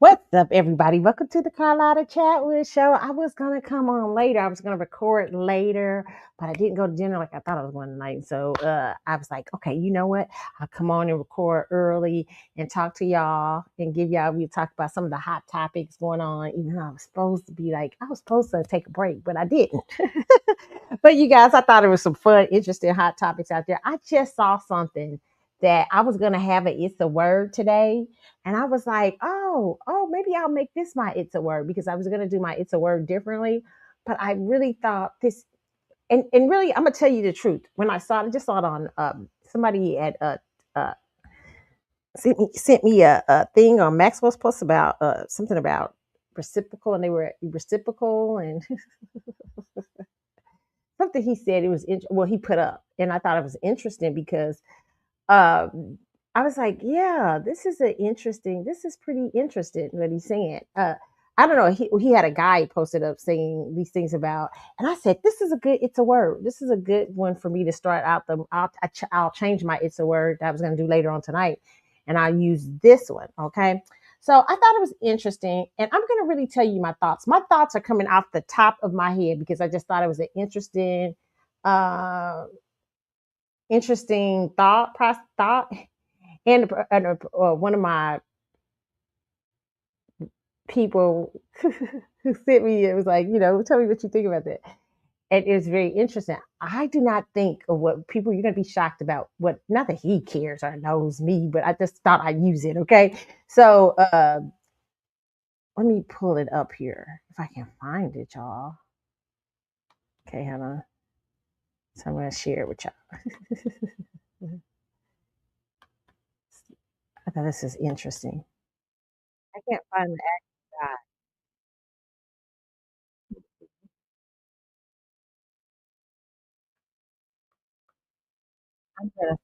What's up, everybody? Welcome to the Carlotta Chatwood Show. I was gonna come on later. I was gonna record later, but I didn't go to dinner like I thought I was going tonight. So I was like, okay, you know what? I'll come on and record early and talk to y'all and give y'all. We talk about some of the hot topics going on. Even though I was supposed to be like, I was supposed to take a break, but I didn't. But you guys, I thought it was some fun, interesting hot topics out there. I just saw something that I was gonna have a It's a Word today. And I was like, maybe I'll make this my It's a Word because I was going to do my It's a Word differently. But I really thought this, and really, I'm going to tell you the truth. When I saw it, I just saw it on somebody at uh, sent me a thing on Maxwell's Post about something about reciprocal, and they were reciprocal and something he said it was, he put up. And I thought it was interesting because um, I was like, yeah, this is pretty interesting what he's saying. I don't know. He had a guy posted up saying these things about, and I said, it's a word. This is a good one for me to start out I'll change my It's a Word that I was going to do later on tonight. And I'll use this one. Okay. So I thought it was interesting, and I'm going to really tell you my thoughts. My thoughts are coming off the top of my head because I just thought it was an uh, interesting thought. And one of my people who sent me, it was like, tell me what you think about that. And it was very interesting. I do not think of what people, you're going to be shocked about what, not that he cares or knows me, but I just thought I'd use it. Okay. So let me pull it up here if I can find it, y'all. Okay, hold on. So I'm going to share it with y'all. I thought this is interesting. I can't find the actual guy. I'm gonna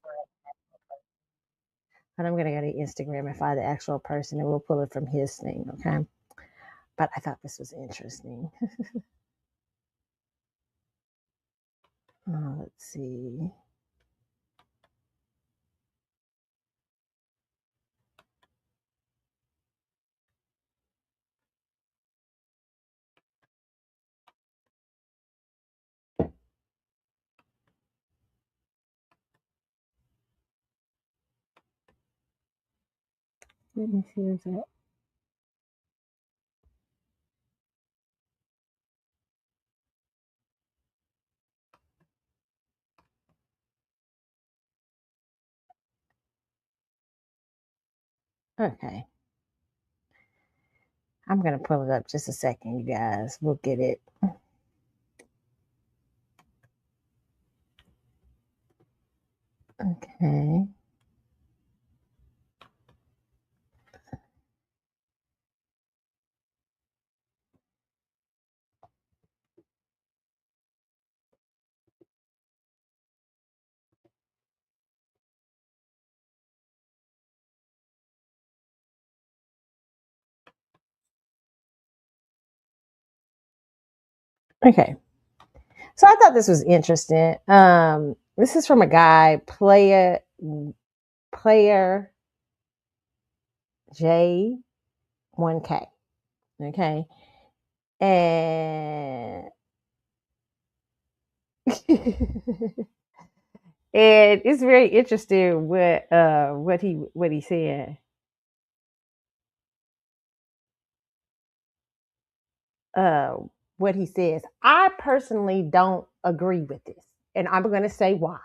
But I'm gonna go to Instagram and find the actual person, and we'll pull it from his thing, okay? But I thought this was interesting. Let's see. Let me see what's that. Okay, I'm gonna pull it up just a second, you guys. We'll get it. Okay. Okay. So I thought this was interesting. This is from a guy, player J1K. Okay. And and it's very interesting what he said. Uh, what he says. I personally don't agree with this, and I'm going to say why.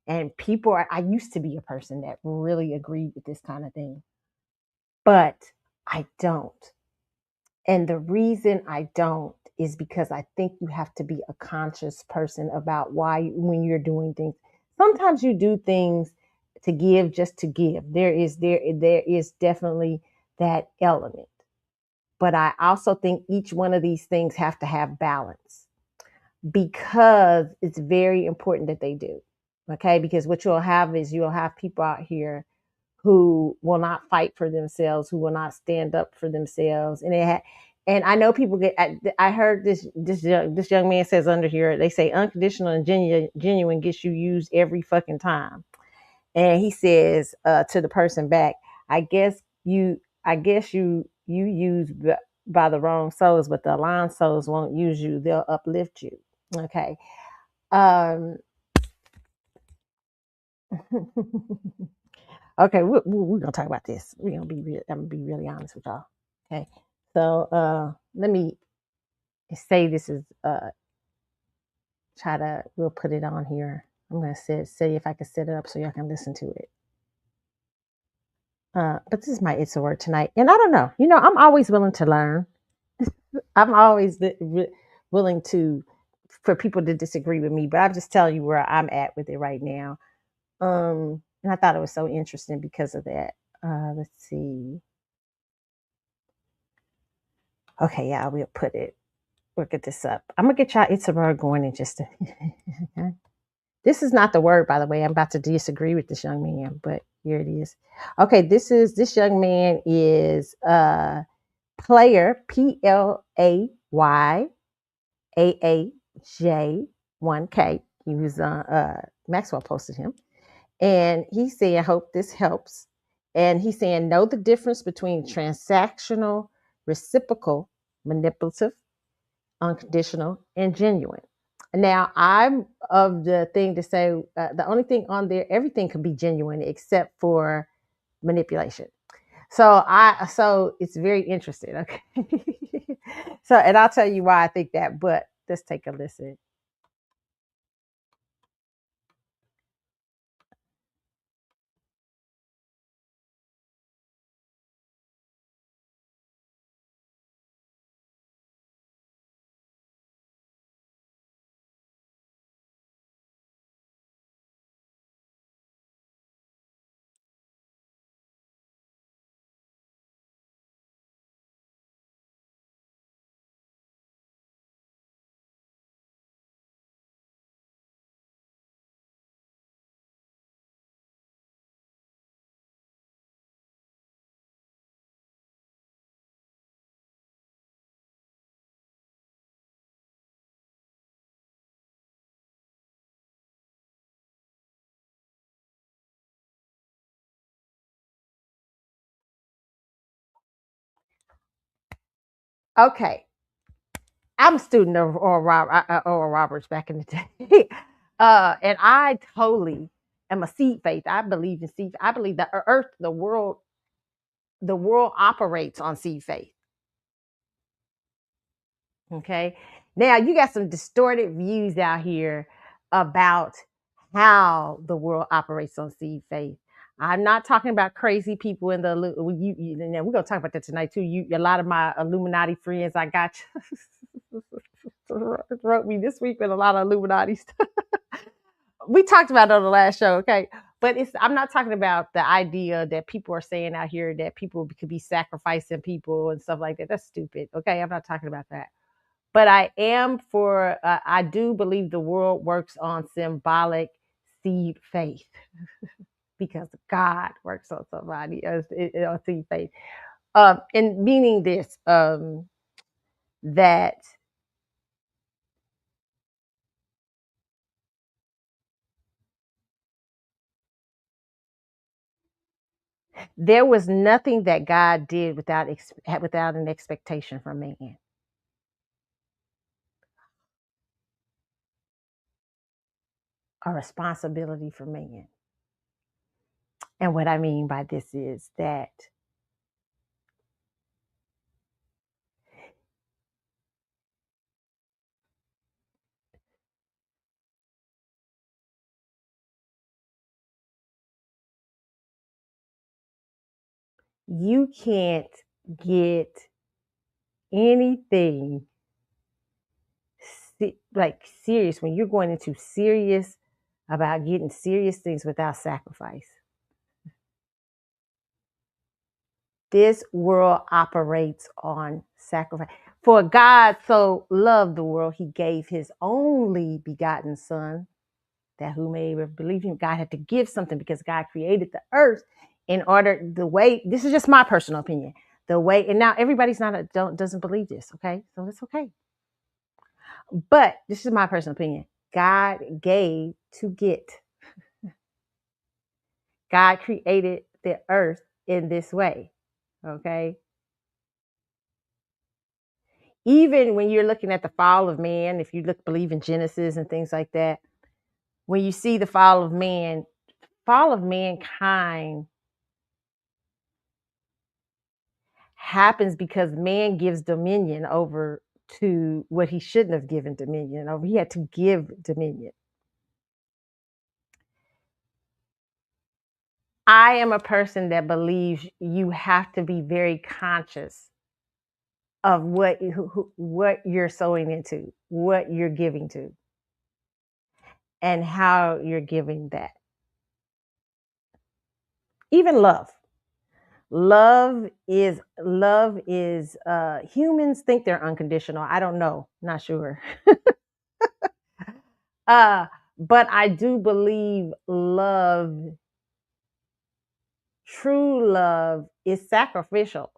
And I used to be a person that really agreed with this kind of thing, but I don't. And the reason I don't is because I think you have to be a conscious person about why, when you're doing things. Sometimes you do things to give just to give. There is definitely that element. But I also think each one of these things have to have balance because it's very important that they do. Okay. Because what you'll have people out here who will not fight for themselves, who will not stand up for themselves. And I know people I heard this young man says under here, they say unconditional and genuine gets you used every fucking time. And he says to the person back, I guess you you use by the wrong souls, but the aligned souls won't use you. They'll uplift you. Okay. Um, okay, we're gonna talk about this. We're gonna be real. I'm gonna be really honest with y'all. Okay. So let me say this is try to we'll put it on here. I'm gonna say if I can set it up so y'all can listen to it. But this is my it's a word tonight, and I don't know. I'm always willing to learn. I'm always willing to for people to disagree with me, but I'm just telling you where I'm at with it right now. And I thought it was so interesting because of that. Let's see. Okay, yeah, we'll put it. We'll get this up. I'm gonna get y'all it's a word going in just a okay. This is not the word, by the way. I'm about to disagree with this young man, but here it is. Okay, this young man is player PlayAAJ1K. He was Maxwell posted him, and he said, "I hope this helps." And he's saying, "Know the difference between transactional, reciprocal, manipulative, unconditional, and genuine." Now, I'm of the thing to say the only thing on there, everything can be genuine except for manipulation. So it's very interesting. Okay. So, and I'll tell you why I think that, but let's take a listen. Okay. I'm a student of Oral Roberts back in the day. And I totally am a seed faith. I believe in seed. I believe that earth, the world operates on seed faith. Okay. Now you got some distorted views out here about how the world operates on seed faith. I'm not talking about crazy people in the we're gonna talk about that tonight too. A lot of my Illuminati friends I got wrote me this week with a lot of Illuminati stuff. We talked about it on the last show, okay? But I'm not talking about the idea that people are saying out here that people could be sacrificing people and stuff like that. That's stupid. Okay, I'm not talking about that. But I am for, I do believe the world works on symbolic seed faith because God works on somebody on seed faith. And meaning this, that there was nothing that God did without an expectation from man, a responsibility for man. And what I mean by this is that you can't get anything like serious when you're going into serious about getting serious things without sacrifice. This world operates on sacrifice. For God so loved the world, he gave his only begotten son that who may believe him. God had to give something because God created the earth in order the way. This is just my personal opinion. The way, and now everybody's not doesn't believe this. Okay, so it's okay. But this is my personal opinion. God gave to get. God created the earth in this way. Okay. even when you're looking at the fall of man, if you believe in Genesis and things like that, when you see the fall of man, fall of mankind happens because man gives dominion over to what he shouldn't have given dominion over. He had to give dominion. I am a person that believes you have to be very conscious of what you're sowing into, what you're giving to, and how you're giving that. Even love. Love is humans think they're unconditional. I don't know, not sure. uh but I do believe true love is sacrificial.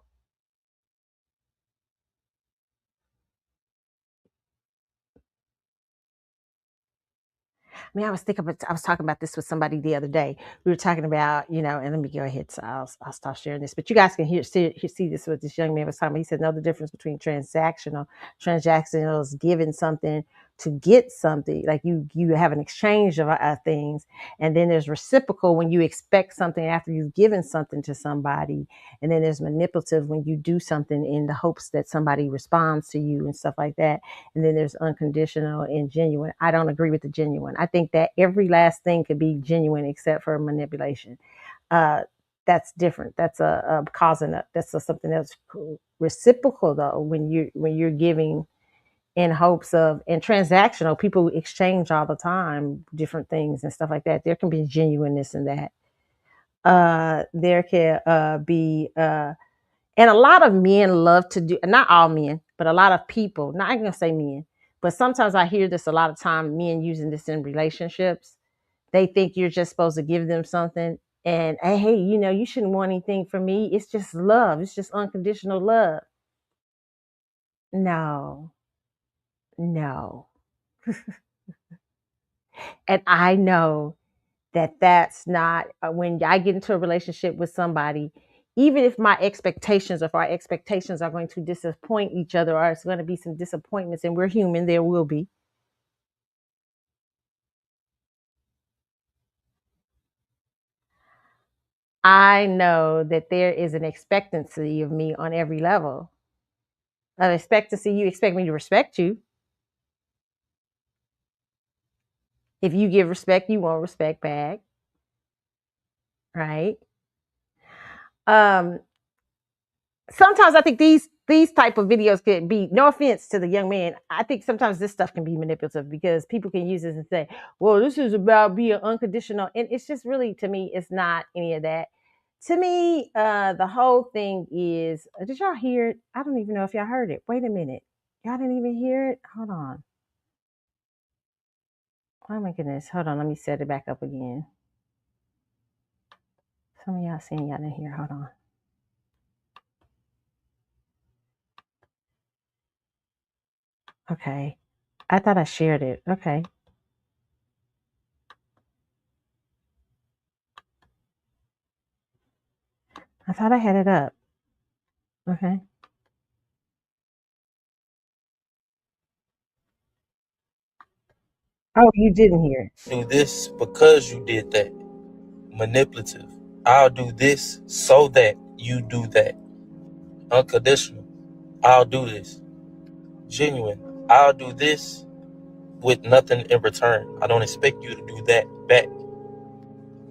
I mean, I was talking about this with somebody the other day. We were talking about, and let me go ahead. So I'll start sharing this, but you guys can see this, what this young man was talking about. He said, know the difference between transactional. Transactional is giving something to get something, like you have an exchange of things. And then there's reciprocal, when you expect something after you've given something to somebody. And then there's manipulative, when you do something in the hopes that somebody responds to you and stuff like that. And then there's unconditional and genuine. I don't agree with the genuine. I think that every last thing could be genuine except for manipulation. Uh, that's different. That's a causing up. That's something that's reciprocal though. When you're giving in hopes of, and transactional, people exchange all the time different things and stuff like that. There can be genuineness in that. There can be and a lot of men love to do, not all men, but a lot of people, not I'm gonna say men, but sometimes I hear this a lot of time, men using this in relationships. They think you're just supposed to give them something, and hey, you shouldn't want anything from me. It's just love. It's just unconditional love. No, no. And I know that that's not, when I get into a relationship with somebody, even if my expectations, if our expectations are going to disappoint each other, or it's going to be some disappointments, and we're human, there will be. I know that there is an expectancy of me on every level. An expectancy, you expect me to respect you. If you give respect, you want respect back, right? Um, Sometimes I think these type of videos can be, no offense to the young man, I think sometimes this stuff can be manipulative, because people can use this and say, well, this is about being unconditional, and it's just really, to me, it's not any of that. To me, the whole thing is, did y'all hear it? I don't even know if y'all heard it. Wait a minute, y'all didn't even hear it. Hold on. Oh my goodness, hold on, let me set it back up again. Some of y'all seen, y'all didn't hear. Hold on. Okay, I thought I shared it. Okay, I thought I had it up. Okay. Oh, you didn't hear it. Do this because you did that. Manipulative. I'll do this so that you do that. Unconditional. I'll do this. Genuine. I'll do this with nothing in return. I don't expect you to do that back.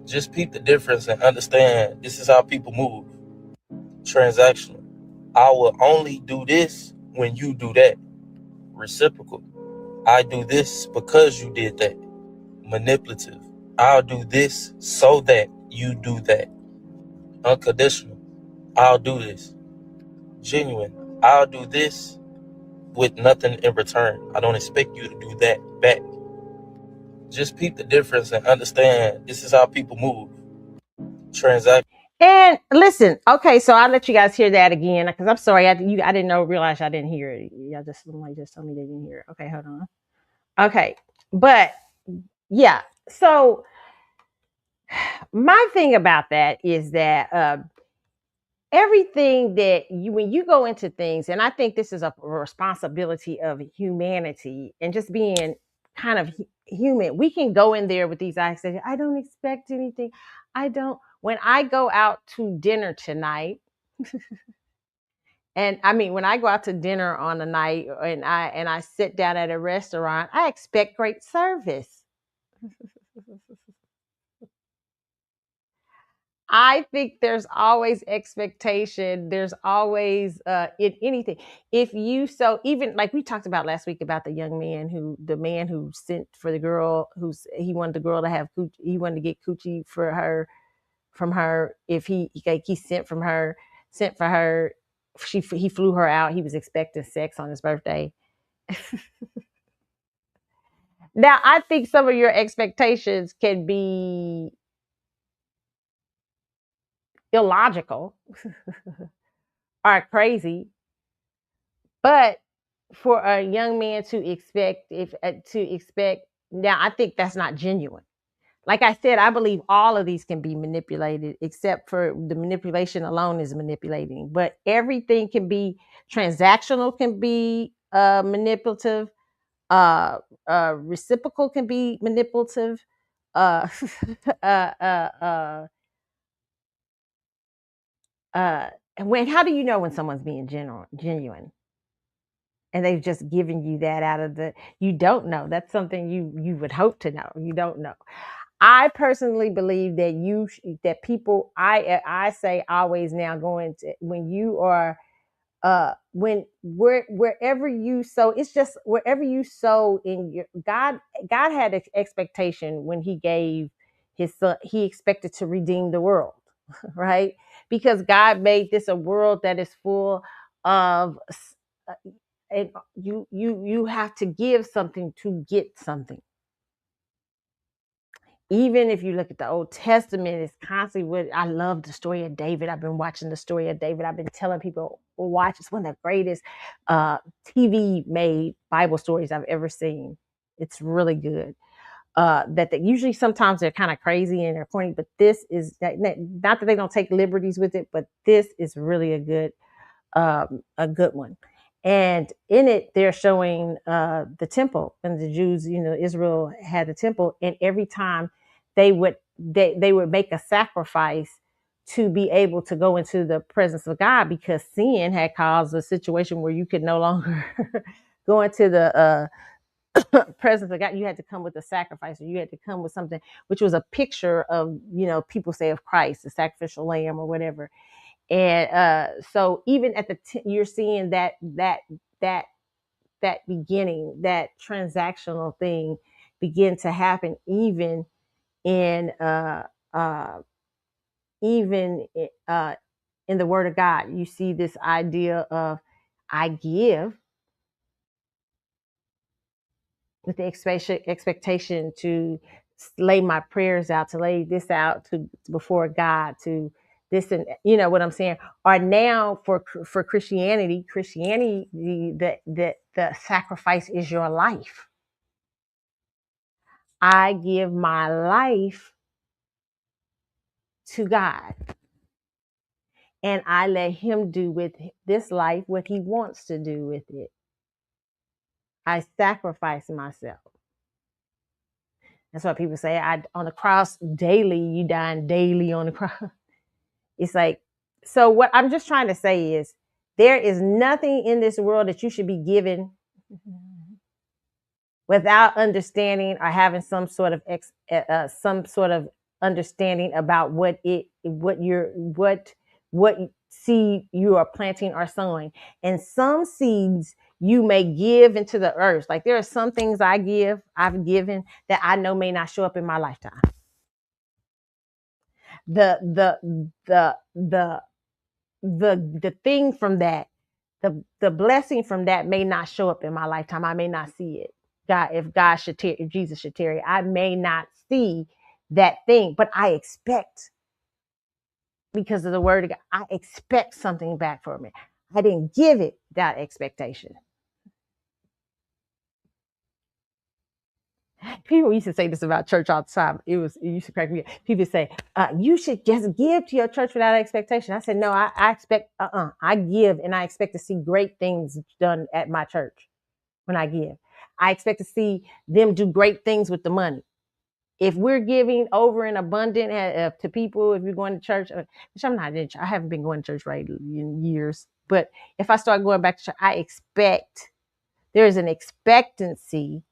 Just peep the difference and understand this is how people move. Transactional. I will only do this when you do that. Reciprocal. I do this because you did that. Manipulative. I'll do this so that you do that. Unconditional. I'll do this. Genuine. I'll do this with nothing in return. I don't expect you to do that back. Just peep the difference and understand this is how people move. Transact. And listen, okay, so I'll let you guys hear that again, because I'm sorry, I didn't realize I didn't hear it. Y'all somebody just told me they didn't hear it. Okay, hold on. Okay, but yeah, so my thing about that is that everything that you, when you go into things, and I think this is a responsibility of humanity and just being kind of human. We can go in there with these eyes saying, I don't expect anything. I don't. When I go out to dinner tonight, and I mean, when I go out to dinner on a night and I sit down at a restaurant, I expect great service. I think there's always expectation. There's always in anything. If you so even like we talked about last week about the man who sent for the girl he wanted the girl to have he wanted to get coochie for her from her if he sent for her he flew her out. He was expecting sex on his birthday. Now I think some of your expectations can be illogical or crazy, but for a young man to expect now, I think that's not genuine. Like I said, I believe all of these can be manipulated, except for the manipulation alone is manipulating. But everything can be transactional, can be manipulative. Uh, Reciprocal can be manipulative. Uh, uh, uh, uh, and when how do you know when someone's being genuine? And they've just given you that out of the you don't know. That's something you would hope to know. You don't know. I personally believe that that people I say always now going to when you are wherever you sow, it's just wherever you sow in your God had an expectation when he gave his son. He expected to redeem the world, right? Because God made this a world that is full of uh, and you have to give something to get something. Even if you look at the Old Testament, it's constantly what I love the story of David. I've been watching the story of David. I've been telling people watch. It's one of the greatest TV made Bible stories I've ever seen. It's really good. That they, usually sometimes they're kind of crazy and they're corny, but this is not that they don't take liberties with it, but this is really a good one. And in it, they're showing the temple, and the Jews, Israel had the temple, and every time they would make a sacrifice to be able to go into the presence of God because sin had caused a situation where you could no longer go into the presence of God. You had to come with a sacrifice, or you had to come with something which was a picture of, people say of Christ, the sacrificial lamb or whatever. And so even at you're seeing that that beginning, that transactional thing begin to happen in uh uh even in the word of God. You see this idea of I give with the expectation to lay my prayers out, to lay this out to before God, to this, and you know what I'm saying. Or now for Christianity, the sacrifice is your life. I give my life to God, and I let Him do with this life what He wants to do with it. I sacrifice myself. That's why people say, "I on the cross daily. You dying daily on the cross." It's like, so what I'm just trying to say is there is nothing in this world that you should be given without understanding or having some sort of understanding about what seed you are planting or sowing. And some seeds you may give into the earth. Like there are some things I've given that I know may not show up in my lifetime. The the the the the the thing from that, the blessing from that may not show up in my lifetime. I may not see it. If Jesus should tarry, I may not see that thing, but I expect, because of the word of God, I expect something back from it. I didn't give it that expectation. People used to say this about church all the time. It used to crack me up. People say, you should just give to your church without expectation. I said, no, I expect, I give and I expect to see great things done at my church when I give. I expect to see them do great things with the money. If we're giving over and abundant to people, if you're going to church, which I'm not in church, I haven't been going to church right in years, but if I start going back to church, I expect, there's an expectancy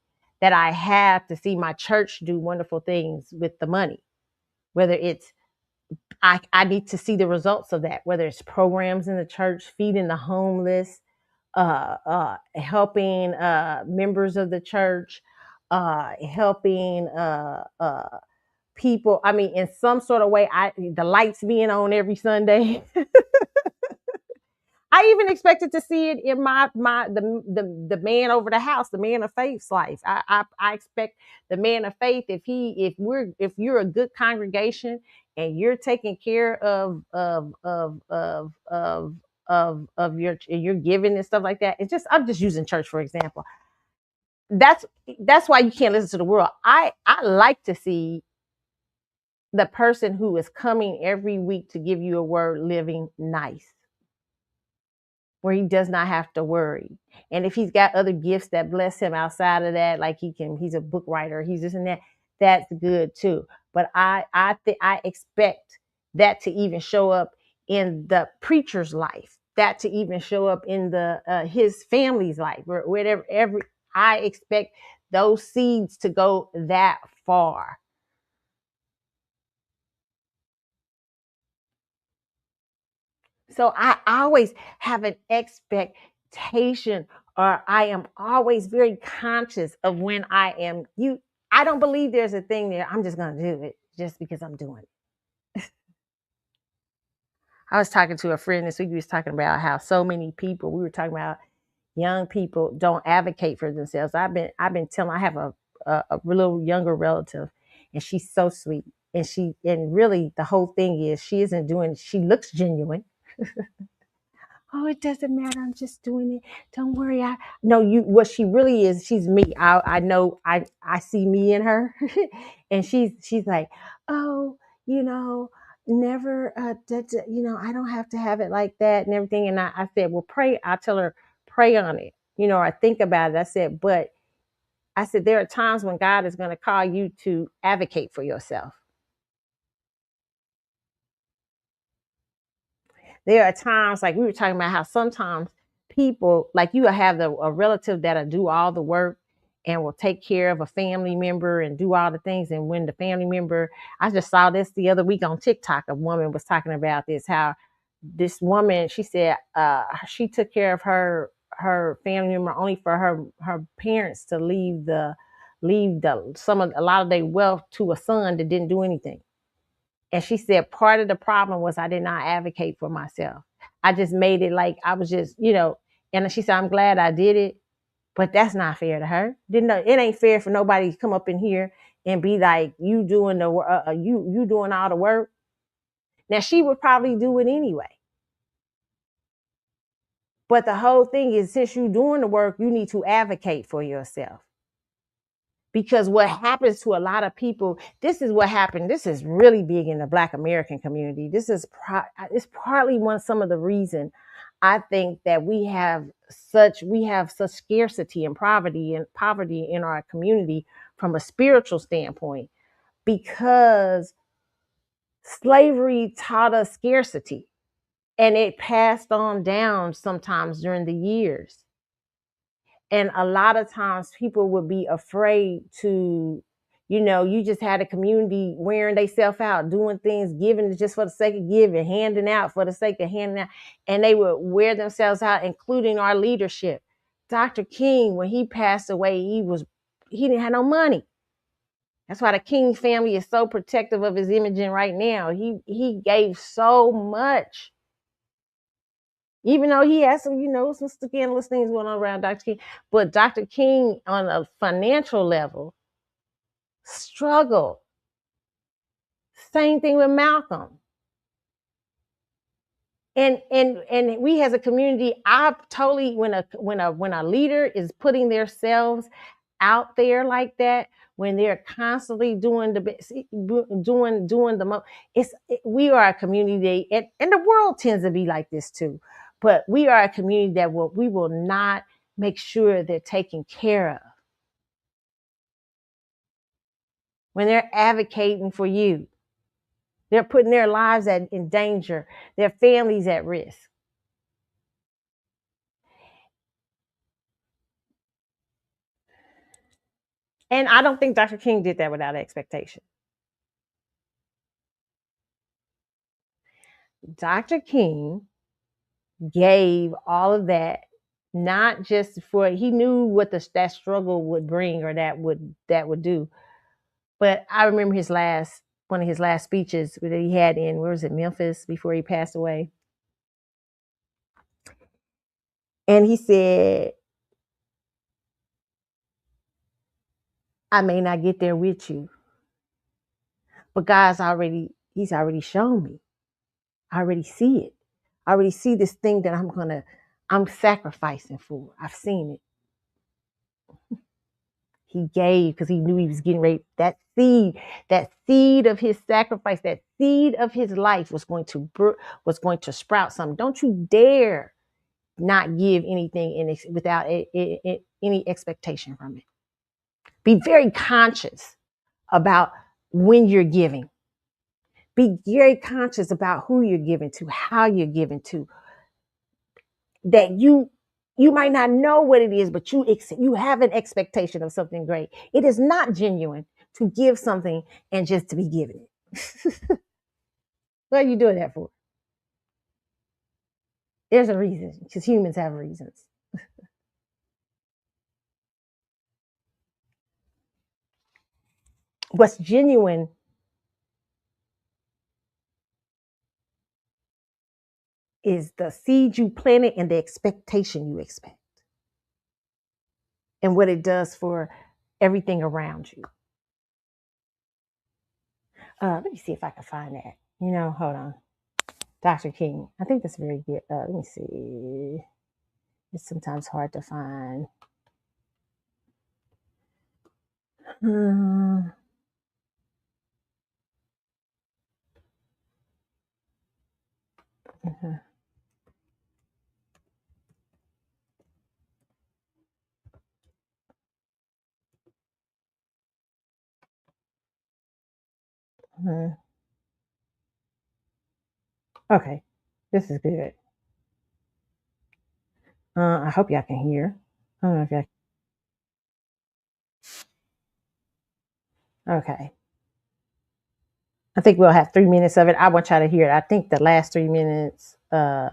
that I have to see my church do wonderful things with the money. Whether it's, I need to see the results of that, whether it's programs in the church, feeding the homeless, helping members of the church, helping people. I mean, in some sort of way, the lights being on every Sunday. I even expected to see it in the man over the house, the man of faith's life. I expect the man of faith, if you're a good congregation and you're taking care of your giving and stuff like that. It's just, I'm just using church for example. That's that's why you can't listen to the world. I like to see the person who is coming every week to give you a word living nice, where he does not have to worry. And if he's got other gifts that bless him outside of that, like he's a book writer, he's this and that, that's good too. But I expect that to even show up in the preacher's life, that to even show up in the his family's life, or whatever. I expect those seeds to go that far. So I always have an expectation, or I am always very conscious of when I am you. I don't believe there's a thing there. I'm just going to do it just because I'm doing it. I was talking to a friend this week. We was talking about how so many people. We were talking about young people don't advocate for themselves. I've been telling. I have a little younger relative, and she's so sweet. And really the whole thing is she isn't doing. She looks genuine. Oh, it doesn't matter. I'm just doing it. Don't worry. I no you what she really is, she's me. I know I see me in her. And she's like, oh, you know, never I don't have to have it like that and everything. And I said, well, pray. I tell her, pray on it. I think about it. I said, but I said, there are times when God is going to call you to advocate for yourself. There are times, like we were talking about, how sometimes people, like you have a relative that'll do all the work and will take care of a family member and do all the things. And when the family member, I just saw this the other week on TikTok, a woman was talking about this, how this woman, she said she took care of her family member only for her parents to leave a lot of their wealth to a son that didn't do anything. And she said part of the problem was I did not advocate for myself. I just made it like I was just, and she said, I'm glad I did it, but that's not fair to her. Didn't know it ain't fair for nobody to come up in here and be like, you doing you doing all the work. Now she would probably do it anyway. But the whole thing is, since you doing the work, you need to advocate for yourself. Because what happens to a lot of people, this is what happened. This is really big in the Black American community. It's partly some of the reason I think that we have such scarcity and poverty in our community from a spiritual standpoint, because slavery taught us scarcity, and it passed on down sometimes during the years. And a lot of times people would be afraid to, you just had a community wearing themselves out, doing things, giving just for the sake of giving, handing out for the sake of handing out. And they would wear themselves out, including our leadership. Dr. King, when he passed away, he didn't have no money. That's why the King family is so protective of his imaging right now. He gave so much. Even though he has some scandalous things going on around Dr. King. But Dr. King, on a financial level, struggled. Same thing with Malcolm. And we as a community, I totally, when a leader is putting themselves out there like that, when they're constantly doing the most. We are a community, and the world tends to be like this too. But we are a community that we will not make sure they're taken care of when they're advocating for you. They're putting their lives in danger, their families at risk. And I don't think Dr. King did that without expectation. Dr. King gave all of that, not just for, he knew what that struggle would bring or that would do. But I remember one of his last speeches that he had in, where was it, Memphis, before he passed away. And he said, I may not get there with you, but he's already shown me. I already see it. I already see this thing that I'm sacrificing for. I've seen it. He gave because he knew he was getting ready. That seed of his sacrifice, that seed of his life was going to sprout something. Don't you dare not give anything without any expectation from it. Be very conscious about when you're giving. Be very conscious about who you're giving to, how you're giving to. That you might not know what it is, but you have an expectation of something great. It is not genuine to give something and just to be given it. What are you doing that for? There's a reason, because humans have reasons. What's genuine is the seed you planted and the expectation you expect, and what it does for everything around you. Let me see if I can find that. Hold on. Dr. King. I think that's very good. Let me see. It's sometimes hard to find. Okay, this is good. I hope y'all can hear. I don't know if y'all. Okay. I think we'll have 3 minutes of it. I want y'all to hear it. I think the last 3 minutes, I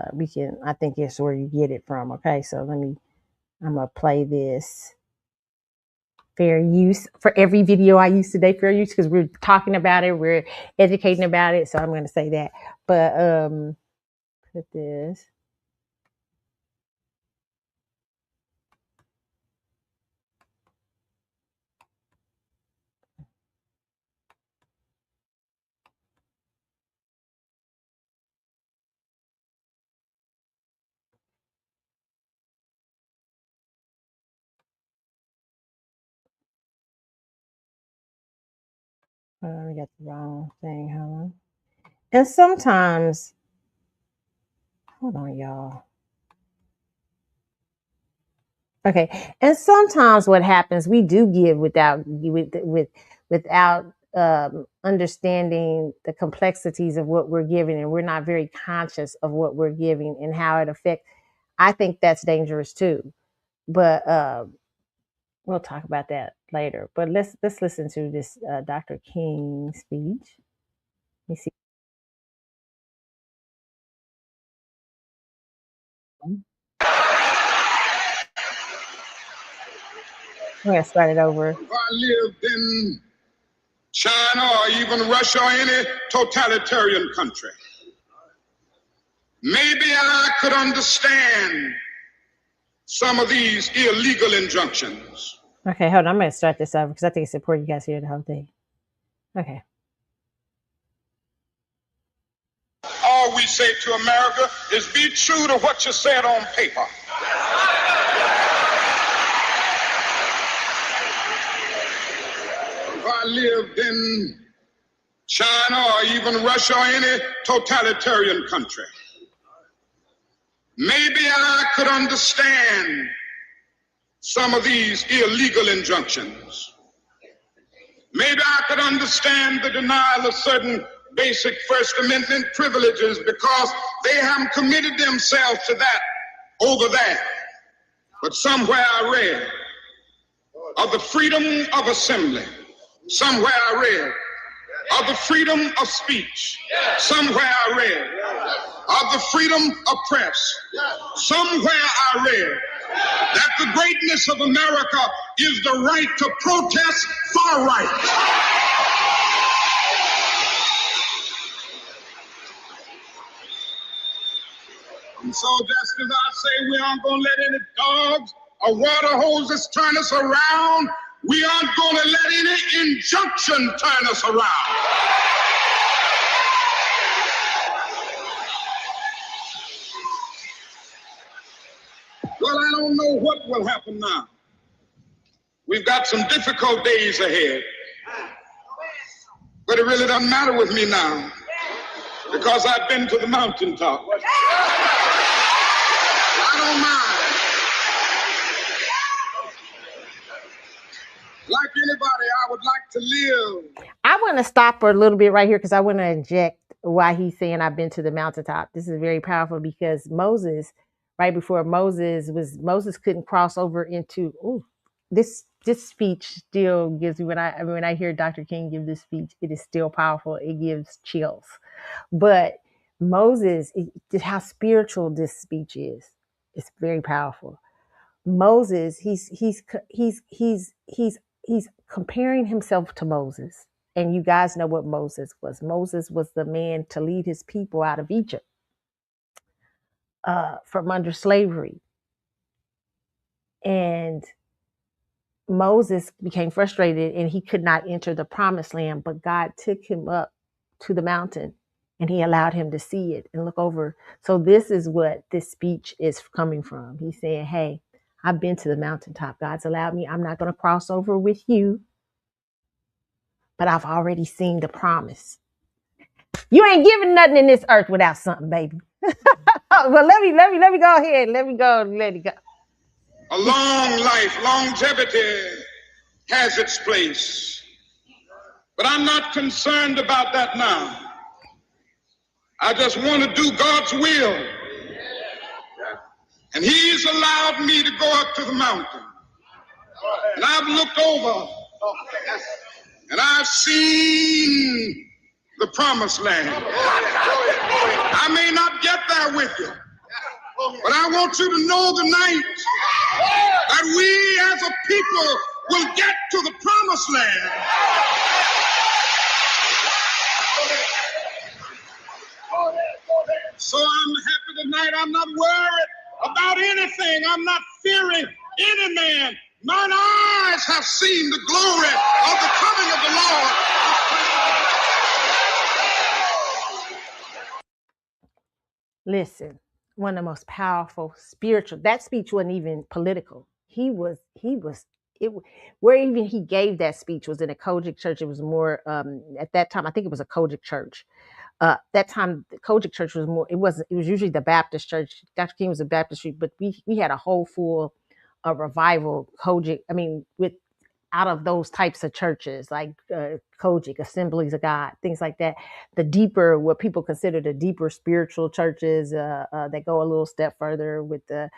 think it's where you get it from. Okay, so I'm gonna play this. Fair use for every video I use today. Fair use, because we're talking about it, we're educating about it. So I'm gonna say that. But put this. We got the wrong thing. Hold on. And sometimes, hold on, y'all. Okay. And sometimes what happens, we do give without understanding the complexities of what we're giving, and we're not very conscious of what we're giving and how it affects. I think that's dangerous too. But we'll talk about that later. But let's listen to this Dr. King speech. Let me see. We're gonna start it over. If I lived in China or even Russia or any totalitarian country, maybe I could understand some of these illegal injunctions. Okay, hold on. I'm going to start this over because I think it's important you guys hear the whole thing. Okay. All we say to America is be true to what you said on paper. lived in China or even Russia or any totalitarian country, maybe I could understand some of these illegal injunctions. Maybe I could understand the denial of certain basic First Amendment privileges because they haven't committed themselves to that over there. But somewhere I read of the freedom of assembly. Somewhere I read of the freedom of speech. Somewhere I read of the freedom of press. Somewhere I read that the greatness of America is the right to protest far right. And so just as I say we aren't going to let any dogs or water hoses turn us around, we aren't going to let any injunction turn us around. Well, I don't know what will happen now. We've got some difficult days ahead. But it really doesn't matter with me now because I've been to the mountaintop. I don't mind. Like anybody, I would like to live. I want to stop for a little bit right here because I want to inject why he's saying I've been to the mountaintop. This is very powerful because Moses, right before Moses couldn't cross over into this speech still gives me when I hear Dr. King give this speech, it is still powerful. It gives chills. But Moses, how spiritual this speech is. It's very powerful. Moses, he's comparing himself to Moses. And you guys know what Moses was. Moses was the man to lead his people out of Egypt from under slavery. And Moses became frustrated and he could not enter the promised land, but God took him up to the mountain and he allowed him to see it and look over. So this is what this speech is coming from. He's saying, hey, I've been to the mountaintop. God's allowed me. I'm not going to cross over with you, but I've already seen the promise. You ain't giving nothing in this earth without something, baby. Well, let me go ahead. Let it go. A long life, longevity has its place. But I'm not concerned about that now. I just want to do God's will. And he's allowed me to go up to the mountain. And I've looked over and I've seen the promised land. I may not get there with you, but I want you to know tonight that we as a people will get to the promised land. So I'm happy tonight. I'm not worried about anything. I'm not fearing any man. Mine eyes have seen the glory of the coming of the Lord. Listen, one of the most powerful spiritual, that speech wasn't even political. Where even he gave that speech was in a Kojic church. It was more, at that time, I think it was a Kojic church. That time, the Kojic church was more, it was usually the Baptist church. Dr. King was a Baptist, but we had a whole full revival Kojic, with out of those types of churches like Kojic, Assemblies of God, things like that. The deeper, what people consider the deeper spiritual churches that go a little step further with the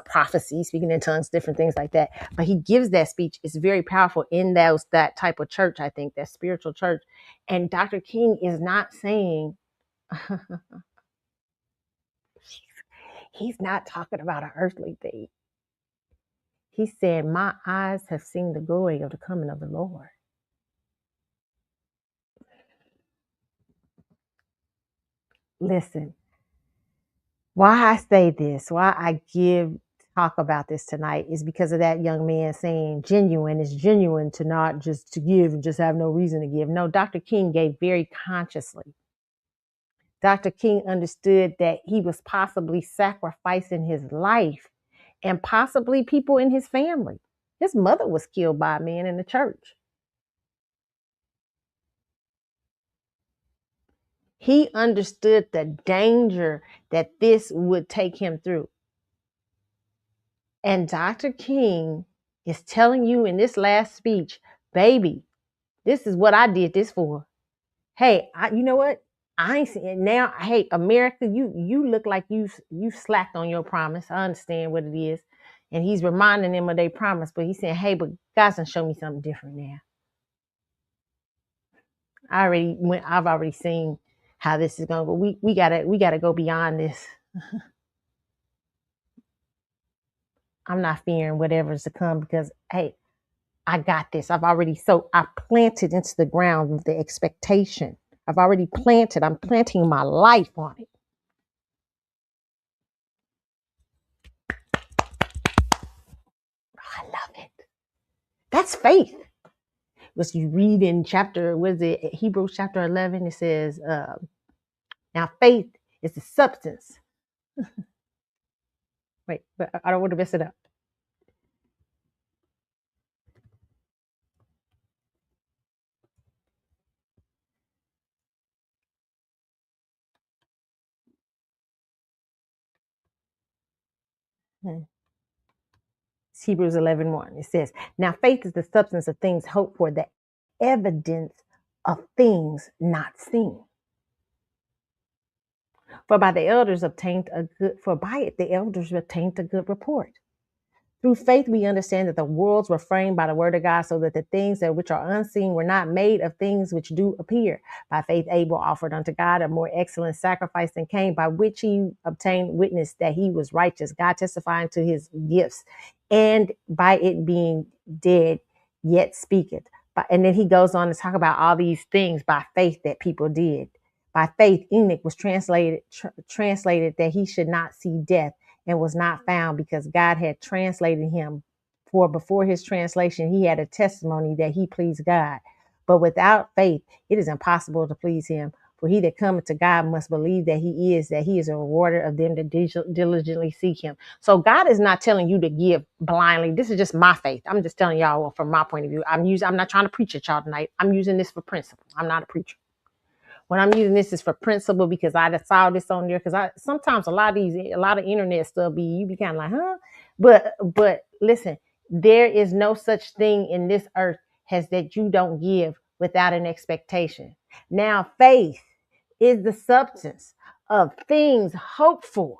prophecy, speaking in tongues, different things like that. But he gives that speech. It's very powerful in that type of church, I think, that spiritual church. And Dr. King is not saying, he's not talking about an earthly thing. He said, my eyes have seen the glory of the coming of the Lord. Listen, why I say this, why I talk about this tonight is because of that young man saying genuine is genuine to not just to give and just have no reason to give. No, Dr. King gave very consciously. Dr. King understood that he was possibly sacrificing his life and possibly people in his family. His mother was killed by a man in the church. He understood the danger that this would take him through. And Dr. King is telling you in this last speech, baby, this is what I did this for. Hey, you know what? I ain't seeing now. Hey, America, you look like you slacked on your promise. I understand what it is. And he's reminding them of their promise, but he's saying, hey, but God's gonna show me something different now. I've already seen how this is gonna go. We gotta go beyond this. I'm not fearing whatever's to come because hey, I got this. I planted into the ground with the expectation. I've already planted. I'm planting my life on it. I love it. That's faith. What you read in Hebrews chapter 11, it says, now faith is the substance. Wait, but I don't want to mess it up. It's Hebrews 11:1. It says, now faith is the substance of things hoped for, the evidence of things not seen. For by it the elders obtained a good report. Through faith, we understand that the worlds were framed by the word of God, so that the things that which are unseen were not made of things which do appear. By faith, Abel offered unto God a more excellent sacrifice than Cain, by which he obtained witness that he was righteous, God testifying to his gifts, and by it being dead, yet speaketh. And then he goes on to talk about all these things by faith that people did. By faith, Enoch was translated that he should not see death, and was not found, because God had translated him. For before his translation, he had a testimony that he pleased God. But without faith, it is impossible to please him. For he that cometh to God must believe that he is a rewarder of them that diligently seek him. So God is not telling you to give blindly. This is just my faith. I'm just telling y'all from my point of view. I'm not trying to preach at y'all tonight. I'm using this for principle. I'm not a preacher. When I'm using this is for principle, because I just saw this on there. Because sometimes a lot of internet stuff you be kind of like, huh? But listen, there is no such thing in this earth as that you don't give without an expectation. Now, faith is the substance of things hoped for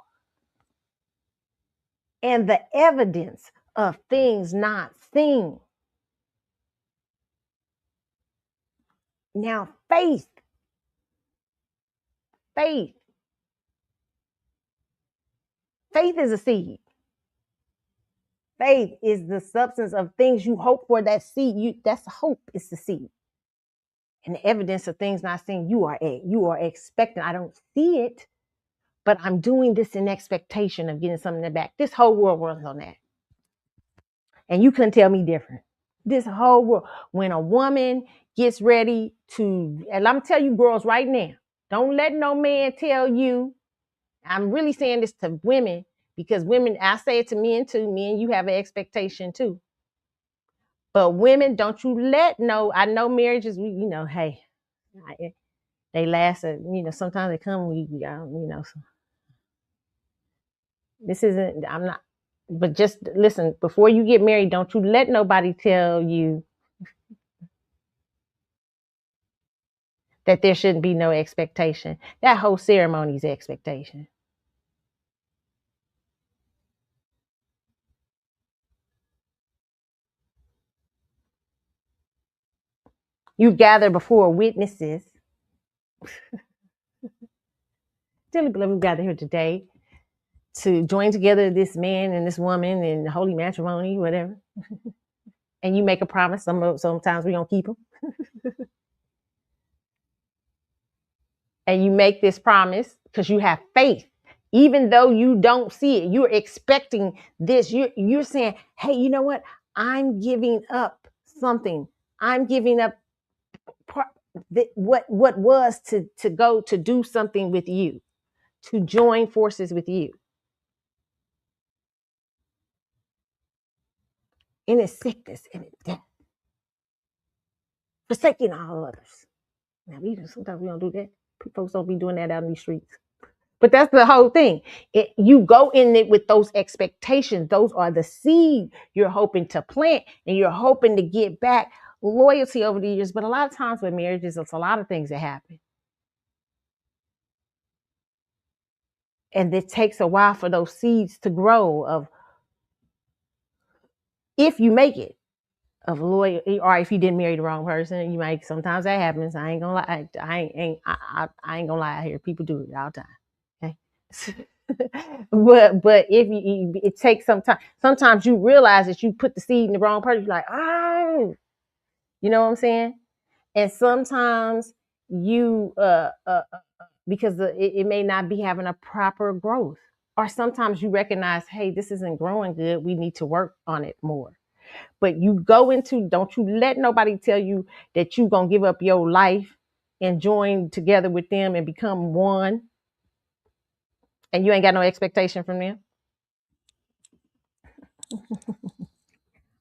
and the evidence of things not seen. Now, faith is a seed. Faith is the substance of things you hope for. That seed, that's hope, is the seed. And the evidence of things not seen, you are expecting. I don't see it, but I'm doing this in expectation of getting something in the back. This whole world runs on that. And you couldn't tell me different. This whole world, when a woman gets ready to, and I'm telling you girls right now, don't let no man tell you, I'm really saying this to women, because women, I say it to men too, men, you have an expectation too. But women, don't you I know marriages, hey, they last, sometimes they come, this isn't, I'm not, but just listen, before you get married, don't you let nobody tell you that there shouldn't be no expectation. That whole ceremony is expectation. You gather before witnesses. Dearly beloved, we gather here today to join together this man and this woman in holy matrimony, whatever. And you make a promise. Sometimes we don't keep them. And you make this promise because you have faith. Even though you don't see it, you're expecting this. You're saying, hey, you know what? I'm giving up something. I'm giving up what was to go to do something with you, to join forces with you. In its sickness and its death, forsaking all others. Now, sometimes we don't do that, Folks don't be doing that out in these streets. But that's the whole thing. You go in it with those expectations. Those are the seed you're hoping to plant, and you're hoping to get back loyalty over the years. But a lot of times with marriages, it's a lot of things that happen. And it takes a while for those seeds to grow of, if you make it, of loyalty, or if you didn't marry the wrong person, you might, sometimes that happens. I ain't gonna lie. I ain't gonna lie out here. People do it all the time. Okay. but if you, it takes some time. Sometimes you realize that you put the seed in the wrong person. You're like, oh, you know what I'm saying? And sometimes you because it may not be having a proper growth, or sometimes you recognize, hey, this isn't growing good. We need to work on it more. But you go into, don't you let nobody tell you that you're gonna give up your life and join together with them and become one, and you ain't got no expectation from them.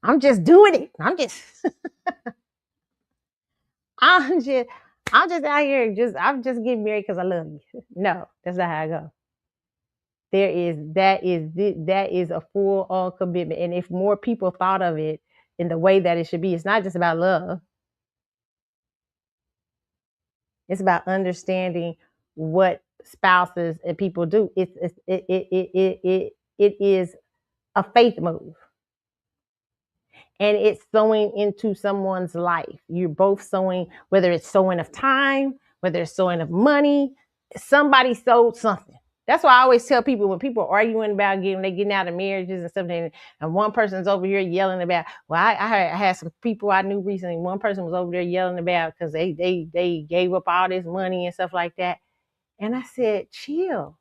I'm just doing it. I'm just I'm just out here, I'm just getting married because I love you. No, that's not how I go. That is a full on commitment. And if more people thought of it in the way that it should be, it's not just about love. It's about understanding what spouses and people do. It is a faith move. And it's sowing into someone's life. You're both sowing, whether it's sowing of time, whether it's sowing of money, somebody sowed something. That's why I always tell people, when people are arguing about getting out of marriages and stuff, and one person's over here yelling about, well, I had some people I knew recently, one person was over there yelling about because they gave up all this money and stuff like that. And I said, chill.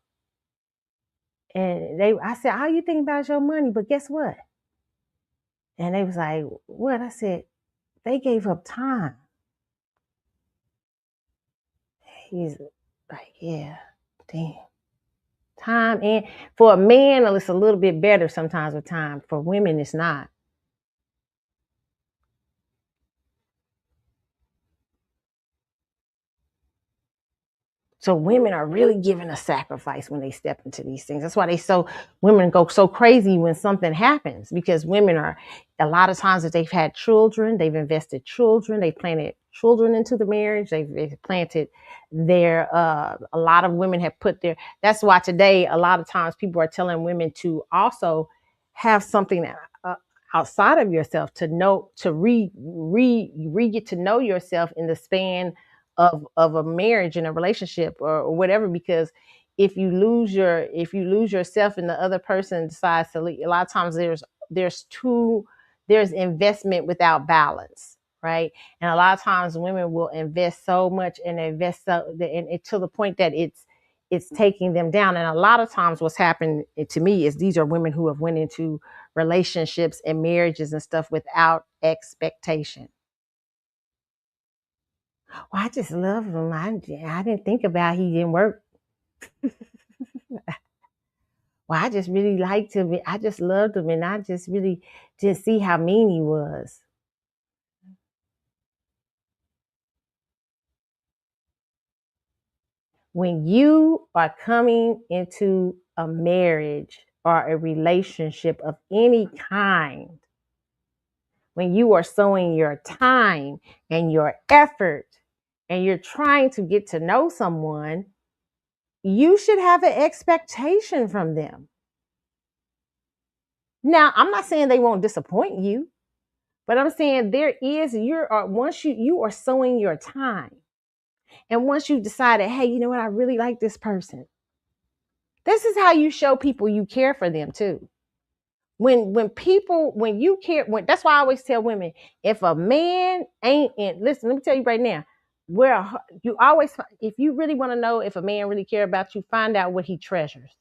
And I said, how you think about your money? But guess what? And they was like, what? I said, they gave up time. He's like, yeah, damn. Time, and for a man, it's a little bit better sometimes with time. For women, it's not. So women are really giving a sacrifice when they step into these things. That's why women go so crazy when something happens, because women are, a lot of times if they've had children, they've invested children, they've planted children into the marriage, they've planted a lot of women have put that's why today, a lot of times people are telling women to also have something outside of yourself, to know, to get to know yourself in the span of a marriage and a relationship or whatever. Because if you lose yourself and the other person decides to leave, a lot of times there's investment without balance, right? And a lot of times women will invest so much and to the point that it's taking them down. And a lot of times what's happened to me is these are women who have went into relationships and marriages and stuff without expectation. Well, I just love him. I didn't think about he didn't work. Well, I just really liked him. I just loved him, and I just really didn't see how mean he was. When you are coming into a marriage or a relationship of any kind, when you are sowing your time and your effort and you're trying to get to know someone, you should have an expectation from them. Now, I'm not saying they won't disappoint you, but I'm saying once you are sowing your time, and once you decided, hey, you know what, I really like this person. This is how you show people you care for them too. When you care, that's why I always tell women, if a man ain't in, listen, let me tell you right now, if you really want to know if a man really care about you, find out what he treasures.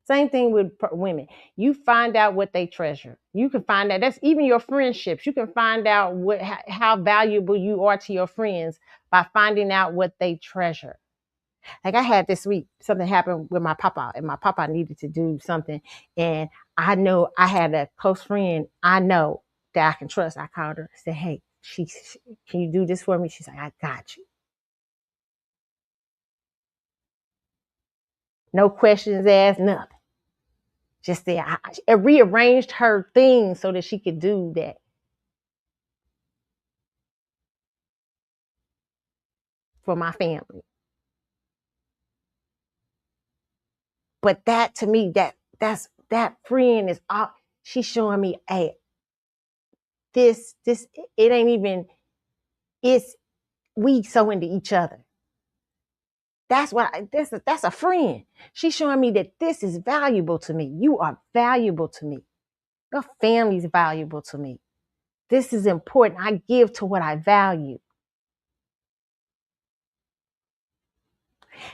Same thing with women. You find out what they treasure. You can find out, that's even your friendships. You can find out how valuable you are to your friends by finding out what they treasure. Like I had this week, something happened with my papa, and my papa needed to do something. And I know I had a close friend I know that I can trust. I called her, said, hey, can you do this for me? She's like, I got you. No questions asked, nothing. Just there. I rearranged her things so that she could do that for my family. But that to me, that friend is all she's showing me, hey, this it ain't even, it's we so into each other. That's what that's a friend. She's showing me that this is valuable to me. You are valuable to me. Your family's valuable to me. This is important. I give to what I value.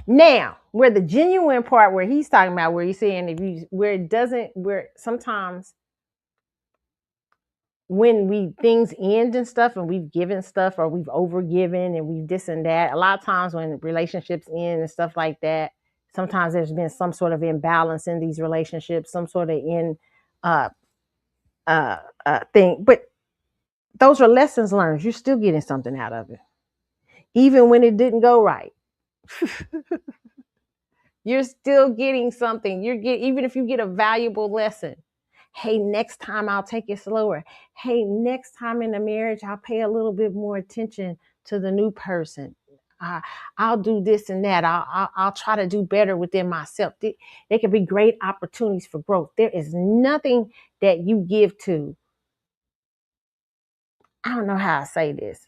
Now, where the genuine part where he's talking about, where he's saying if you where it doesn't, where sometimes when we things end and stuff and we've given stuff or we've overgiven and we've this and that, a lot of times when relationships end and stuff like that, sometimes there's been some sort of imbalance in these relationships, some sort of uh thing. But those are lessons learned. You're still getting something out of it. Even when it didn't go right. You're still getting something. Even if you get a valuable lesson. Hey, next time I'll take it slower. Hey, next time in the marriage, I'll pay a little bit more attention to the new person. I'll do this and that. I'll try to do better within myself. They can be great opportunities for growth. There is nothing that you give to. I don't know how I say this.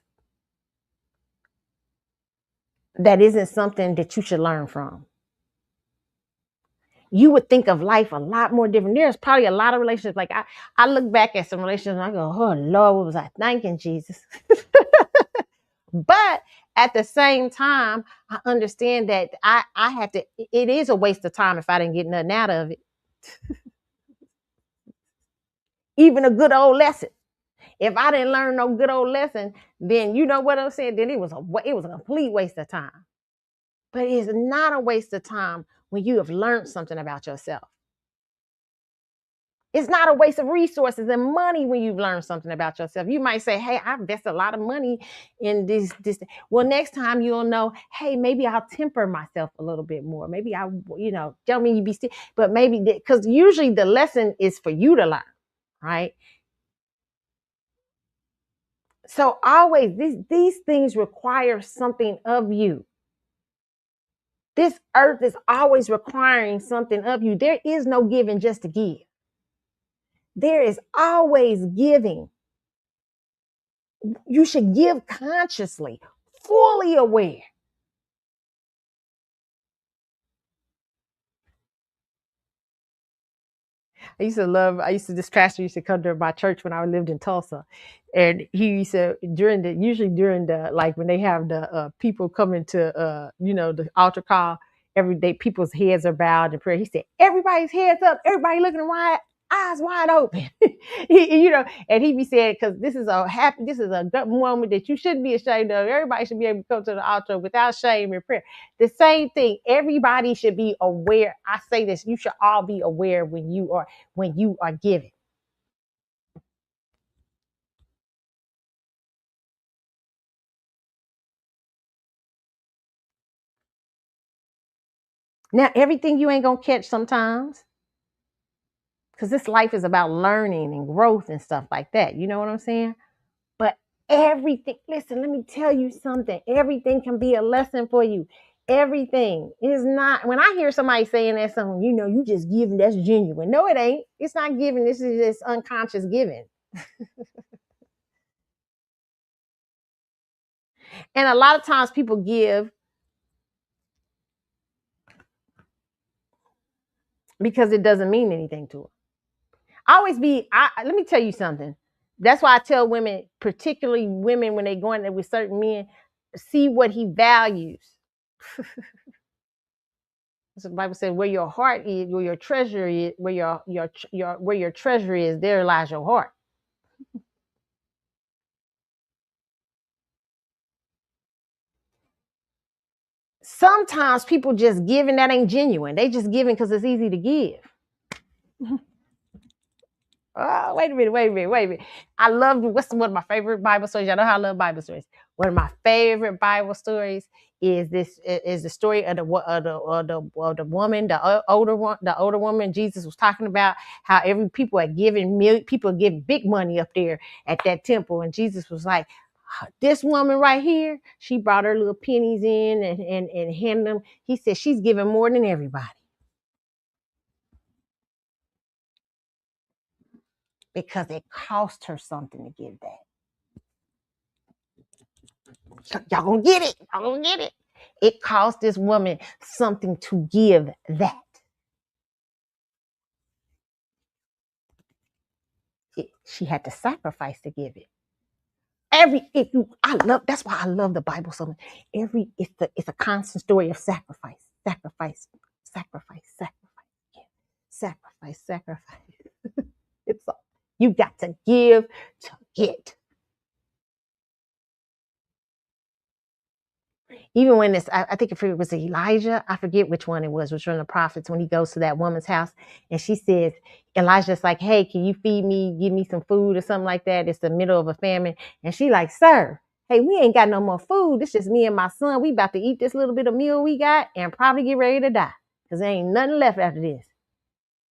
That isn't something that you should learn from. You would think of life a lot more different. There's probably a lot of relationships. Like I look back at some relationships and I go, oh Lord, what was I thinking, Jesus? But at the same time, I understand that I had to, it is a waste of time if I didn't get nothing out of it. Even a good old lesson. If I didn't learn no good old lesson, then you know what I'm saying? Then it was a complete waste of time. But it's not a waste of time when you have learned something about yourself. It's not a waste of resources and money when you've learned something about yourself. You might say, hey, I invested a lot of money in this. Well, next time you'll know, hey, maybe I'll temper myself a little bit more. Maybe don't mean you be still, but maybe because usually the lesson is for you to learn, right? So always these things require something of you. This earth is always requiring something of you. There is no giving just to give. There is always giving. You should give consciously, fully aware. This pastor used to come to my church when I lived in Tulsa. And he used to, usually during the, like when they have the people coming to, the altar call, every day people's heads are bowed in prayer. He said, everybody's heads up, everybody looking wide, eyes wide open. And he be saying, because this is a good moment that you shouldn't be ashamed of. Everybody should be able to come to the altar without shame and prayer. The same thing, everybody should be aware. I say this, you should all be aware when you are giving. Now, everything you ain't gonna catch sometimes, because this life is about learning and growth and stuff like that. You know what I'm saying? But everything, listen, let me tell you something. Everything can be a lesson for you. Everything is not, when I hear somebody saying that something, you just giving, that's genuine. No, it ain't. It's not giving. This is just unconscious giving. And a lot of times people give because it doesn't mean anything to them. Let me tell you something. That's why I tell women, particularly women, when they go in there with certain men, see what he values. So the Bible says, where your heart is, where your treasure is, where your treasure is, there lies your heart. Sometimes people just giving that ain't genuine. They just giving because it's easy to give. Oh, wait a minute. I love what's one of my favorite Bible stories. Y'all know how I love Bible stories. One of my favorite Bible stories is the story of the woman, the older woman Jesus was talking about, how every people are giving big money up there at that temple, and Jesus was like, this woman right here, she brought her little pennies in and handed them. He said she's giving more than everybody because it cost her something to give that. Y'all gonna get it. Y'all gonna get it. It cost this woman something to give that. She had to sacrifice to give it. That's why I love the Bible so much. It's a constant story of sacrifice. Yeah. Sacrifice. You got to give to get. Even when I think it was Elijah, I forget which one it was one of the prophets, when he goes to that woman's house and she says, Elijah's like, hey, can you feed me, give me some food or something like that? It's the middle of a famine. And she like, sir, hey, we ain't got no more food. It's just me and my son. We about to eat this little bit of meal we got and probably get ready to die because there ain't nothing left after this.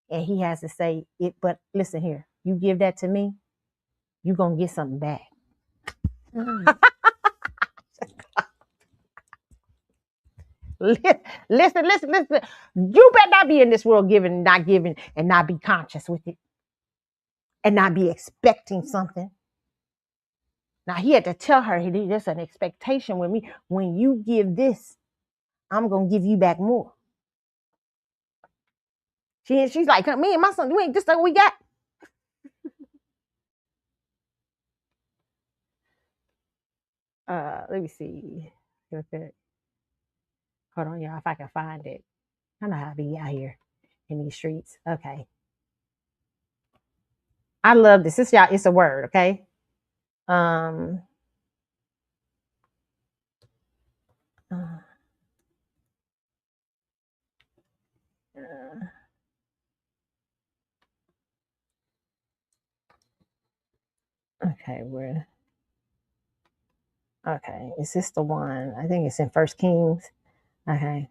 And he has to say it, but listen here, you give that to me, you gonna get something back. Listen. You better not be in this world giving, and not be conscious with it, and not be expecting something. Now he had to tell her, there's an expectation with me. When you give this, I'm gonna give you back more. She's like, me and my son, we ain't this like we got. Let me see. Hold on, y'all, if I can find it. I know how to be out here in these streets. Okay. I love this. This, y'all, it's a word, okay? Uh, okay, okay, is this the one? I think it's in First Kings. Okay.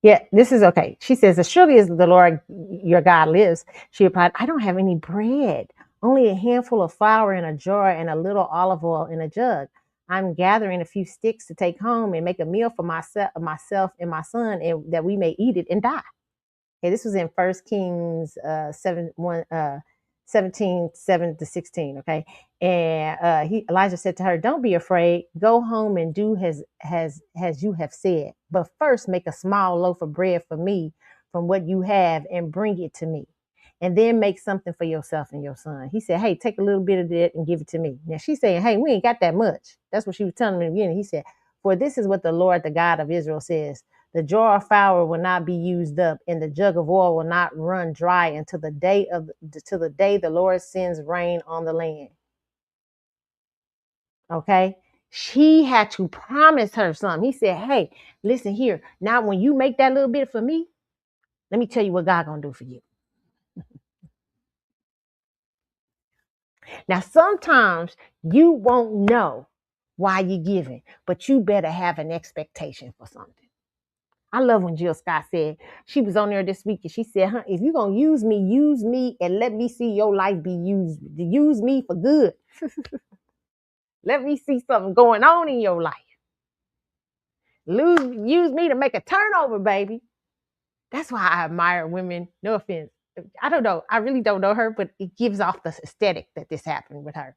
Yeah, this is okay. She says, as surely as the Lord your God lives, she replied, I don't have any bread, only a handful of flour in a jar and a little olive oil in a jug. I'm gathering a few sticks to take home and make a meal for myself and my son, and that we may eat it and die. Okay, this was in First Kings 17, 7-16. Okay. And Elijah said to her, don't be afraid. Go home and do as you have said. But first make a small loaf of bread for me from what you have and bring it to me. And then make something for yourself and your son. He said, hey, take a little bit of that and give it to me. Now she's saying, hey, we ain't got that much. That's what she was telling me in the beginning. He said, for this is what the Lord, the God of Israel says. The jar of flour will not be used up, and the jug of oil will not run dry until the day the Lord sends rain on the land. Okay? She had to promise her something. He said, hey, listen here. Now, when you make that little bit for me, let me tell you what God gonna do for you. Now, sometimes you won't know why you're giving, but you better have an expectation for something. I love when Jill Scott said, she was on there this week and she said, if you're going to use me and let me see your life be used. Use me for good. Let me see something going on in your life. Use me to make a turnover, baby. That's why I admire women. No offense. I don't know. I really don't know her, but it gives off the aesthetic that this happened with her.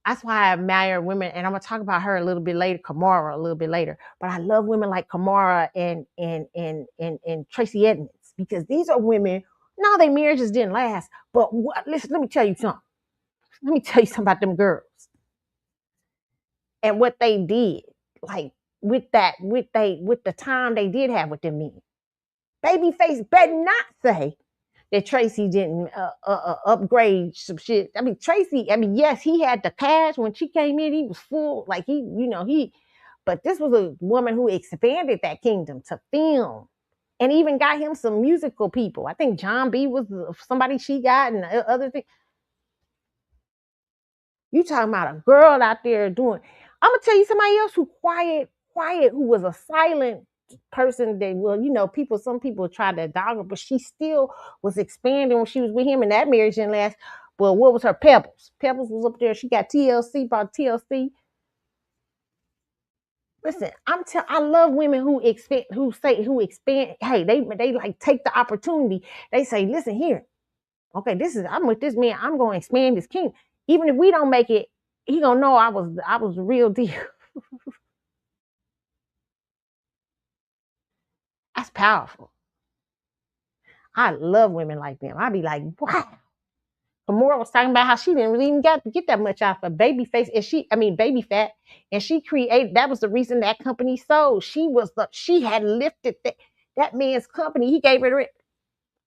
That's why I admire women, and I'm gonna talk about her a little bit later, Kamara a little bit later. But I love women like Kamara and Tracy Edmonds, because these are women. Now their marriages didn't last, but listen, let me tell you something. Let me tell you something about them girls and what they did, like with the time they did have with them men. Babyface better not say that Tracy didn't upgrade some shit. Tracy, yes, he had the cash when she came in. He was full, like he But this was a woman who expanded that kingdom to film and even got him some musical people. I think John B was somebody she got and other things. You talking about a girl out there doing. I'm gonna tell you somebody else who quiet, who was a silent person that, well, some people tried to dog her, but she still was expanding when she was with him, and that marriage didn't last. But what was her? Pebbles? Pebbles was up there. She got TLC, bought TLC. Listen, I love women who expand, Hey, they like take the opportunity. They say, listen here, okay, I'm with this man. I'm going to expand this kingdom. Even if we don't make it, he gonna know I was the real deal. That's powerful. I love women like them. I'd be like, wow. Amora was talking about how she didn't really even get that much out of her baby face, and baby fat, and she created. That was the reason that company sold. She had lifted that man's company. He gave it,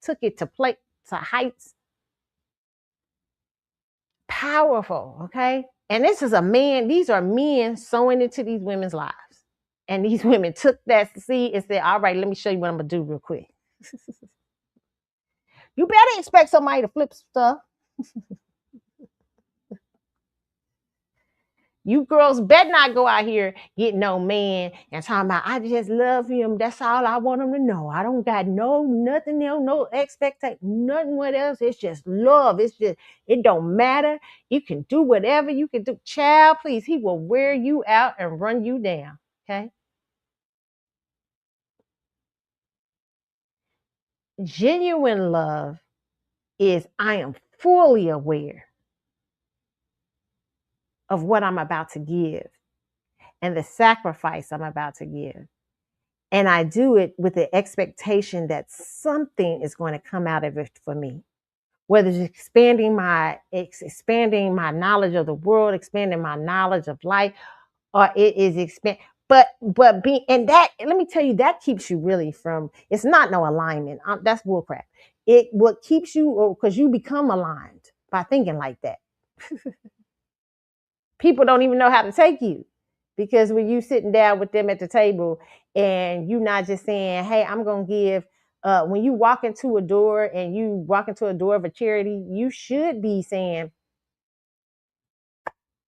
took it to heights. Powerful, okay. And this is a man. These are men sowing into these women's lives, and these women took that seed and said, "All right, let me show you what I'm gonna do real quick." You better expect somebody to flip stuff. You girls better not go out here getting no man and talking about, I just love him. That's all I want him to know. I don't got nothing else, no expectation, nothing what else. It's just love. It don't matter. You can do whatever you can do. Child, please, he will wear you out and run you down. Okay. Genuine love is, I am fully aware of what I'm about to give and the sacrifice I'm about to give. And I do it with the expectation that something is going to come out of it for me. Whether it's expanding my knowledge of the world, expanding my knowledge of life, or it is but being, and that, let me tell you, that keeps you really from, it's not no alignment. That's bullcrap. What keeps you, because you become aligned by thinking like that. People don't even know how to take you, because when you sitting down with them at the table and you not just saying, hey, I'm going to give, when you walk into a door of a charity, you should be saying,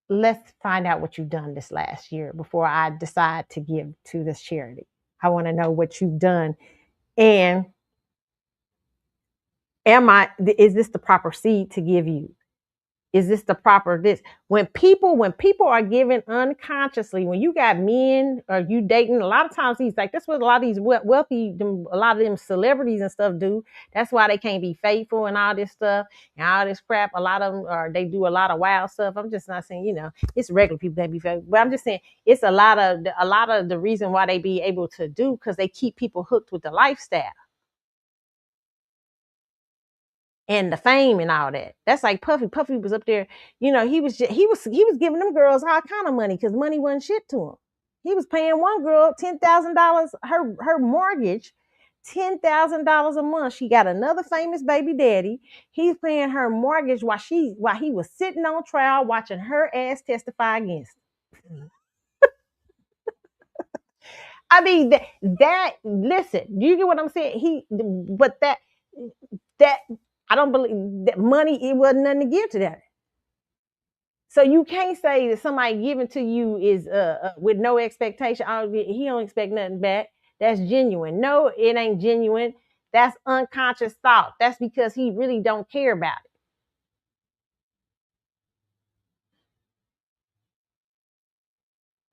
let's find out what you've done this last year before I decide to give to this charity. I want to know what you've done. And is this the proper seed to give you? Is this the proper this? When people are given unconsciously, when you got men or you dating, a lot of times that's what a lot of these wealthy, a lot of them celebrities and stuff do. That's why they can't be faithful and all this stuff and all this crap. A lot of them, or they do a lot of wild stuff. I'm just not saying, it's regular people that be faithful, but I'm just saying it's a lot of the reason why they be able to do, because they keep people hooked with the lifestyle and the fame and all that. That's like Puffy. Puffy was up there, he was giving them girls all kind of money because money wasn't shit to him. He was paying one girl $10,000, her mortgage, $10,000 a month. She got another famous baby daddy. He's paying her mortgage while he was sitting on trial watching her ass testify against him. I mean, that listen, do you get what I'm saying? But that I don't believe that money, it wasn't nothing to give to that. So you can't say that somebody giving to you is with no expectation. He don't expect nothing back. That's genuine. No, it ain't genuine. That's unconscious thought. That's because he really don't care about it.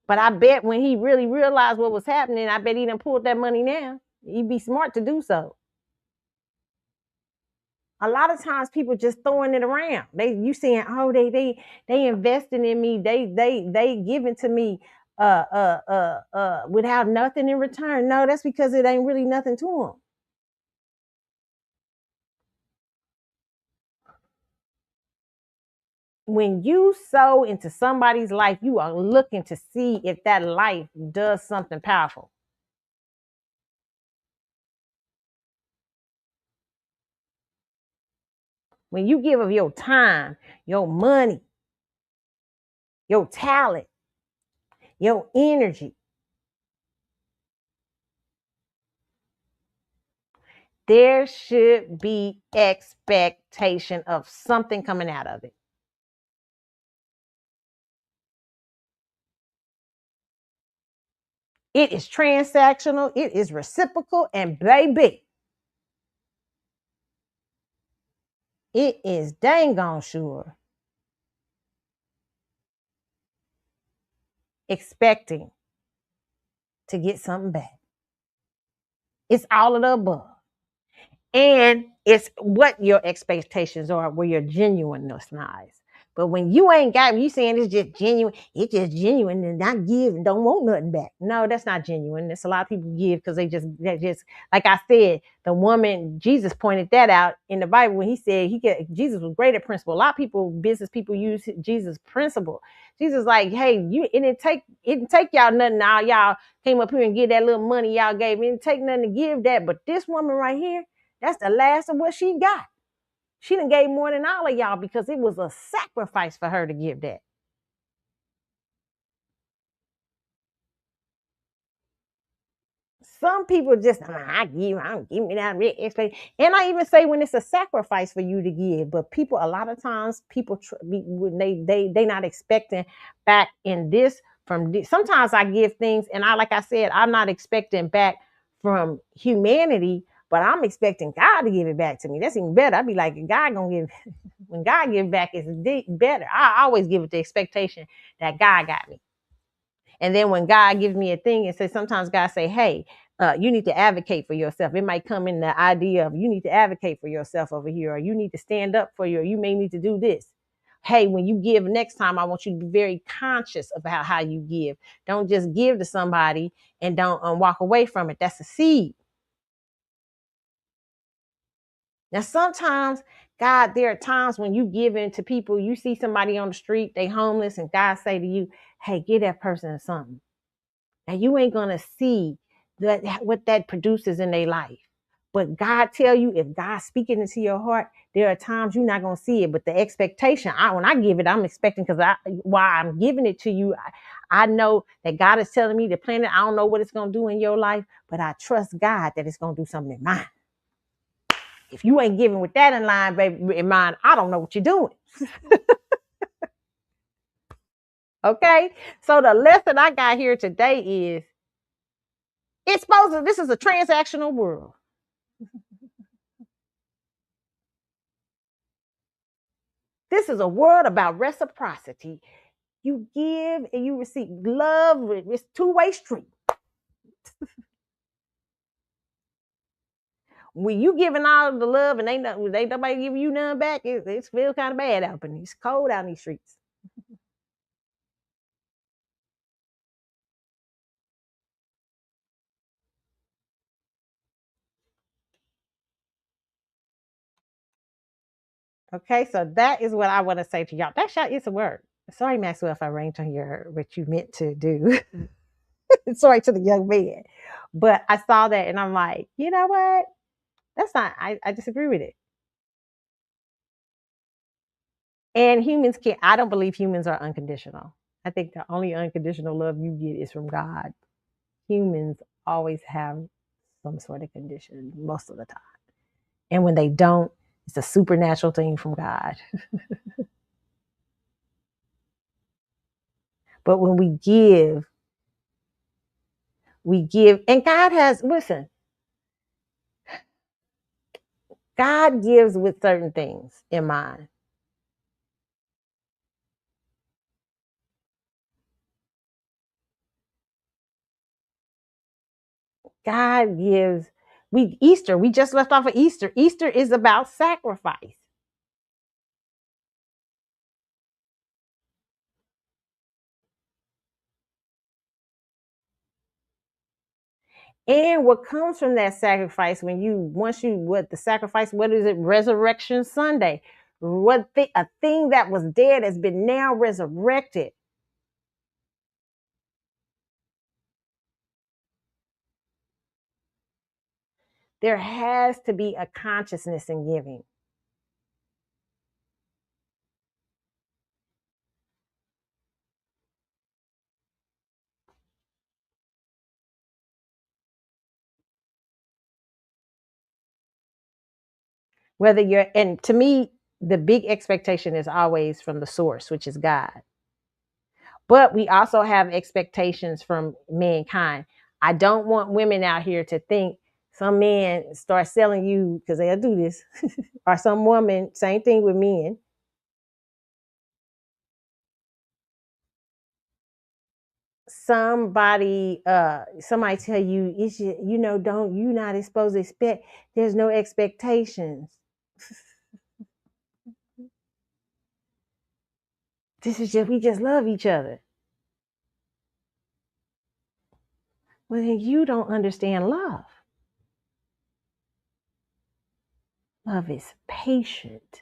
But I bet when he really realized what was happening, I bet he done pulled that money now. He'd be smart to do so. A lot of times people just throwing it around. You saying, oh, they investing in me. They giving to me without nothing in return. No, that's because it ain't really nothing to them. When you sow into somebody's life, you are looking to see if that life does something powerful. When you give of your time, your money, your talent, your energy, there should be expectation of something coming out of it. It is transactional, it is reciprocal, and baby, it is dang on sure expecting to get something back. It's all of the above. And it's what your expectations are, where your genuineness lies. But when you ain't got, you saying it's just genuine and not give and don't want nothing back. No, that's not genuine. There's a lot of people give because they just, like I said, the woman, Jesus pointed that out in the Bible when he said Jesus was great at principle. A lot of people, business people use Jesus' principle. Jesus like, hey, it didn't take y'all nothing. Now y'all came up here and give that little money y'all gave. It didn't take nothing to give that. But this woman right here, that's the last of what she got. She done gave more than all of y'all because it was a sacrifice for her to give that. Some people just, I don't give me that expectation. And I even say when it's a sacrifice for you to give, but people, a lot of times, people they not expecting back in this from this. Sometimes I give things, and like I said, I'm not expecting back from humanity, but I'm expecting God to give it back to me. That's even better. I'd be like, God gonna give. When God give back, it's better. I always give it the expectation that God got me. And then when God gives me a thing, and says sometimes God say, hey, you need to advocate for yourself. It might come in the idea of you need to advocate for yourself over here, or you need to stand up for you, or you may need to do this. Hey, when you give next time, I want you to be very conscious about how you give. Don't just give to somebody and don't walk away from it. That's a seed. Now, sometimes, God, there are times when you give in to people, you see somebody on the street, they homeless, and God say to you, hey, give that person something. Now, you ain't going to see what that produces in their life. But God tell you, if God's speaking into your heart, there are times you're not going to see it. But the expectation, when I give it, I'm expecting, because while I'm giving it to you, I know that God is telling me to plan it. I don't know what it's going to do in your life, but I trust God that it's going to do something in mine. If you ain't giving with that in line, baby, in mind, I don't know what you're doing. Okay? So the lesson I got here today is this is a transactional world. This is a world about reciprocity. You give and you receive. Love, it's two-way street. When you giving all the love and ain't nobody giving you none back, it feels kind of bad out there. It's cold out in these streets. Okay, so that is what I want to say to y'all. That shot is a word. Sorry, Maxwell, if I rained on your what you meant to do. Sorry to the young man. But I saw that and I'm like, you know what? That's not, I disagree with it. And I don't believe humans are unconditional. I think the only unconditional love you get is from God. Humans always have some sort of condition most of the time. And when they don't, it's a supernatural thing from God. But when we give, and God gives with certain things in mind. God gives, we just left off of Easter. Easter is about sacrifice. And what comes from that sacrifice what the sacrifice, what is it? Resurrection Sunday. A thing that was dead has been now resurrected. There has to be a consciousness in giving. Whether you're, and to me, the big expectation is always from the source, which is God. But we also have expectations from mankind. I don't want women out here to think some man start selling you, because they'll do this, or some woman, same thing with men. Somebody tell you, it's don't, you not supposed to expect, there's no expectations. This is just, we just love each other. Well, then you don't understand love. Love is patient.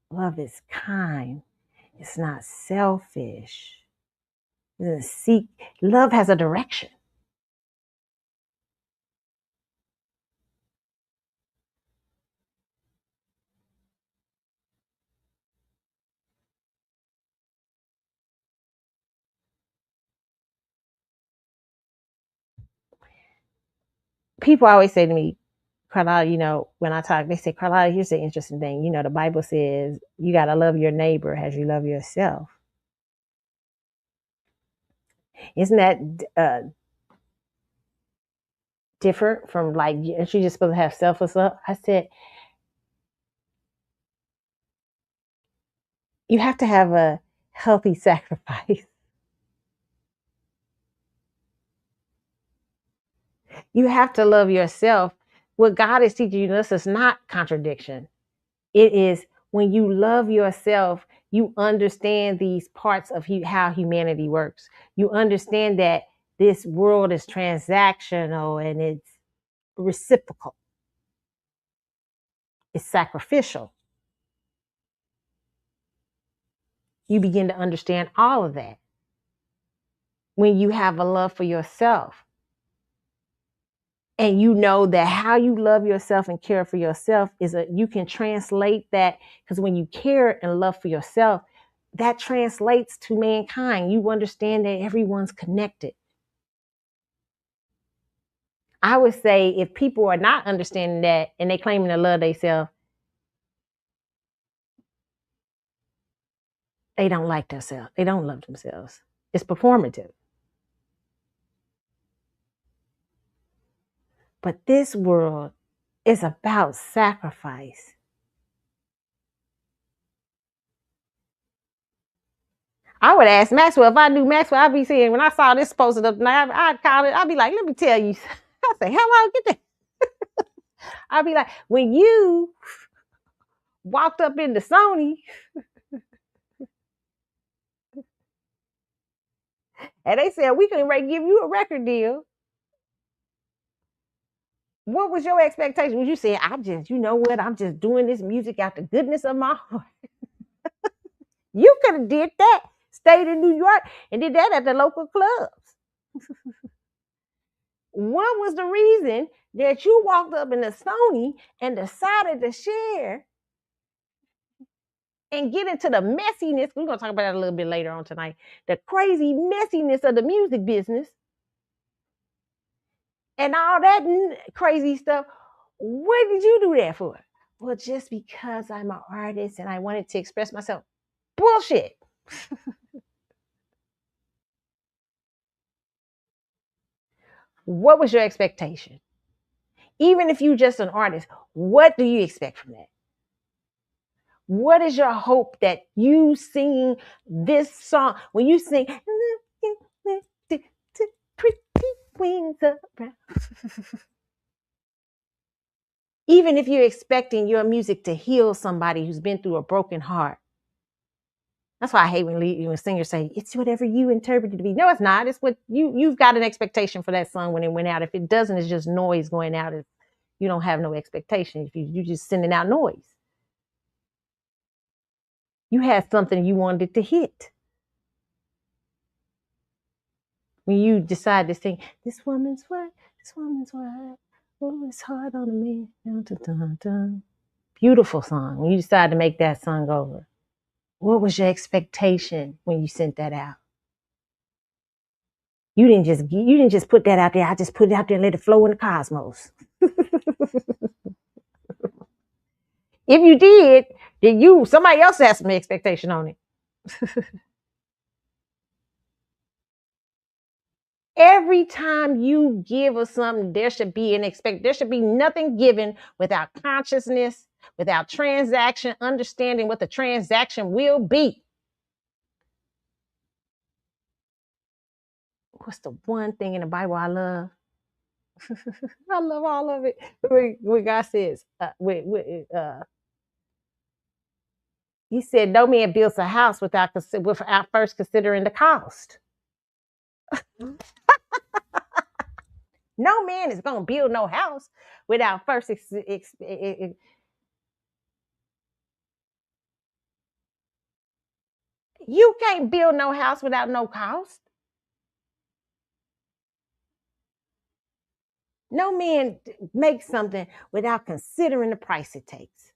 Love is kind. It's not selfish. It doesn't seek. Love has a direction. People always say to me, Carlotta, when I talk, they say, Carlotta, here's the interesting thing. The Bible says you got to love your neighbor as you love yourself. Isn't that different from like, aren't you just supposed to have selfless love? I said, you have to have a healthy sacrifice. You have to love yourself. What God is teaching you, this is not contradiction. It is when you love yourself, you understand these parts of how humanity works. You understand that this world is transactional and it's reciprocal. It's sacrificial. You begin to understand all of that when you have a love for yourself. And you know that how you love yourself and care for yourself you can translate that, because when you care and love for yourself, that translates to mankind. You understand that everyone's connected. I would say if people are not understanding that and they claiming to love themselves, they don't like themselves. They don't love themselves. It's performative. But this world is about sacrifice. I would ask Maxwell, if I knew Maxwell, I'd be saying, when I saw this posted up, I'd call it, I'd be like, let me tell you. I say, hello, get that. I'd be like, when you walked up into Sony and they said, we can give you a record deal, what was your expectation? Was you saying, I'm just doing this music out the goodness of my heart? You could have did that, stayed in New York and did that at the local clubs. What was the reason that you walked up in the Sony and decided to share and get into the messiness? We're going to talk about that a little bit later on tonight. The crazy messiness of the music business and all that crazy stuff. What did you do that for? Well, just because I'm an artist and I wanted to express myself. Bullshit. What was your expectation? Even if you're just an artist, what do you expect from that? What is your hope that you sing this song? When you sing, pretty wings around. Even if you're expecting your music to heal somebody who's been through a broken heart. That's why I hate when singers say, it's whatever you interpret it to be. No, it's not. It's what you've got an expectation for that song when it went out. If it doesn't, it's just noise going out. If you don't have no expectation, if you're just sending out noise. You had something you wanted it to hit. When you decide to sing, this woman's what? This woman's what? Oh, it's hard on a man. Dun, dun, dun. Beautiful song. When you decide to make that song over. What was your expectation when you sent that out? You didn't just put that out there. I just put it out there and let it flow in the cosmos. If you did, then somebody else has some expectation on it. Every time you give us something, there should be there should be nothing given without consciousness, without transaction, understanding what the transaction will be. What's the one thing in the Bible I love? I love all of it. Where God says, He said, "No man builds a house without first considering the cost." No man is gonna build no house without first. You can't build no house without no cost. No man makes something without considering the price it takes.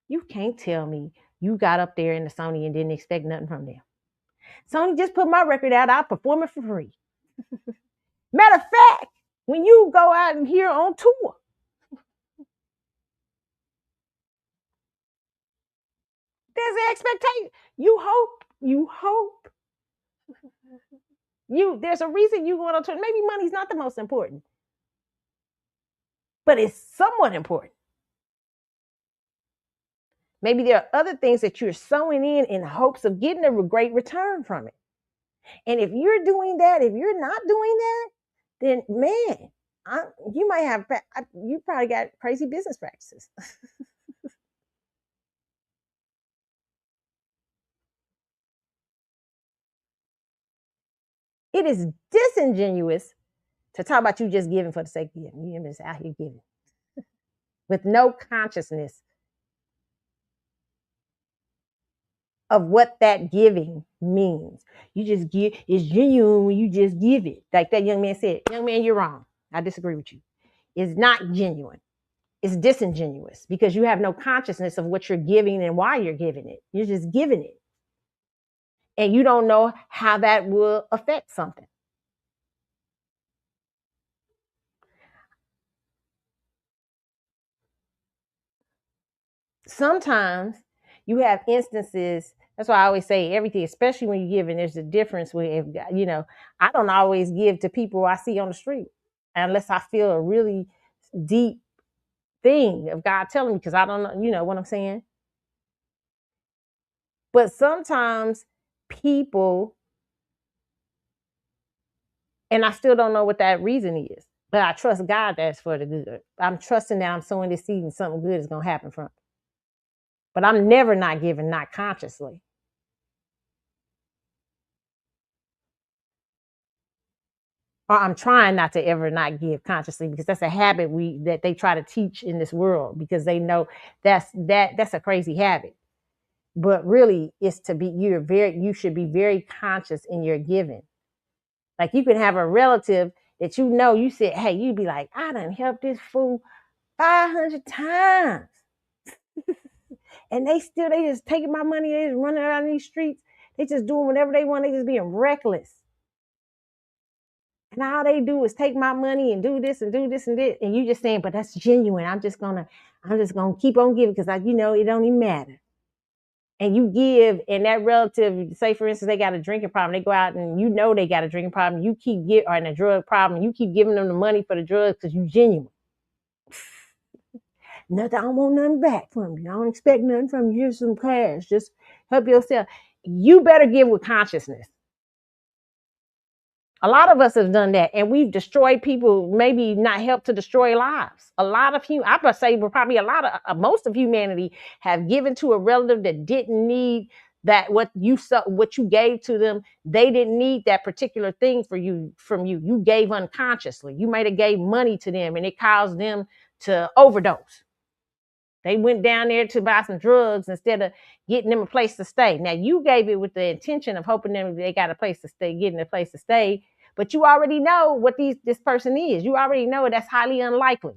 You can't tell me you got up there in the Sony and didn't expect nothing from them. Sony just put my record out. I'll perform it for free. Matter of fact, when you go out and here on tour, there's an expectation. You hope. There's a reason you going on tour. Maybe money's not the most important, but it's somewhat important. Maybe there are other things that you're sowing in hopes of getting a great return from it. And if you're doing that, if you're not doing that, then man, you probably got crazy business practices. It is disingenuous to talk about you just giving for the sake of giving. You're just out here giving with no consciousness of what that giving means. You just give. It's genuine when you just give it. Like that young man said, young man, you're wrong. I disagree with you. It's not genuine. It's disingenuous because you have no consciousness of what you're giving and why you're giving it. You're just giving it. And you don't know how that will affect something. Sometimes you have instances. That's why I always say everything, especially when you're giving, there's a difference with, I don't always give to people I see on the street unless I feel a really deep thing of God telling me, because I don't know, you know what I'm saying? But sometimes people, and I still don't know what that reason is, but I trust God that's for the good. I'm trusting that I'm sowing this seed and something good is going to happen from it. But I'm never not giving, not consciously. Or I'm trying not to ever not give consciously, because that's a habit that they try to teach in this world, because they know that's a crazy habit. But really, it's to be you should be very conscious in your giving. Like you can have a relative that you said, hey, you'd be like, I done helped this fool 500 times. And they just taking my money, they just running around these streets, they just doing whatever they want, they just being reckless. And all they do is take my money and do this and do this and this. And you just saying, but that's genuine. I'm just gonna keep on giving because it don't even matter. And you give, and that relative, say for instance, they got a drinking problem. They go out and they got a drinking problem. You keep or in a drug problem. You keep giving them the money for the drugs because you genuine. Nothing. I don't want nothing back from you. I don't expect nothing from you. Here's some cash. Just help yourself. You better give with consciousness. A lot of us have done that, and we've destroyed people, maybe not helped to destroy lives. A lot of I must say, probably most of humanity have given to a relative that didn't need that, what you gave to them. They didn't need that particular thing from you. You gave unconsciously. You might have gave money to them, and it caused them to overdose. They went down there to buy some drugs instead of getting them a place to stay. Now, you gave it with the intention of hoping them they got a place to stay, getting a place to stay. But you already know what this person is. You already know that's highly unlikely.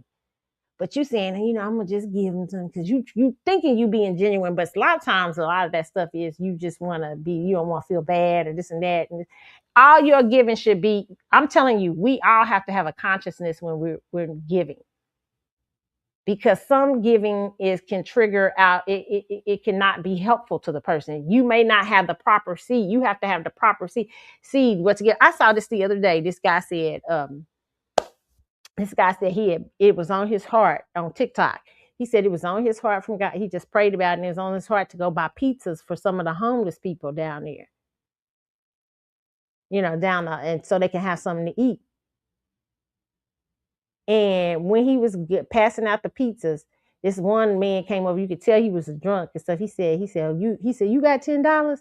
But you saying, I'm going to just give them something because you thinking you being genuine. But a lot of times, a lot of that stuff is you just want to be, you don't want to feel bad or this and that. And all your giving should be, I'm telling you, we all have to have a consciousness when we're giving. because some giving can trigger out, it cannot be helpful to the person. You may not have the proper seed. You have to have the proper seed what to get. I saw this the other day. This guy said it was on his heart on TikTok. He said it was on his heart from God. He just prayed about it, and it was on his heart to go buy pizzas for some of the homeless people down there, and so they can have something to eat. And when he was passing out the pizzas, this one man came over. You could tell he was drunk and stuff. He said, you got $10?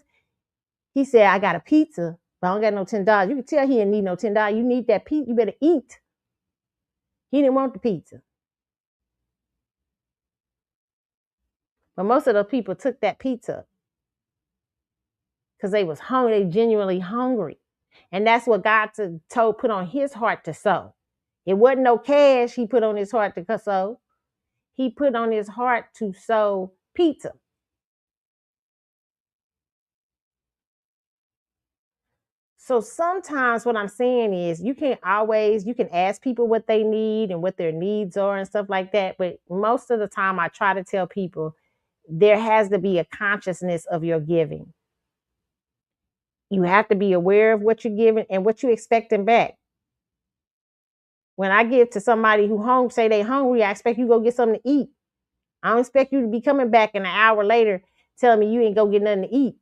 He said, I got a pizza, but I don't got no $10. You could tell he didn't need no $10. You need that pizza. You better eat. He didn't want the pizza. But most of those people took that pizza because they was hungry. They genuinely hungry. And that's what God put on his heart to sow. It wasn't no cash he put on his heart to sow. He put on his heart to sow pizza. So sometimes what I'm saying is you can ask people what they need and what their needs are and stuff like that. But most of the time I try to tell people there has to be a consciousness of your giving. You have to be aware of what you're giving and what you're expecting back. When I give to somebody who say they hungry, I expect you to go get something to eat. I don't expect you to be coming back an hour later telling me you ain't go get nothing to eat.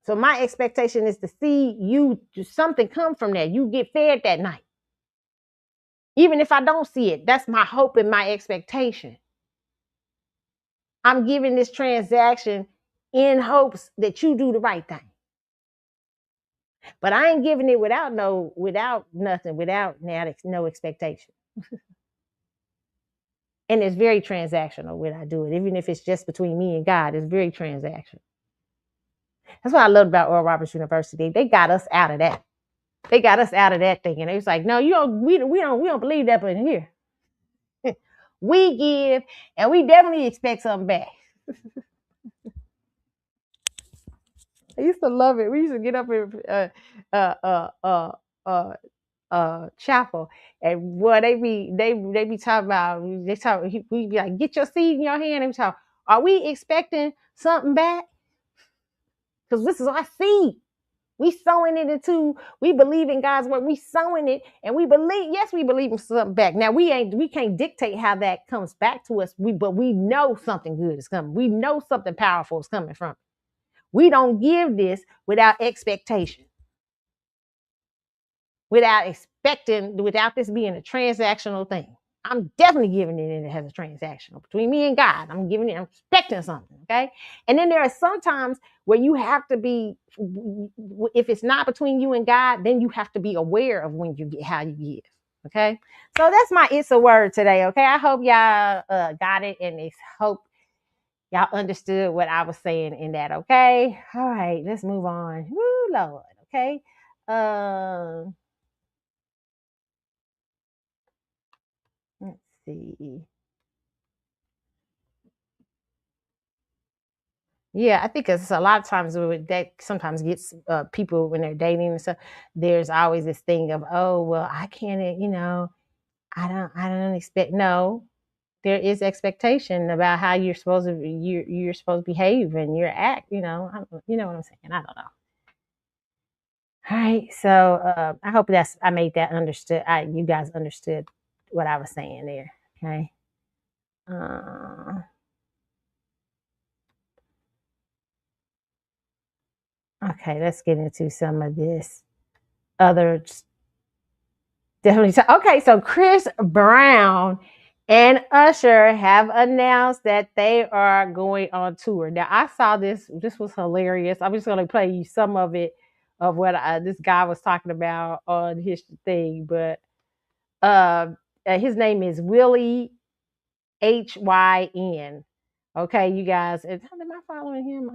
So my expectation is to see something come from that. You get fed that night. Even if I don't see it, that's my hope and my expectation. I'm giving this transaction in hopes that you do the right thing. But I ain't giving it without nothing, without no expectation. And it's very transactional when I do it. Even if it's just between me and God, it's very transactional. That's what I loved about Oral Roberts University. They got us out of that. They got us out of that thinking. It was like, no, we don't believe that in here. We give and we definitely expect something back. I used to love it. We used to get up in chapel, and boy, they be talking about we be like, get your seed in your hand. And we talk, are we expecting something back? Because this is our seed. We sowing it we believe in God's word. We sowing it, and we believe in something back. Now we can't dictate how that comes back to us. But we know something good is coming. We know something powerful is coming from it. We don't give this without expectation, without this being a transactional thing. I'm definitely giving it as a transactional between me and God. I'm expecting something, okay? And then there are some times where you have to be, if it's not between you and God, then you have to be aware of how you give, okay? So that's my It's a Word today, okay? I hope y'all got it, and I hope y'all understood what I was saying in that, okay? All right, let's move on. Woo, Lord, okay? Let's see. Yeah, I think it's a lot of times that sometimes gets people when they're dating and stuff. There's always this thing of, oh, well, I can't, I don't expect. No, there is expectation about how you're supposed to behave and your act. You know what I'm saying. I don't know. All right, so I hope I made that understood. You guys understood what I was saying there. Okay. Okay, let's get into some of this other. Definitely. Okay, so Chris Brown and Usher have announced that they are going on tour. Now, I saw this. This was hilarious. I'm just going to play you some of it of what this guy was talking about on his thing. But his name is Willie HYN. Okay, you guys. Am I following him?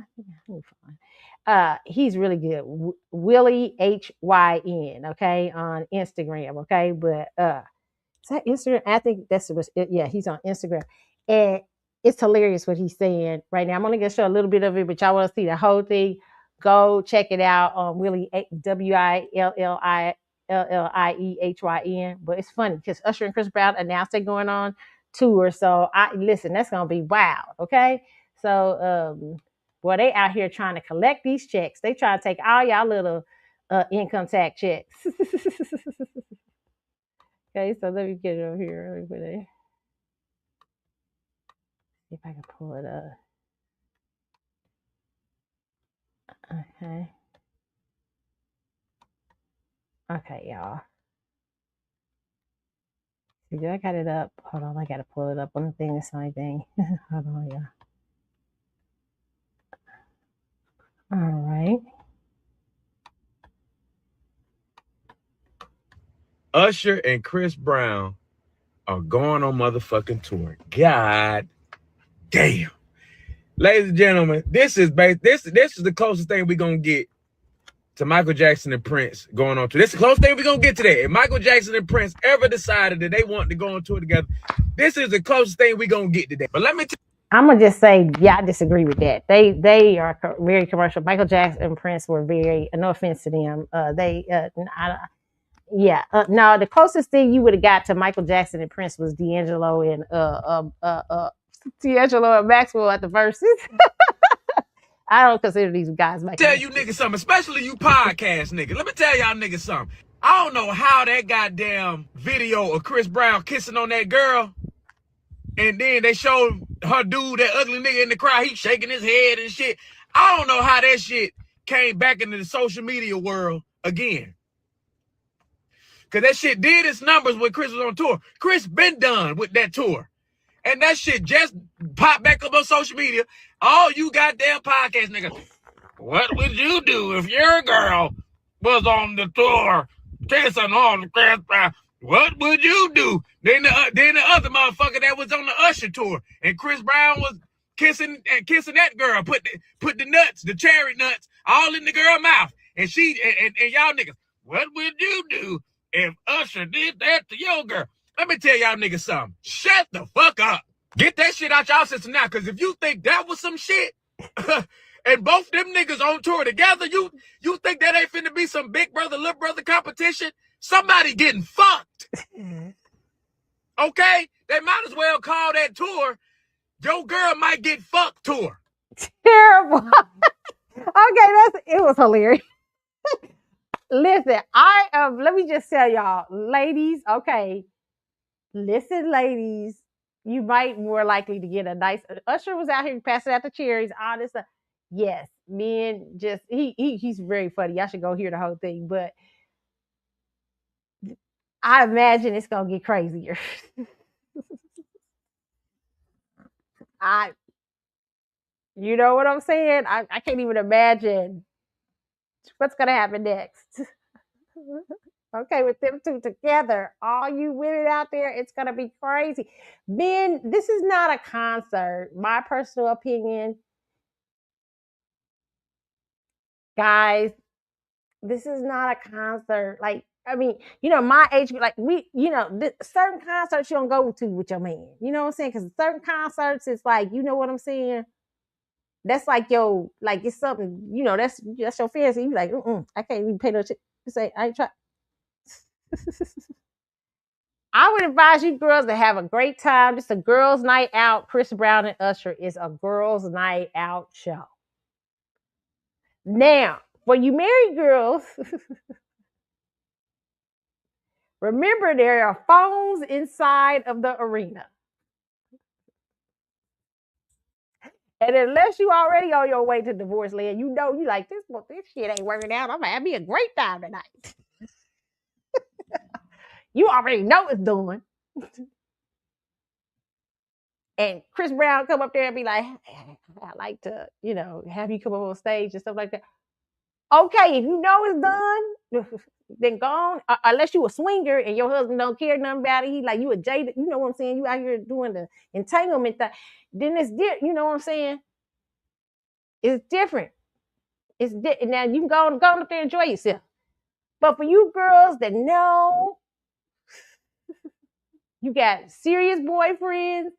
He's really good. Willie HYN. Okay, on Instagram. Okay, but is that Instagram? I think yeah, he's on Instagram, and it's hilarious what he's saying right now. I'm only gonna show a little bit of it, but y'all want to see the whole thing? Go check it out on Willie WILLIEHYN LilieHyn. But it's funny because Usher and Chris Brown announced they're going on tour. So listen, that's gonna be wild. Okay, so boy, they out here trying to collect these checks. They try to take all y'all little income tax checks. Okay, so let me get it over here. Let me put it. See if I can pull it up. Okay. Okay, y'all. See, I got it up. Hold on, I gotta pull it up on the thing. The same thing. Hold on, y'all. All right. Usher and Chris Brown are going on motherfucking tour. God damn. Ladies and gentlemen, this is the closest thing we're gonna get to Michael Jackson and Prince going on tour. This is the closest thing we're gonna get today. If Michael Jackson and Prince ever decided that they want to go on tour together, this is the closest thing we're gonna get today. But let me I'm gonna just say, yeah, I disagree with that. They are very commercial. Michael Jackson and Prince were very. No offense to them. No, the closest thing you would have got to Michael Jackson and Prince was D'Angelo and D'Angelo and Maxwell at the verses. I don't consider these guys Michael. tell you niggas something, especially you podcast niggas. Let me tell y'all niggas something. I don't know how that goddamn video of Chris Brown kissing on that girl, and then they showed her dude, that ugly nigga in the crowd, he shaking his head and shit. I don't know how that shit came back into the social media world again. Cause that shit did its numbers when Chris was on tour. Chris been done with that tour. And that shit just popped back up on social media. All you goddamn podcast niggas. What would you do if your girl was on the tour kissing on Chris Brown? What would you do? Then the other motherfucker that was on the Usher tour, and Chris Brown was kissing that girl, put the nuts, the cherry nuts, all in the girl mouth, and she and y'all niggas. What would you do if Usher did that to your girl? Let me tell y'all niggas something. Shut the fuck up. Get that shit out y'all system now, because if you think that was some shit, and both them niggas on tour together, you think that ain't finna be some big brother, little brother competition? Somebody getting fucked. Okay? They might as well call that tour, Your Girl Might Get Fucked tour. Terrible. Okay, it was hilarious. Listen, let me just tell y'all, ladies, okay. Listen, ladies, you might more likely to get a nice. Usher was out here passing out the cherries, all this stuff. Yes, men just he's very funny. Y'all should go hear the whole thing, but I imagine it's gonna get crazier. You know what I'm saying? I can't even imagine what's gonna happen next. Okay, with them two together, all you women out there, it's gonna be crazy. Men, this is not a concert. My personal opinion, guys, this is not a concert. Like, I mean, my age, like certain concerts you don't go to with your man. You know what I'm saying? Because certain concerts, it's like, you know what I'm saying? That's like it's something, that's your fancy. You like, I can't even pay no shit. You say, I ain't try. I would advise you girls to have a great time. Just a girls' night out. Chris Brown and Usher is a girls' night out show. Now, for you married girls, remember there are phones inside of the arena. And unless you already on your way to divorce land, you like this shit ain't working out. I'm gonna have me a great time tonight. You already know it's doing. And Chris Brown come up there and be like, I'd like to, have you come up on stage and stuff like that. Okay, if you know it's done, then go on. Unless you a swinger and your husband don't care nothing about it, he like, you a jaded, you know what I'm saying? You out here doing the entanglement thing. Then it's different, you know what I'm saying? It's different. Now you can go up there and enjoy yourself. But for you girls that know you got serious boyfriends,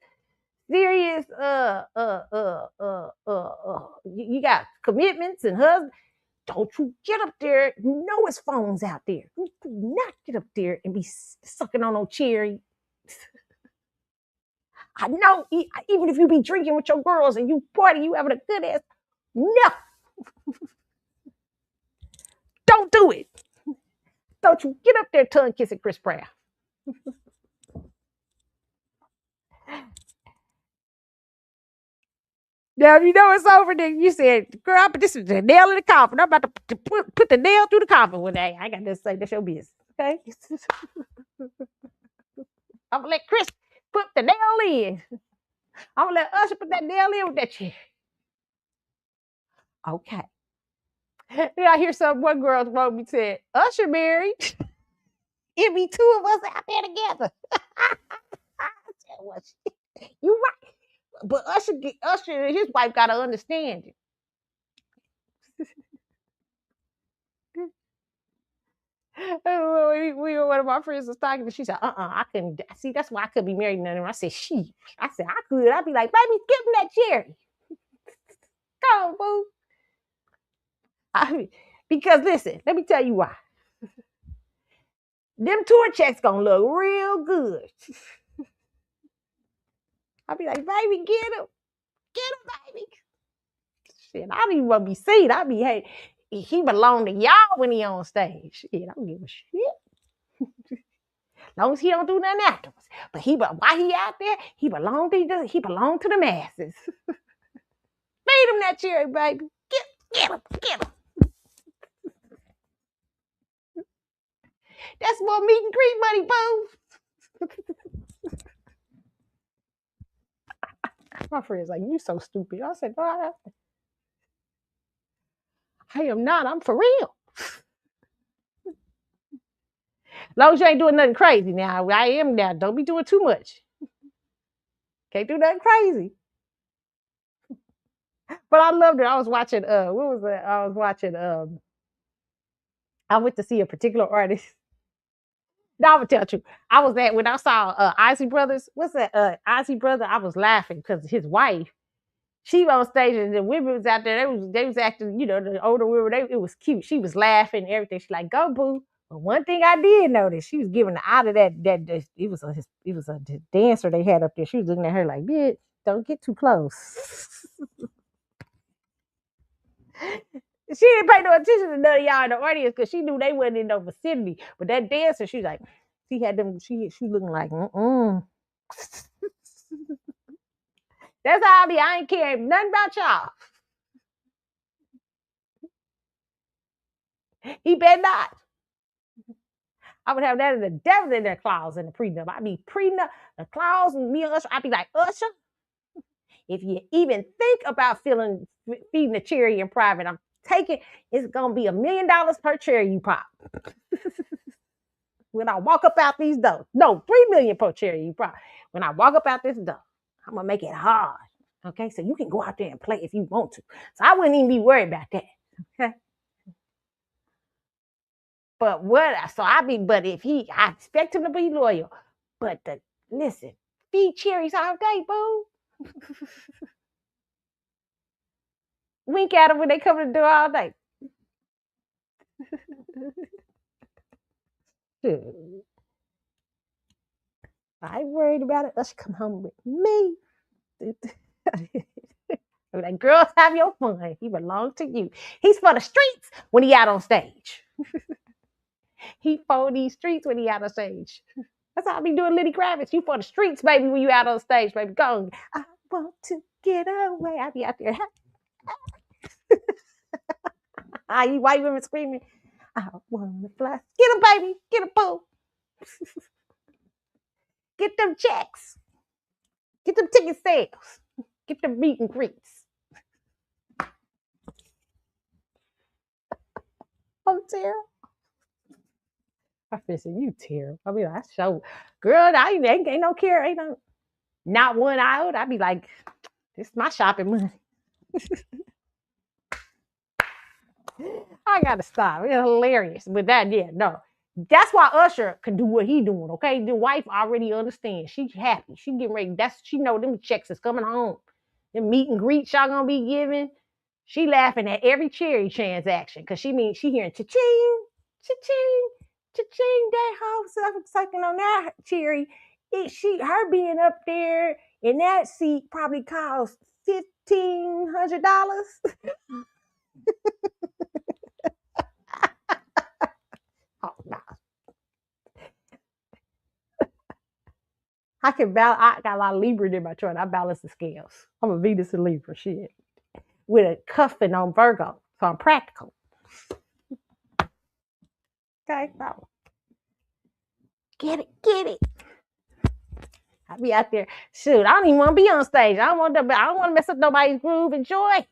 serious you got commitments and husbands, don't you get up there. You know it's phones out there. Do not get up there and be sucking on no cherry. I know, even if you be drinking with your girls and you party, you having a good ass. No, don't do it. Don't you get up there tongue kissing Chris Brown. Now, you know it's over there. You said, girl, but this is the nail in the coffin. I'm about to put the nail through the coffin one day. I got to say, that's your business. Okay? I'm going to let Chris put the nail in. I'm going to let Usher put that nail in with that chair. Okay. Then I hear one girl wrote me said, Usher married. It be two of us out there together. You right. But Usher and his wife got to understand it. One of my friends was talking, and she said, I couldn't. See, that's why I couldn't be married to none of them. I said, I said, I could. I'd be like, baby, give him that cherry. Go on, boo. Because listen, let me tell you why. Them tour checks gonna look real good. I'd be like, baby, get him, baby. Shit, I don't even want to be seen. I'd be, hey, he belong to y'all when he on stage. Shit, I don't give a shit. As long as he don't do nothing afterwards. But while he out there, he belong to the masses. Feed him that cherry, baby. Get him. That's more meet and greet money, boo. My friend's like, you so stupid. I said, no, I am not. I'm for real. As long as you ain't doing nothing crazy now. I am now. Don't be doing too much. Can't do nothing crazy. But I loved it. I was watching, what was it? I was watching, I went to see a particular artist. Now I'm gonna tell you, I was at when I saw Isley Brothers. What's that? Isley Brother. I was laughing because his wife, she was on stage and the women was out there. They was acting, the older women. It was cute. She was laughing and everything. She's like, "Go, boo." But one thing I did notice, she was giving out of that. It was a dancer they had up there. She was looking at her like, "Bitch, don't get too close." She didn't pay no attention to none of y'all in the audience because she knew they wasn't in no vicinity. But that dancer, she was like, she had them. She looking like, That's how I be. I ain't caring nothing about y'all. He better not. I would have that in the devil in their clause in the prenup. I'd be prenup, the clause, and me and Usher. I'd be like, Usher, if you even think about feeding the cherry in private, I'm taking, it's gonna be $1 million per cherry you pop. When I walk up out these doors, no, $3 million per cherry you pop. When I walk up out this door, I'm gonna make it hard. Okay, so you can go out there and play if you want to. So I wouldn't even be worried about that. Okay. But I expect him to be loyal. But listen, feed cherries all day, boo. Wink at them when they come to the door all day. I ain't worried about it. Let's come home with me. Like, girls, have your fun. He belongs to you. He's for the streets when he out on stage. He for these streets when he out on stage. That's how I be doing Lenny Kravitz. You for the streets, baby, when you out on stage, baby. Go. I want to get away. I be out there. You white women screaming, I want to fly. Get him, baby. Get him, boo. Get them checks. Get them ticket sales. Get them meet and greets. I'm terrible. I feel you terrible. I mean, I show, girl, ain't no care. Ain't no, not one iota. I be like, this is my shopping money. I gotta stop. It's hilarious. But no. That's why Usher can do what he doing, okay? The wife already understands. She's happy. She getting ready. She know them checks is coming home. Them meet and greets y'all gonna be giving. She laughing at every cherry transaction because she hearing cha-ching, cha-ching. cha-ching, that hoe sucking on that cherry. Her being up there in that seat probably cost $1,500. Oh no. I got a lot of Libra in my chart. I balance the scales. I'm a Venus and Libra shit. With a cuffing on Virgo. So I'm practical. Okay, so get it. I be out there. Shoot, I don't even want to be on stage. I don't want to mess up nobody's groove and joy. I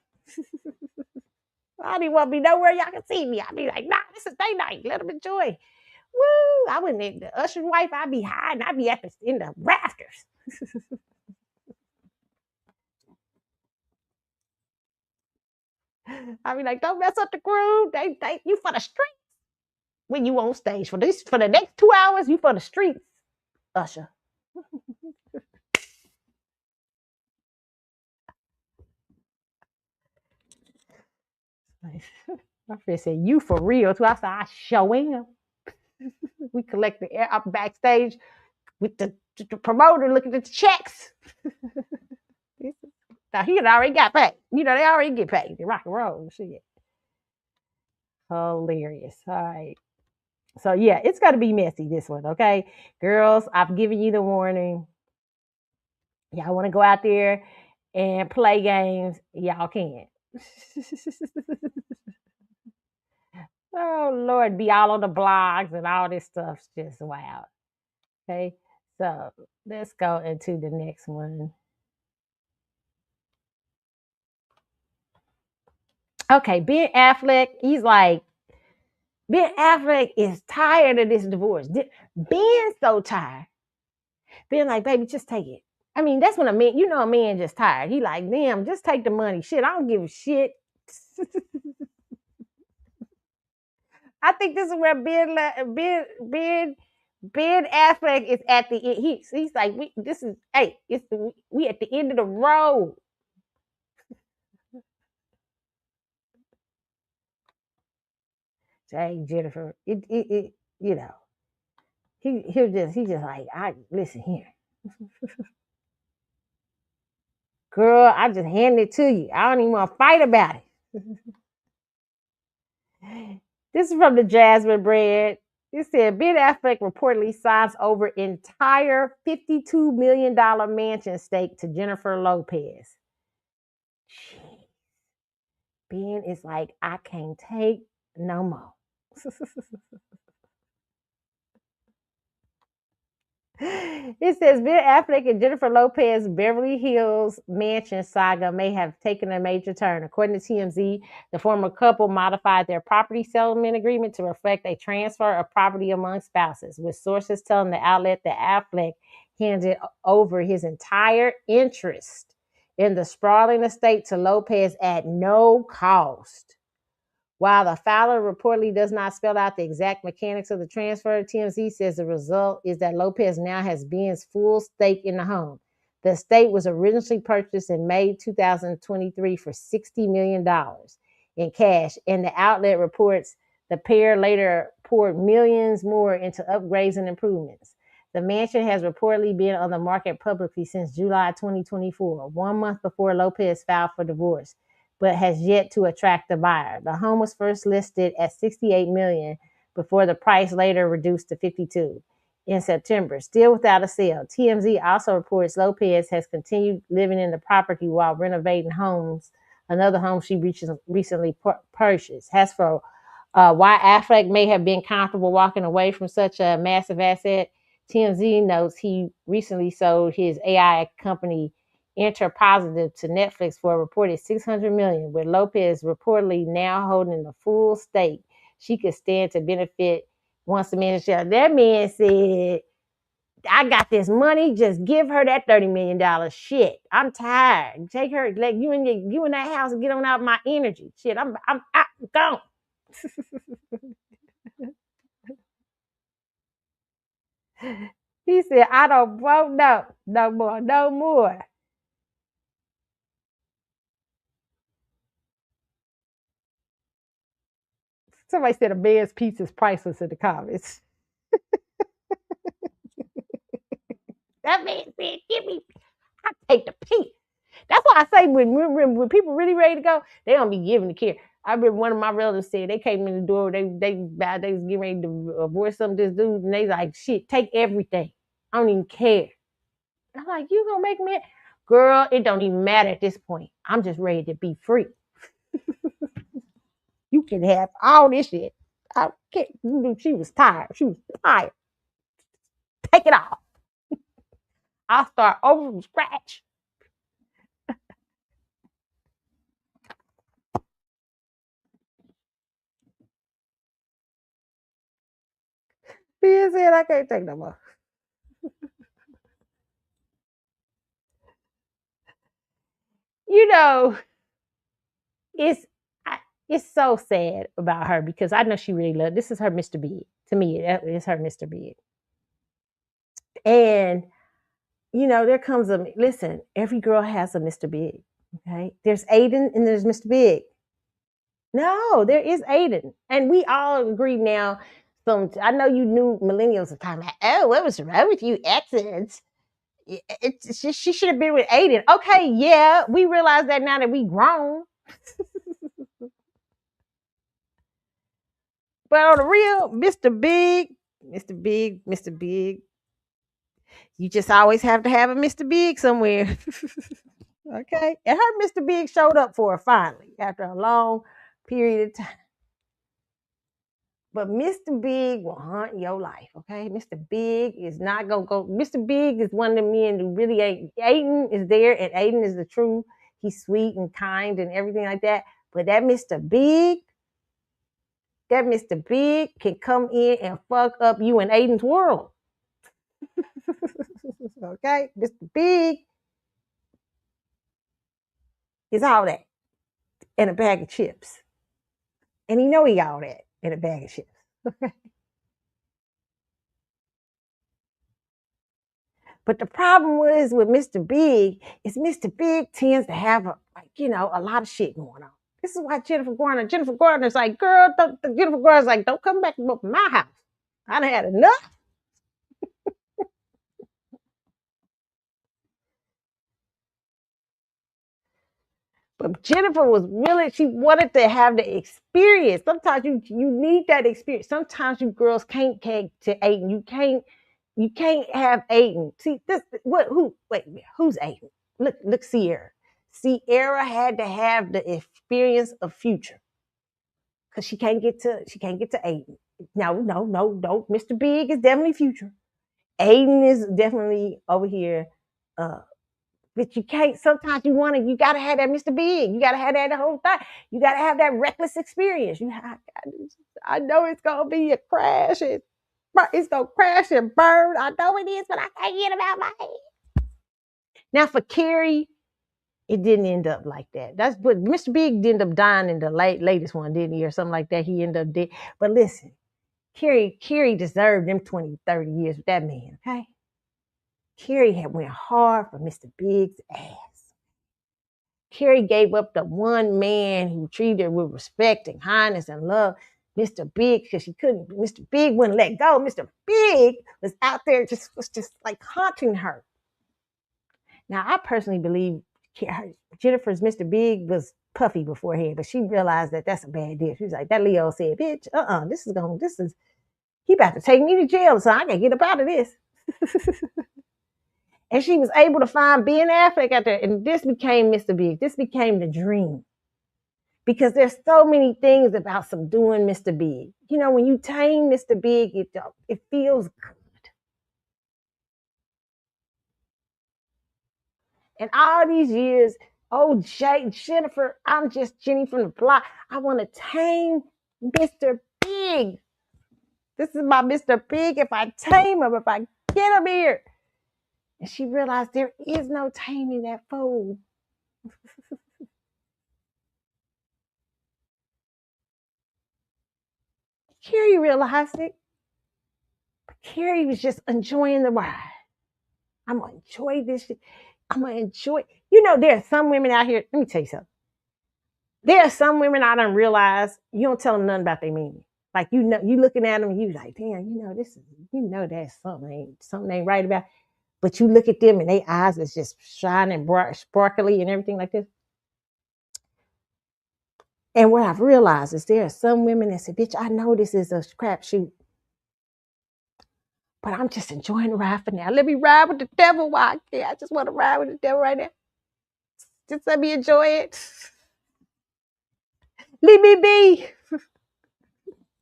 don't even want to be nowhere y'all can see me. I be like, nah, this is day night. Let them enjoy. Woo! I wouldn't. The usher's wife. I'd be hiding. I'd be in the rafters. I'd be like, don't mess up the groove. They you for the streets when you on stage for the next 2 hours. You for the streets, Usher. My friend said, you for real too. I said, I show am. We collect the air up backstage with the promoter looking at the checks. Now he had already got paid. You know, they already get paid. They rock and roll and shit. Hilarious. All right. So yeah, it's gotta be messy, this one, okay? Girls, I've given you the warning. Y'all wanna go out there and play games, y'all can. Oh Lord, be all on the blogs and all this stuff's just wild. Okay. So let's go into the next one. Okay, Ben Affleck, Ben Affleck is tired of this divorce. Ben's so tired. Ben like, baby, just take it. I mean, that's when a man just tired. He like, damn, just take the money. Shit, I don't give a shit. I think this is where Ben Affleck is at the end. He's like, we at the end of the road. Hey, Jennifer, it you know, he's just like, I listen here. Girl, I just hand it to you. I don't even want to fight about it. This is from the Jasmine Bread. It said Ben Affleck reportedly signs over entire $52 million mansion stake to Jennifer Lopez. Ben is like, I can't take no more. It says Ben Affleck and Jennifer Lopez Beverly Hills mansion saga may have taken a major turn. According to TMZ, the former couple modified their property settlement agreement to reflect a transfer of property among spouses, with sources telling the outlet that Affleck handed over his entire interest in the sprawling estate to Lopez at no cost. While the filer reportedly does not spell out the exact mechanics of the transfer, TMZ says the result is that Lopez now has Ben's full stake in the home. The estate was originally purchased in May 2023 for $60 million in cash, and the outlet reports the pair later poured millions more into upgrades and improvements. The mansion has reportedly been on the market publicly since July 2024, 1 month before Lopez filed for divorce, but has yet to attract a buyer. The home was first listed at $68 million before the price later reduced to $52 in September, still without a sale. TMZ also reports Lopez has continued living in the property while renovating another home she recently purchased. As for why Affleck may have been comfortable walking away from such a massive asset, TMZ notes he recently sold his AI company Interpositive to Netflix for a reported $600 million, with Lopez reportedly now holding the full stake. She could stand to benefit once the man shall. That man said, I got this money, just give her that $30 million. Shit, I'm tired. Take her, let you in that house and get on out my energy. Shit, I'm gone. He said, I don't want no more. Somebody said a man's piece is priceless in the comments. That man said, give me, I take the piece. That's why I say when people really ready to go, they don't be giving the care. I remember one of my relatives said they came in the door, they was getting ready to avoid some of this dude, and they like, shit, take everything. I don't even care. I'm like, you gonna make me, girl? It don't even matter at this point. I'm just ready to be free. You can have all this shit. I can't. She was tired. She was tired. Take it off. I'll start over from scratch. He said, I can't take no more. You know, it's it's so sad about her because I know she really loved. This is her Mr. Big. To me, it's her Mr. Big. And there comes a listen. Every girl has a Mr. Big. Okay, there's Aiden and there's Mr. Big. No, there is Aiden, and we all agree now. I know you new millennials are talking about. Oh, what was wrong with you exes? She should have been with Aiden. Okay, yeah, we realize that now that we grown. But on the real, Mr. Big, you just always have to have a Mr. Big somewhere. Okay, and her Mr. Big showed up for her finally after a long period of time. But Mr. Big will haunt your life, okay? Mr. Big is not gonna go. Mr. Big is one of the men who really ain't. Aiden is there, and Aiden is the truth. He's sweet and kind and everything like that. But that Mr. Big can come in and fuck up you and Aiden's world. Okay? Mr. Big is all that in a bag of chips. And he know he all that in a bag of chips. But the problem was with Mr. Big is Mr. Big tends to have a lot of shit going on. This is why Jennifer Garner's like, girl, Jennifer Garner's like, don't come back to my house. I done had enough. But Jennifer was really, she wanted to have the experience. Sometimes you need that experience. Sometimes you girls can't get to Aiden. You can't have Aiden. See this who's Aiden? Look Sierra. Sierra had to have the experience of Future. Because she can't get to Aiden. No. Mr. Big is definitely Future. Aiden is definitely over here. But you can't. Sometimes you gotta have that Mr. Big. You gotta have that the whole thing. You gotta have that reckless experience. I know it's gonna be a crash. It's gonna crash and burn. I know it is, but I can't get it out my head. Now for Carrie, it didn't end up like that. That's but Mr. Big ended up dying in the latest one, didn't he, or something like that? He ended up dead. But listen, Carrie deserved them 20, 30 years with that man. Okay, Carrie had went hard for Mr. Big's ass. Carrie gave up the one man who treated her with respect and kindness and love, Mr. Big, because she couldn't. Mr. Big wouldn't let go. Mr. Big was out there was just like haunting her. Now, I personally believe Jennifer's Mr. Big was puffy beforehand, but she realized that that's a bad deal. She was like, that Leo said, bitch, he about to take me to jail, so I can't get up out of this. And she was able to find Ben Affleck out there, and this became Mr. Big. This became the dream. Because there's so many things about subduing Mr. Big. When you tame Mr. Big, it feels good. And all these years, Jennifer, I'm just Jenny from the block. I want to tame Mr. Big. This is my Mr. Big. If I tame him, if I get him here. And she realized there is no taming that fool. Carrie realized it. But Carrie was just enjoying the ride. I'm going to enjoy this shit. I'm going to enjoy. There are some women out here. Let me tell you something. There are some women I don't realize you don't tell them nothing about their meaning. Like, you looking at them and you like, damn, that's something ain't right about. But you look at them and their eyes is just shining bright, sparkly and everything like this. And what I've realized is there are some women that say, bitch, I know this is a crapshoot, but I'm just enjoying the ride for now. Let me ride with the devil while I can. I just want to ride with the devil right now. Just let me enjoy it. Leave me be.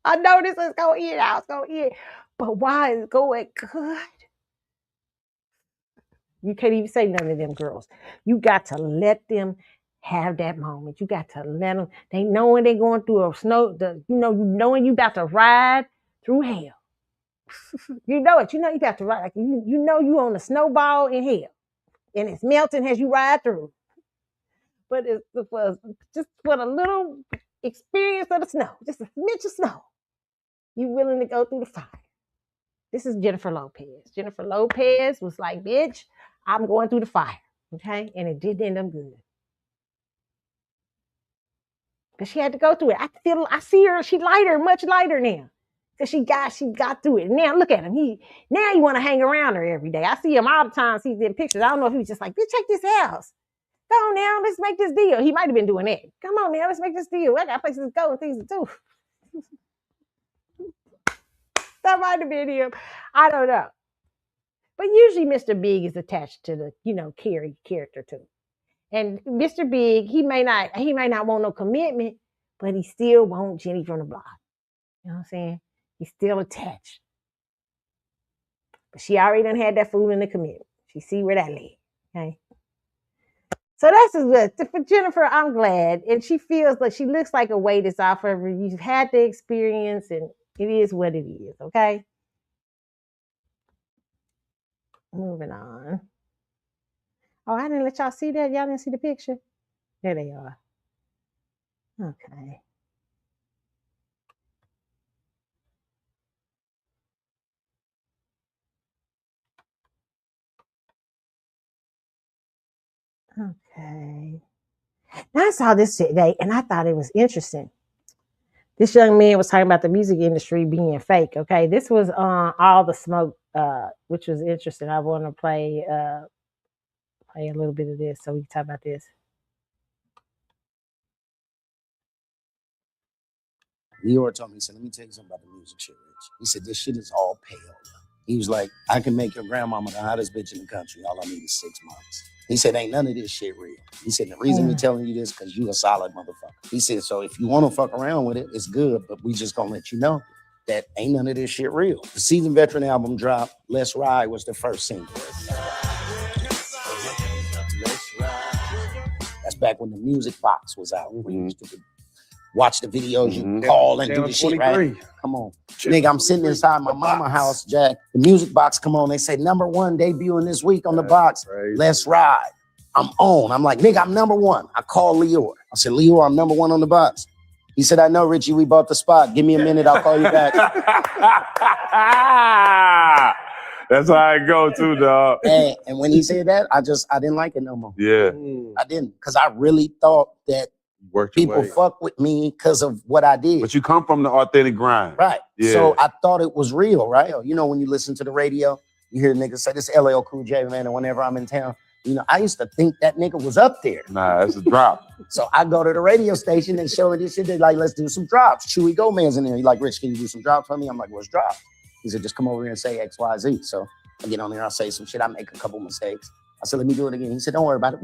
I know this is going to end. I was going to end. But why is it going good? You can't even say none of them girls. You got to let them have that moment. You got to let them. They knowing they're going through a snow. Knowing you about to ride through hell. You know it. You know you got to ride. Like you know you on a snowball in hell, and it's melting as you ride through. But it's just for a little experience of the snow, just a smidge of snow. You willing to go through the fire? This is Jennifer Lopez. Jennifer Lopez was like, bitch, I'm going through the fire. Okay? And it didn't end up good. But she had to go through it. I see her, she much lighter now. Because she got through it. Now look at him. Now you want to hang around her every day. I see him all the time, see them pictures. I don't know if he was just like, bitch, check this house. Go on now, let's make this deal. He might have been doing that. Come on now, let's make this deal. I got places to go and things to do. That might have been him. I don't know. But usually Mr. Big is attached to the, Carrie character too. And Mr. Big, he may not want no commitment, but he still wants Jenny from the block. You know what I'm saying? He's still attached. But she already done had that fool in the commitment. She see where that led. Okay. So that's good. For Jennifer, I'm glad. And she feels like she looks like a weight is off of her. You've had the experience and it is what it is. Okay. Moving on. Oh, I didn't let y'all see that. Y'all didn't see the picture. There they are. Okay. Okay. Now I saw this today and I thought it was interesting. This young man was talking about the music industry being fake. Okay. This was All the Smoke, which was interesting. I want to play a little bit of this so we can talk about this. Leora told me, he said, let me tell you something about the music shit, Rich. He said, this shit is all pale. He was like, I can make your grandmama the hottest bitch in the country. All I need is 6 months. He said, ain't none of this shit real. He said, the reason we telling you this because you a solid motherfucker. He said, so if you want to fuck around with it, it's good, but we just gonna let you know that ain't none of this shit real. The Seasoned Veteran album dropped. Let's Ride was the first single. That's back when the music box was out. We used to watch the videos, you call and do the shit, right? Come on. Nigga, I'm sitting inside my mama house, Jack. The music box come on. They say, #1 debuting this week on the box. Let's Ride. I'm on. I'm like, nigga, I'm #1. I call Leora. I said, Leora, I'm #1 on the box. He said, I know, Richie, we bought the spot. Give me a minute, I'll call you back. That's how I go too, dog. And when he said that, I didn't like it no more. Yeah. I didn't, because I really thought that people fuck with me because of what I did. But you come from the authentic grind. Right. Yeah. So I thought it was real, right? You know, when you listen to the radio, you hear niggas say, this LL Cool J, man, and whenever I'm in town, I used to think that nigga was up there. Nah, that's a drop. So I go to the radio station, they show me this shit. They like, let's do some drops. Chewy Gomez in there. He like, Rich, can you do some drops for me? I'm like, what's drop? He said, just come over here and say X, Y, Z. So I get on there, I say some shit. I make a couple mistakes. I said, let me do it again. He said, don't worry about it.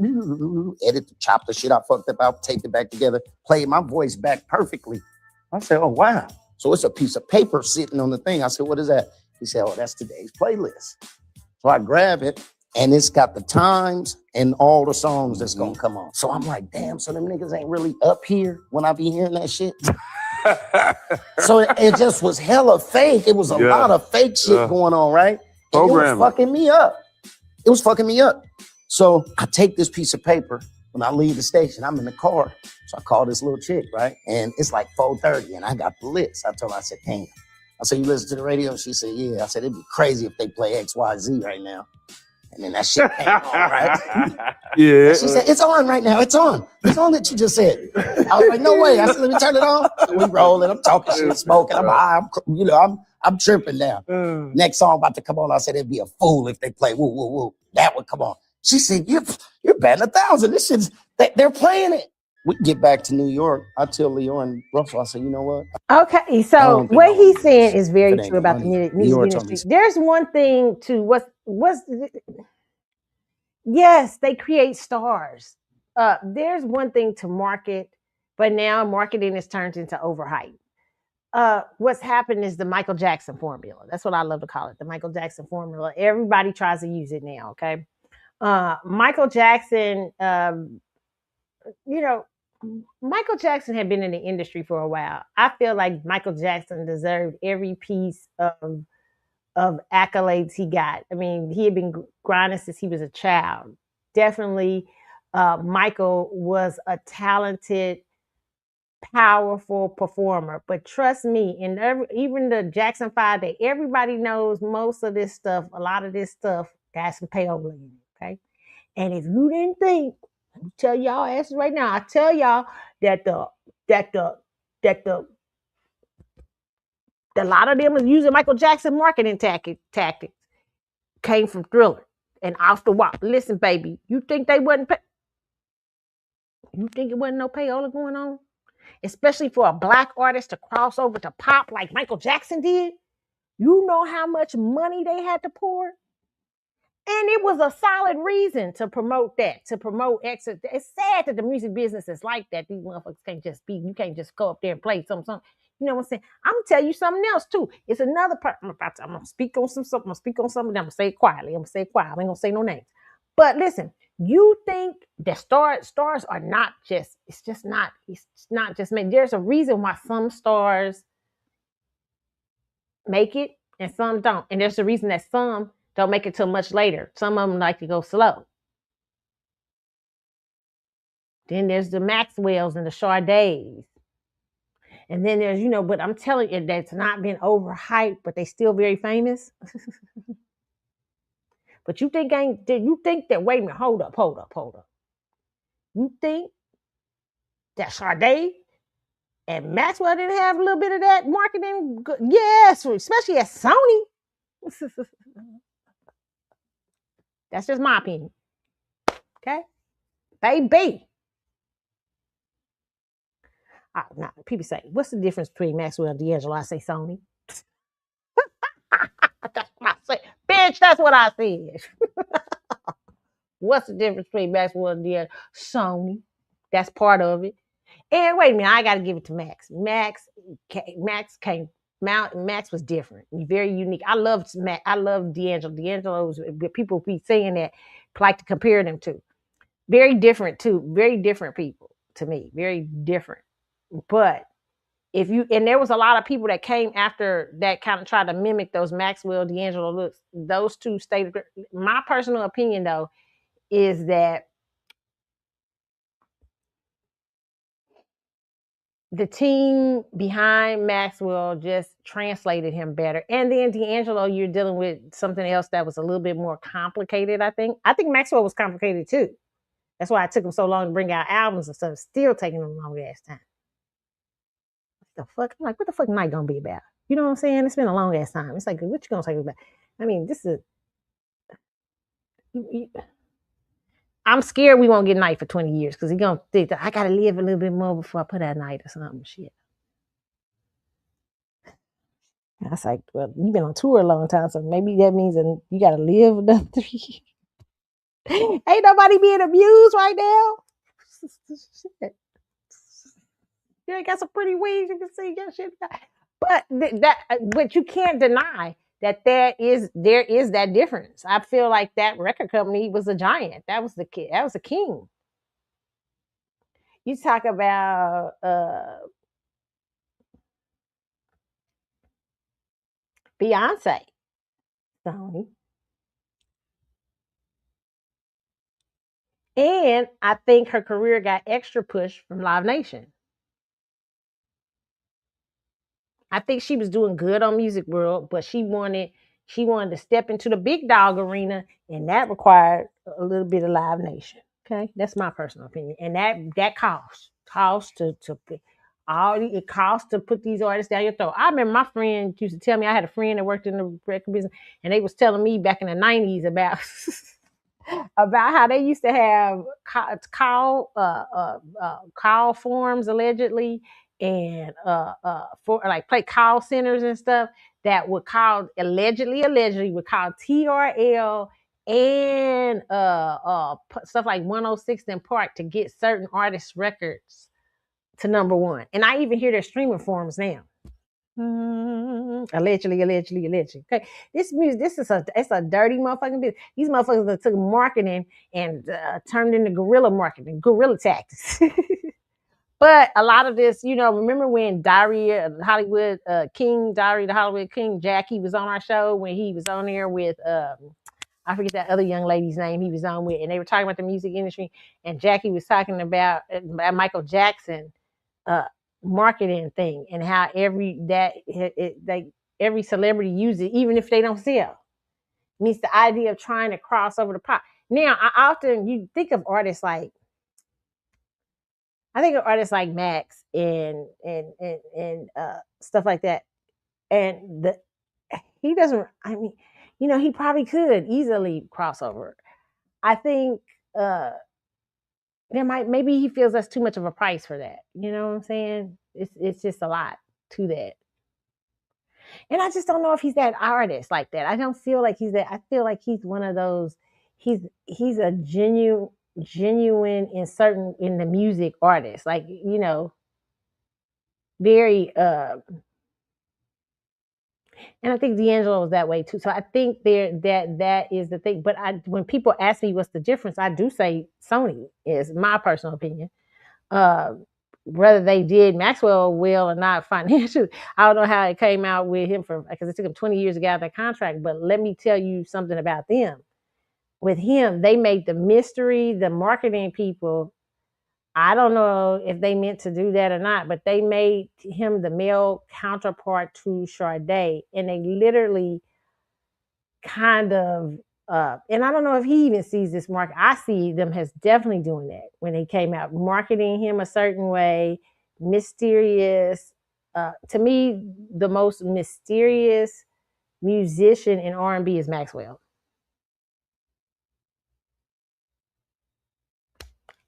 Edit, chop the shit I fucked up out, take it back together, play my voice back perfectly. I said, oh, wow. So it's a piece of paper sitting on the thing. I said, what is that? He said, oh, that's today's playlist. So I grab it, and it's got the times and all the songs that's going to come on. So I'm like, damn, so them niggas ain't really up here when I be hearing that shit? So it just was hella fake. It was a lot of fake shit going on, right? And it was fucking me up. It was fucking me up. So I take this piece of paper when I leave the station. I'm in the car. So I call this little chick, right? And it's like 4:30 and I got the list. I told her, I said, damn. I said, you listen to the radio? She said, yeah. I said, it'd be crazy if they play XYZ right now. And then that shit came on, right? Yeah. And she said, it's on right now. It's on. It's on that you just said. I was like, no way. I said, let me turn it on. So we rolling. I'm talking shit, smoking. I'm high. I'm tripping now. Next song about to come on. I said, it'd be a fool if they play woo, woo, woo. That would come on. She said, you're batting 1,000. This shit's, they're playing it. We get back to New York. I tell Leo and Russell, I said, you know what? Okay, I so don't think I what wanna he's do saying this is if very it ain't true no about the money. music Leora told me industry. There's one thing to yes, they create stars. There's one thing to market, but now marketing has turned into overhype. What's happened is the Michael Jackson formula. That's what I love to call it, the Michael Jackson formula. Everybody tries to use it now. Okay, Michael Jackson, you know, Michael Jackson had been in the industry for a while. I feel like Michael Jackson deserved every piece of accolades he got. I mean, he had been grinding since he was a child. Definitely, Michael was a talented, powerful performer. But trust me, even the Jackson 5, that everybody knows most of this stuff, a lot of this stuff got some payola in it. Okay. And if you didn't think, I tell y'all asses right now, I tell y'all that that the that the a lot of them was using Michael Jackson marketing tactics came from Thriller and Off the Wall. Listen, baby, you think they wasn't you think it wasn't no payola going on? Especially for a black artist to cross over to pop like Michael Jackson did. You know how much money they had to pour? And it was a solid reason to promote that, to promote exit. It's sad that the music business is like that. These motherfuckers can't just be, you can't just go up there and play something. You know what I'm saying? I'm gonna tell you something else too. It's another part. I'm gonna speak on something. I'm gonna speak on something. I'm gonna say it quietly. I'm gonna say it quiet. I ain't gonna say no names. But listen, you think that stars are not just, it's not just made. There's a reason why some stars make it and some don't. And there's a reason that some don't make it till much later. Some of them like to go slow. Then there's the Maxwells and the Shardays. And then there's, but I'm telling you, that's not been overhyped, but they still very famous. But you think that, wait a minute, hold up. You think that Sade and Maxwell didn't have a little bit of that marketing? Yes, especially at Sony. That's just my opinion. Okay? Baby. Now, people say, what's the difference between Maxwell and D'Angelo? I say Sony. That's what I say. Bitch, that's what I said. What's the difference between Maxwell and D'Angelo? Sony. That's part of it. And wait a minute, I got to give it to Max. Max was different, very unique. I love D'Angelo. D'Angelo's, people be saying that, like to compare them to. Very different too. Very different people to me. Very different. But and there was a lot of people that came after that kind of tried to mimic those Maxwell D'Angelo looks. Those two stayed. My personal opinion though is that the team behind Maxwell just translated him better. And then D'Angelo, you're dealing with something else that was a little bit more complicated, I think. I think Maxwell was complicated too. That's why it took him so long to bring out albums and stuff. Still taking him a long ass time. What the fuck? I'm like, what the fuck night gonna be about? You know what I'm saying? It's been a long ass time. It's like, what you gonna talk about? I mean, this is. I'm scared we won't get Night for 20 years because he's gonna think that I gotta live a little bit more before I put out Night or something. Shit. I was like, well, you've been on tour a long time, so maybe that means that you gotta live another 3 years. Ain't nobody being abused right now. Shit. You ain't got some pretty wings, you can see your shit. But you can't deny that there is that difference. I feel like that record company was a giant. That was the kid. That was a king. You talk about Beyonce, Sony, and I think her career got extra push from Live Nation. I think she was doing good on Music World, but she wanted She wanted to step into the big dog arena, and that required a little bit of Live Nation. Okay, that's my personal opinion, and that costs to all it costs to put these artists down your throat. I remember my friend used to tell me, I had a friend that worked in the record business, and they was telling me back in the 90s about about how they used to have call forms allegedly, and for like play call centers and stuff that would call allegedly would call TRL and stuff like 106 in Park to get certain artists' records to number one. And I even hear their streaming forms now. Allegedly. Okay, it's a dirty motherfucking business. These motherfuckers that took marketing and turned into guerrilla marketing, guerrilla tactics. But a lot of this, remember when Diary of the Hollywood King, Jackie was on our show when he was on there with I forget that other young lady's name he was on with, and they were talking about the music industry, and Jackie was talking about Michael Jackson marketing thing and how every celebrity uses it, even if they don't sell. Means the idea of trying to cross over the pot. Now, you think of artists like Max and stuff like that, and he doesn't. I mean, he probably could easily cross over. I think maybe he feels that's too much of a price for that. You know what I'm saying? It's just a lot to that. And I just don't know if he's that artist like that. I don't feel like he's that. I feel like he's one of those. He's a genuine in the music artist, like very. And I think D'Angelo was that way too. So I think that is the thing. But when people ask me what's the difference, I do say Sony is my personal opinion. Whether they did Maxwell well or not financially, I don't know how it came out with him because it took him 20 years to get out of that contract. But let me tell you something about them. With him, they made the mystery, the marketing people. I don't know if they meant to do that or not, but they made him the male counterpart to Sade, and they literally kind of and I don't know if he even sees this market. I see them as definitely doing that when they came out, marketing him a certain way, mysterious. To me, the most mysterious musician in R&B is Maxwell.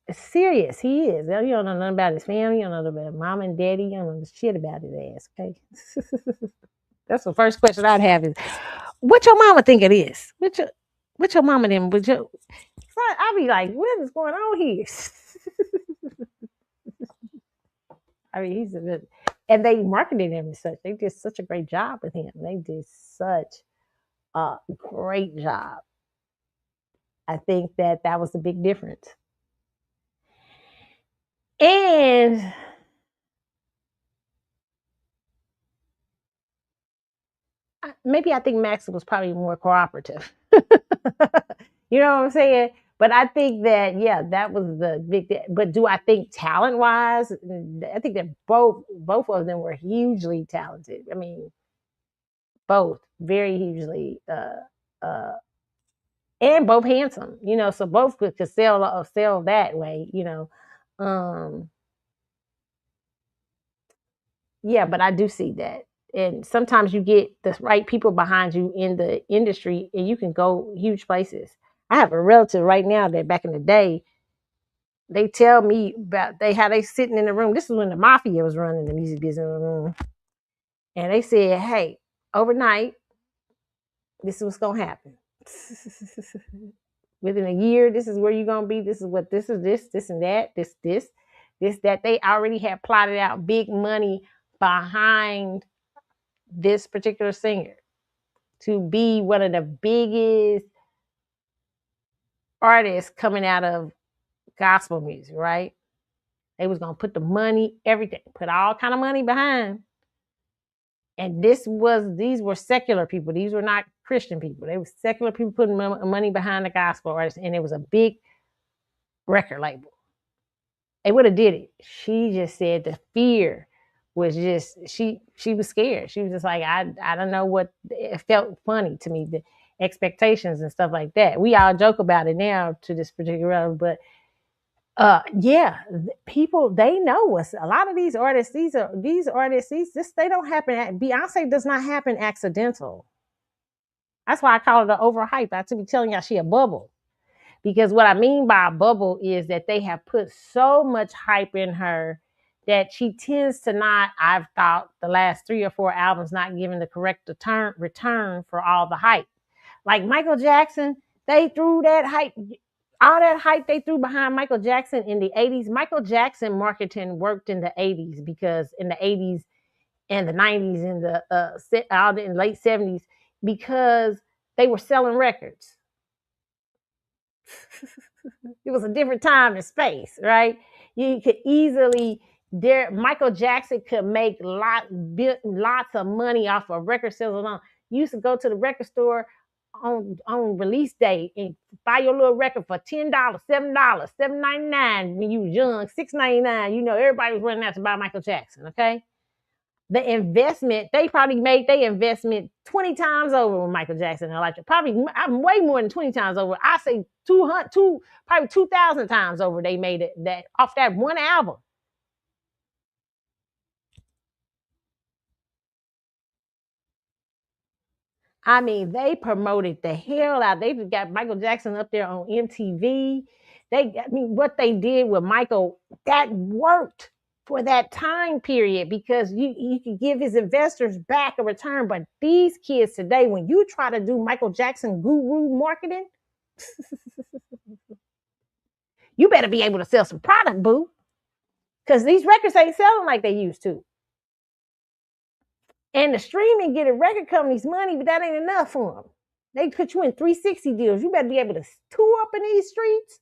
It's serious, he is. You don't know nothing about his family. You don't know about mom and daddy. You don't know shit about his ass. Okay, that's the first question I'd have is, what your mama think it is? What your mama them? I'll be like, what is going on here? I mean, he's a good, and they marketed him as such. They did such a great job with him. They did such a great job. I think that was a big difference. And maybe I think Max was probably more cooperative. You know what I'm saying? But I think that, that was the big thing. But do I think talent-wise, I think that both of them were hugely talented. I mean, both very hugely, and both handsome. So both could sell that way. Yeah, but I do see that. And sometimes you get the right people behind you in the industry, and you can go huge places. I have a relative right now that back in the day, they tell me about how they sitting in the room. This is when the mafia was running the music business. And they said, hey, overnight, this is what's going to happen. Within a year, this is where you're going to be. This is what this and that, this, that. They already had plotted out big money behind this particular singer to be one of the biggest artists coming out of gospel music, right? They was gonna put the money, everything, put all kind of money behind. And these were secular people. These were not Christian people. They were secular people putting money behind the gospel artists, and it was a big record label. They would have did it. She just said the fear was just she was scared. She was just like, I don't know what, it felt funny to me, the expectations and stuff like that. We all joke about it now to this particular, but yeah, people, they know what's a lot of these artists, these artists, this, they don't happen. Beyonce does not happen accidental. That's why I call it an overhype. I to be telling y'all she a bubble. Because what I mean by a bubble is that they have put so much hype in her that she tends to not, I've thought the last 3 or 4 albums, not giving the correct return for all the hype. Like Michael Jackson, they threw that hype, all that hype they threw behind Michael Jackson in the 80s. Michael Jackson marketing worked in the 80s, because in the 80s and the 90s and the all in late 70s, because they were selling records. It was a different time and space, right? You could easily Michael Jackson could make lots of money off of record sales alone. You used to go to the record store on release day and buy your little record for $10, $7, $7.99 when you was young, $6.99. You know, everybody was running out to buy Michael Jackson, okay? The investment, they probably made their investment 20 times over with Michael Jackson. Probably I'm way more than 20 times over. I say 200, probably 2,000 times over. They made it that off that one album. I mean, they promoted the hell out. They got Michael Jackson up there on MTV. What they did with Michael, that worked for that time period, because you can give his investors back a return. But these kids today, when you try to do Michael Jackson guru marketing, you better be able to sell some product, boo. Because these records ain't selling like they used to. And the streaming getting record companies money, but that ain't enough for them. They put you in 360 deals. You better be able to tour up in these streets.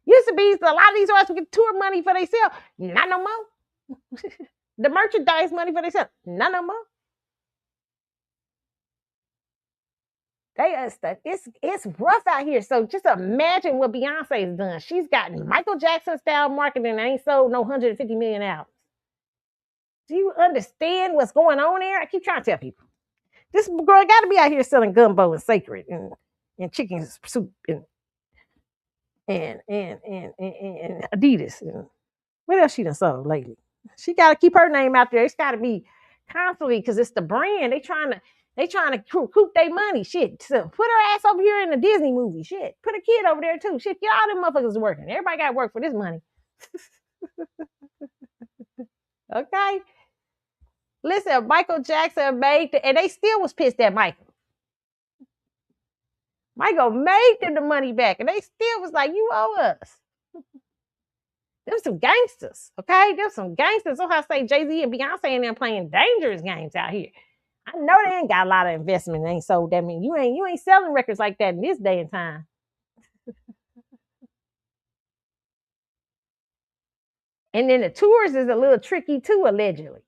Used to be a lot of these artists would get tour money for themselves. Not no more. The merchandise money for themselves. Not no more. It's rough out here. So just imagine what Beyonce's done. She's gotten Michael Jackson style marketing and ain't sold no 150 million albums. Do you understand what's going on there? I keep trying to tell people. This girl got to be out here selling gumbo and sacred and chicken soup and Adidas. And what else she done sold lately? She got to keep her name out there. It's got to be constantly, because it's the brand. They trying to recoup their money. Shit. So put her ass over here in the Disney movie. Shit. Put a kid over there too. Shit. Get all them motherfuckers working. Everybody got to work for this money. Okay. Listen, Michael Jackson made and they still was pissed at Michael. Michael made them the money back, and they still was like, you owe us. Them some gangsters, okay? Them some gangsters. So I say Jay-Z and Beyonce and them playing dangerous games out here. I know they ain't got a lot of investment. They ain't sold that many. You ain't selling records like that in this day and time. And then the tours is a little tricky too, allegedly.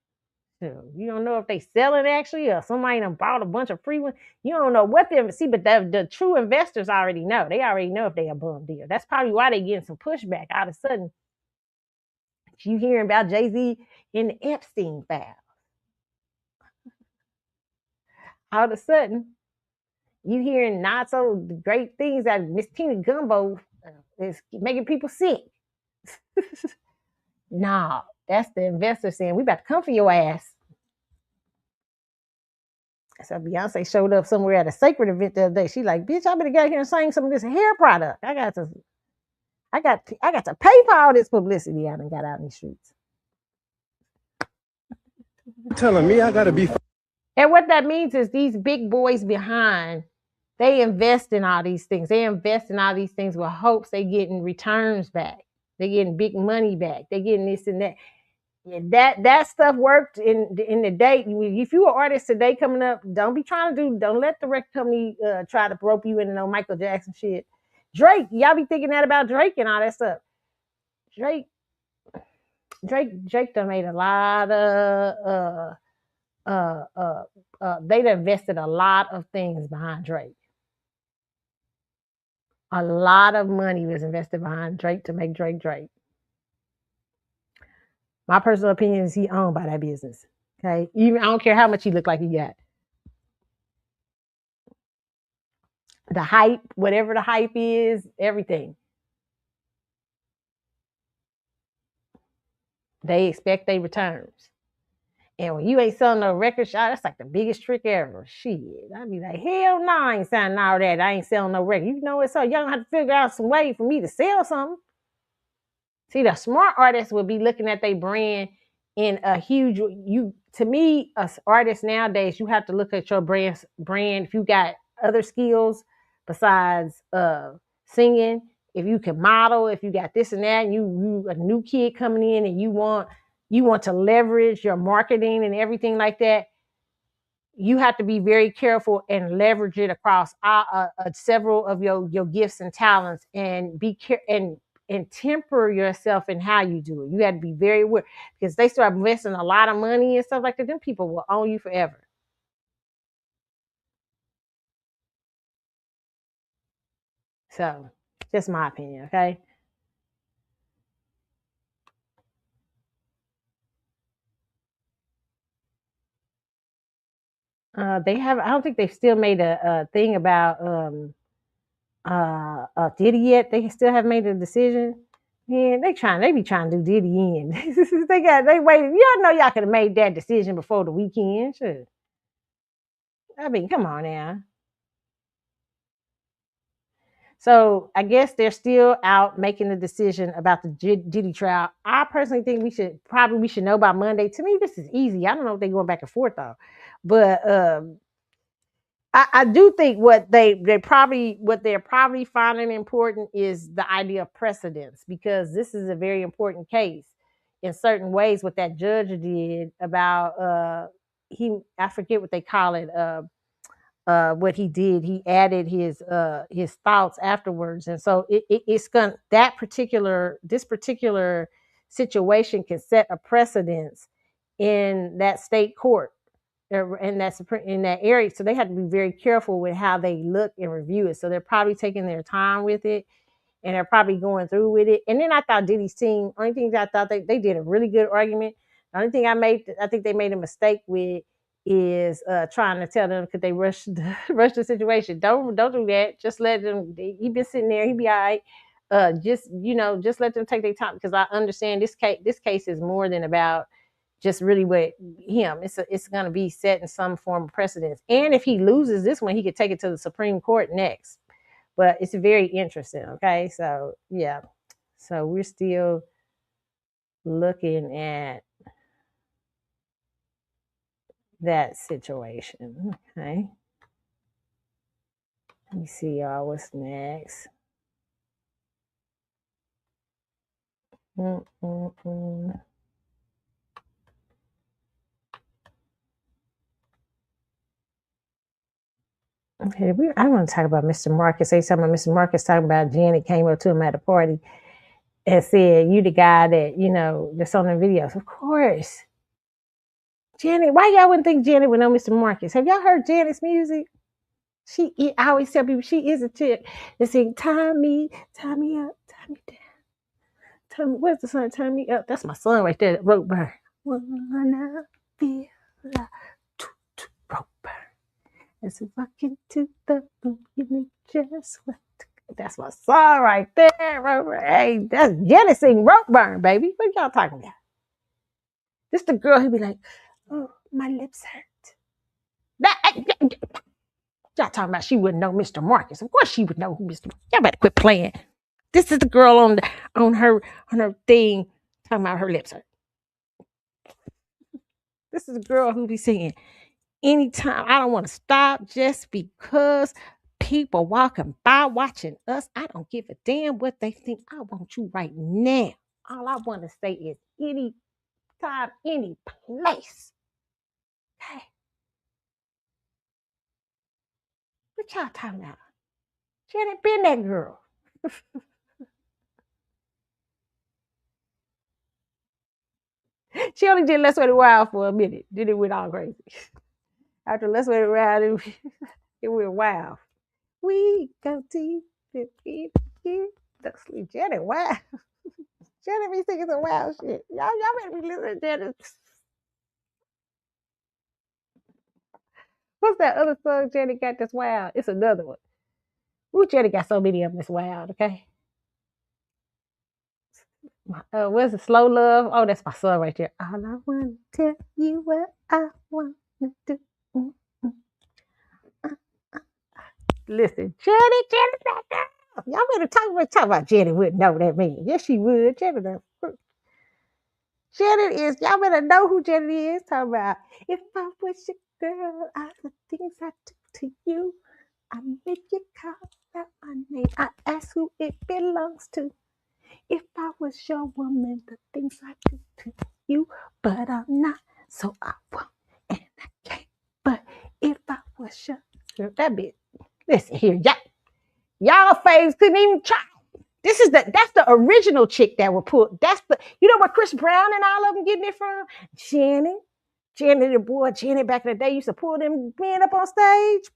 So you don't know if they selling actually, or somebody done bought a bunch of free ones. You don't know what they're see, but the true investors already know. They already know if they a bum deal. That's probably why they getting some pushback. All of a sudden, you hearing about Jay-Z in the Epstein file. All of a sudden, you hearing not so great things that Miss Tina Gumbo is making people sick. Nah, that's the investor saying, we about to come for your ass. So Beyonce showed up somewhere at a sacred event the other day. She like, bitch, I better get out here and sing some of this hair product. I got to pay for all this publicity I done got out in the streets. You're telling me I gotta be. And what that means is these big boys behind, they invest in all these things. They invest in all these things with hopes they getting returns back. They getting big money back. They getting this and that. Yeah, that stuff worked in the day. If you are an artist today coming up, don't let the record company try to rope you into no Michael Jackson shit. Drake, y'all be thinking that about Drake and all that stuff. Drake done made a lot of they done invested a lot of things behind Drake. A lot of money was invested behind Drake to make Drake Drake. My personal opinion is he owned by that business. Okay, even I don't care how much he looked like he got. The hype, whatever the hype is, everything. They expect their returns. And when you ain't selling no record shop, that's like the biggest trick ever. Shit. I'd be like, hell no, I ain't selling all that. I ain't selling no record. You know what? So y'all have to figure out some way for me to sell something. See, the smart artists would be looking at their brand in a huge to me, as artists nowadays, you have to look at your brand if you got other skills besides singing, if you can model, if you got this and that, and you a new kid coming in and you want to leverage your marketing and everything like that, you have to be very careful and leverage it across several of your gifts and talents, and be and temper yourself in how you do it. You have to be very aware, because they start investing a lot of money and stuff like that. Then people will own you forever. So, just my opinion, okay? They have. I don't think they've still made a thing about Diddy yet. They still haven't made a decision. Man, they be trying to do Diddy in. they waited. Y'all know y'all could have made that decision before the weekend. Sure. I mean, come on now. So I guess they're still out making the decision about the Diddy trial. I personally think we should know by Monday. To me, this is easy. I don't know if they're going back and forth though, but I do think what they're probably finding important is the idea of precedence, because this is a very important case in certain ways. What that judge did about I forget what they call it. What he did, he added his thoughts afterwards, and so it's gonna this particular situation can set a precedence in that state court, in that area. So they have to be very careful with how they look and review it. So they're probably taking their time with it, and they're probably going through with it. And then I thought Diddy's team, only thing that I thought they did a really good argument. The only thing I think they made a mistake with is trying to tell them, could they rush the situation. Don't do that. Just let them. He been sitting there. He be all right. Just let them take their time, because I understand this case is more than about just really what him. It's going to be set in some form of precedence. And if he loses this one, he could take it to the Supreme Court next. But it's very interesting. Okay, so yeah, so we're still looking at that situation. Okay, let me see y'all. What's next? Okay, I want to talk about Mr. Marcus. Say something about Mr. Marcus talking about Janet came up to him at a party and said, "You the guy that that's on the videos." Of course, Janet. Why y'all wouldn't think Janet would know Mr. Marcus? Have y'all heard Janet's music? I always tell people she is a chick that sing tie me up, tie me down. Where's the song? Tie me up. That's my son right there. Rope burn. Wanna feel like rope burn. As we walk into the room, you need just what. That's my song right there, Rope. Hey, that's Janet sing rope burn, baby. What y'all talking about? This the girl who be like, "Oh, my lips hurt." Y'all talking about she wouldn't know Mr. Marcus. Of course she would know who Mr. Marcus. Y'all better quit playing. This is the girl on her thing talking about her lips hurt. This is the girl who be singing, "Anytime I don't want to stop just because people walking by watching us. I don't give a damn what they think. I want you right now. All I want to say is anytime, any place." Hey, what y'all talking about? Janet been that girl. She only did Let's Wait a While for a minute. Then it went all crazy. After Let's Wait a While, it went wild. We go deep and deep. Janet, wow. Janet be singing some wild shit. Y'all better be listening to Janet. What's that other song Janet got that's wild? It's another one. Ooh, Janet got so many of them that's wild, okay? Where's the Slow Love? Oh, that's my song right there. All I want to tell you what I want to do. Listen, Janet's that girl. Y'all better talk about Janet wouldn't know what that means. Yes, she would. Janet is, y'all better know who Janet is. Talking about, if I was your girl, all the things I do to you, I make you call out my name. I ask who it belongs to. If I was your woman, the things I do to you, but I'm not, so I won't and I can't. But if I was your girl, that bitch. Listen here, y'all faves couldn't even try. That's the original chick that would pull. That's the, you know where Chris Brown and all of them getting it from? Janet, the boy, Janet back in the day used to pull them men up on stage.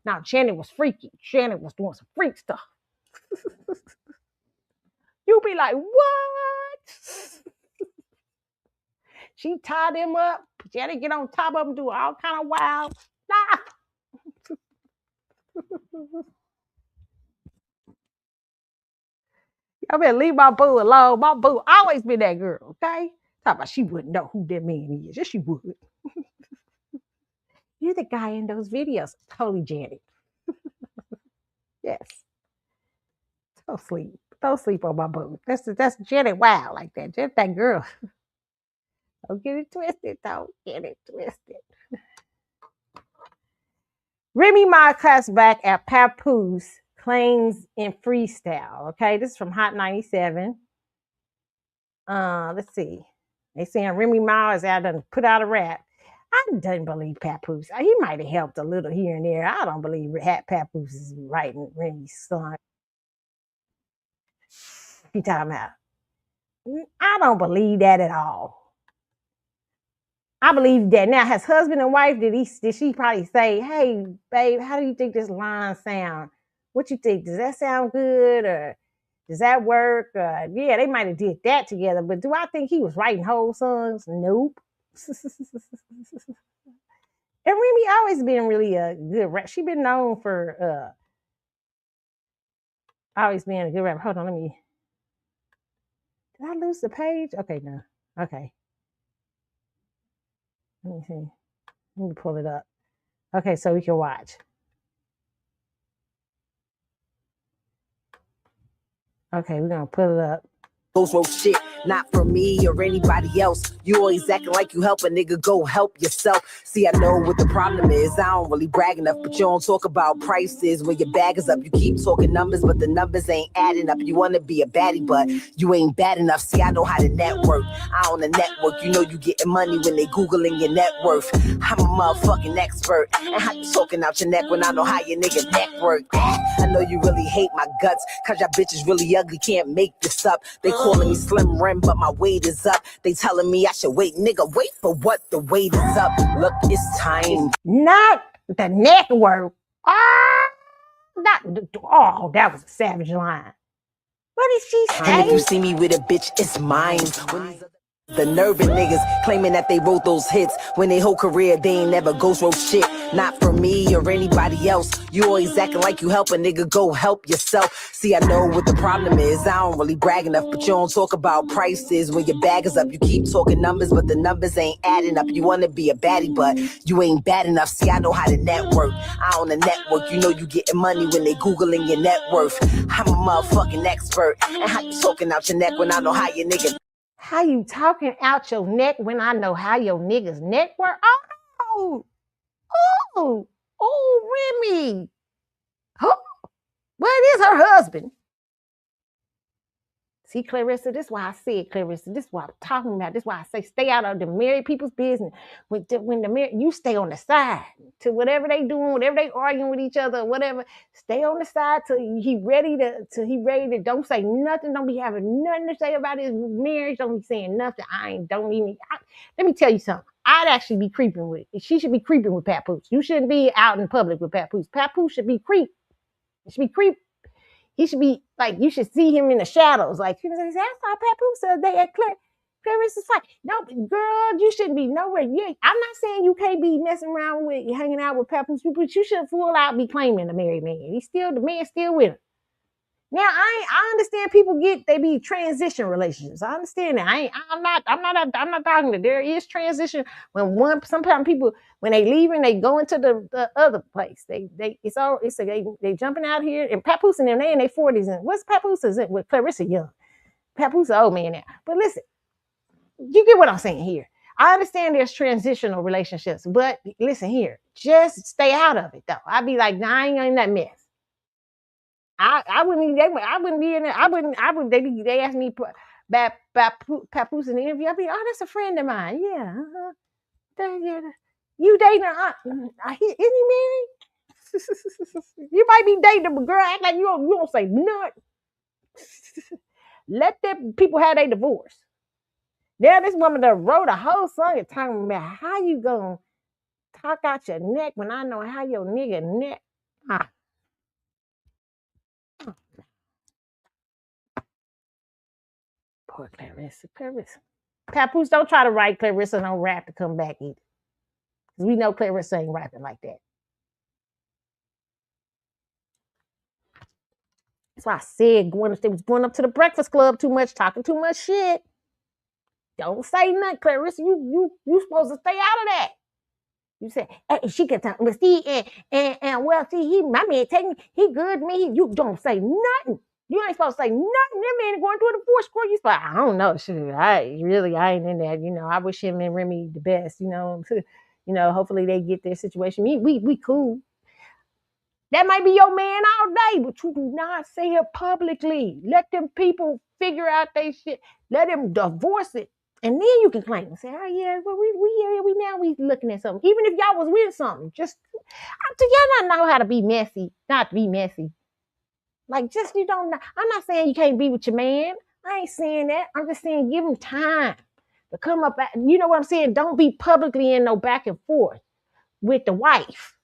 Now Janet was freaky. Janet was doing some freak stuff. You be like, what? She tied them up. Janet get on top of them, do all kind of wild stuff. Y'all better leave my boo alone. My boo always been that girl, okay? Talk about she wouldn't know who that man is. Yes, she would. You're the guy in those videos. Totally Janet. Yes. Don't sleep. Don't sleep on my boo. That's Janet Wild like that. Janet, that girl. Don't get it twisted. Don't get it twisted. Remy Ma cuts back at Papoose claims in freestyle. Okay, this is from Hot 97. Let's see. They saying Remy Ma is out and put out a rap. I don't believe Papoose. He might have helped a little here and there. I don't believe Papoose is writing Remy's song. You talking about? I don't believe that at all. I believe that now. His husband and wife, did she probably say, "Hey, babe, how do you think this line sound? What you think? Does that sound good or does that work?" Yeah, they might have did that together. But do I think he was writing whole songs? Nope. And Remy always been really a good rap. She been known for always being a good rapper. Hold on, did I lose the page? Okay, no. Okay. Let me see. Let me pull it up. Okay, so we can watch. Okay, we're gonna put it up. Those shit, not for me or anybody else. You always acting like you help a nigga, go help yourself. See, I know what the problem is. I don't really brag enough, but you don't talk about prices. When your bag is up, you keep talking numbers, but the numbers ain't adding up. You want to be a baddie, but you ain't bad enough. See, I know how to network. I own a network. You know you getting money when they Googling your net worth. I'm a motherfucking expert. And how you talking out your neck when I know how your nigga neck work? I know you really hate my guts, cause y'all bitches really ugly, can't make this up. They calling me Slim Rim, but my weight is up. They telling me I should wait, nigga, wait for what? The weight is up. Look, it's time. Not the network. That was a savage line. What did she say? And if you see me with a bitch, it's mine. The nervous niggas claiming that they wrote those hits when they whole career they ain't never ghost wrote shit. Not for me or anybody else. You always acting like you help a nigga, go help yourself. See, I know what the problem is. I don't really brag enough, but you don't talk about prices. When your bag is up, you keep talking numbers, but the numbers ain't adding up. You wanna be a baddie, but you ain't bad enough. See, I know how to network. I own a network. You know you getting money when they Googling your net worth. I'm a motherfucking expert. And how you talking out your neck when I know how your nigga. How you talking out your neck when I know how your niggas neck work? Oh, Remy. Huh? Well, it is her husband. See, Clarissa, this is why I said, Clarissa, this is what I'm talking about. This is why I say stay out of the married people's business. When you stay on the side to whatever they doing, whatever they arguing with each other, whatever. Stay on the side till he ready to. Don't say nothing. Don't be having nothing to say about his marriage. Don't be saying nothing. Let me tell you something. I'd actually be creeping with. She should be creeping with Papoose. You shouldn't be out in public with Papoose. Papoose should be creep. He should be Like you should see him in the shadows. Like she says, I saw Papoose the other day at Clarissa's fight. No, girl, you shouldn't be nowhere. I'm not saying you can't be messing around with hanging out with Papoose, but you should full out be claiming the married man. The man's still with him. Now I understand people they be transition relationships. I understand that. I'm not talking that there is transition when sometimes people when they leaving they go into the other place. They jumping out here and Papoose and them they in their 40s and what's Papoose is it with Clarissa Young. Papoose an old man now. But listen, you get what I'm saying here. I understand there's transitional relationships, but listen here, just stay out of it though. I'd be like, nah, I ain't in that mess. I wouldn't be in there. They asked me about Papoose in the interview. I'd be, oh, that's a friend of mine. Yeah. You dating her? Isn't he married? You might be dating a girl, act like you don't say nothing. Let them people have their divorce. Now this woman that wrote a whole song talking about how you gonna talk out your neck when I know how your nigga neck. Poor Clarissa. Papoose, don't try to write Clarissa no rap to come back either. Because we know Clarissa ain't rapping like that. That's why I said they was going up to the Breakfast Club too much, talking too much shit. Don't say nothing, Clarissa. You supposed to stay out of that. You say, hey, she can talk, but see, and well, see, my man he good to me. You don't say nothing. You ain't supposed to say nothing. That man going through a divorce court. You supposed, I don't know. Shoot, I ain't in that. I wish him and Remy the best. Hopefully they get their situation. We cool. That might be your man all day, but you do not say it publicly. Let them people figure out their shit. Let them divorce it. And then you can claim and say, oh yeah, well, we looking at something. Even if y'all was with something, just do y'all not know how to be messy, not to be messy. Like just you don't know. I'm not saying you can't be with your man. I ain't saying that. I'm just saying give him time to come up. You know what I'm saying? Don't be publicly in no back and forth with the wife.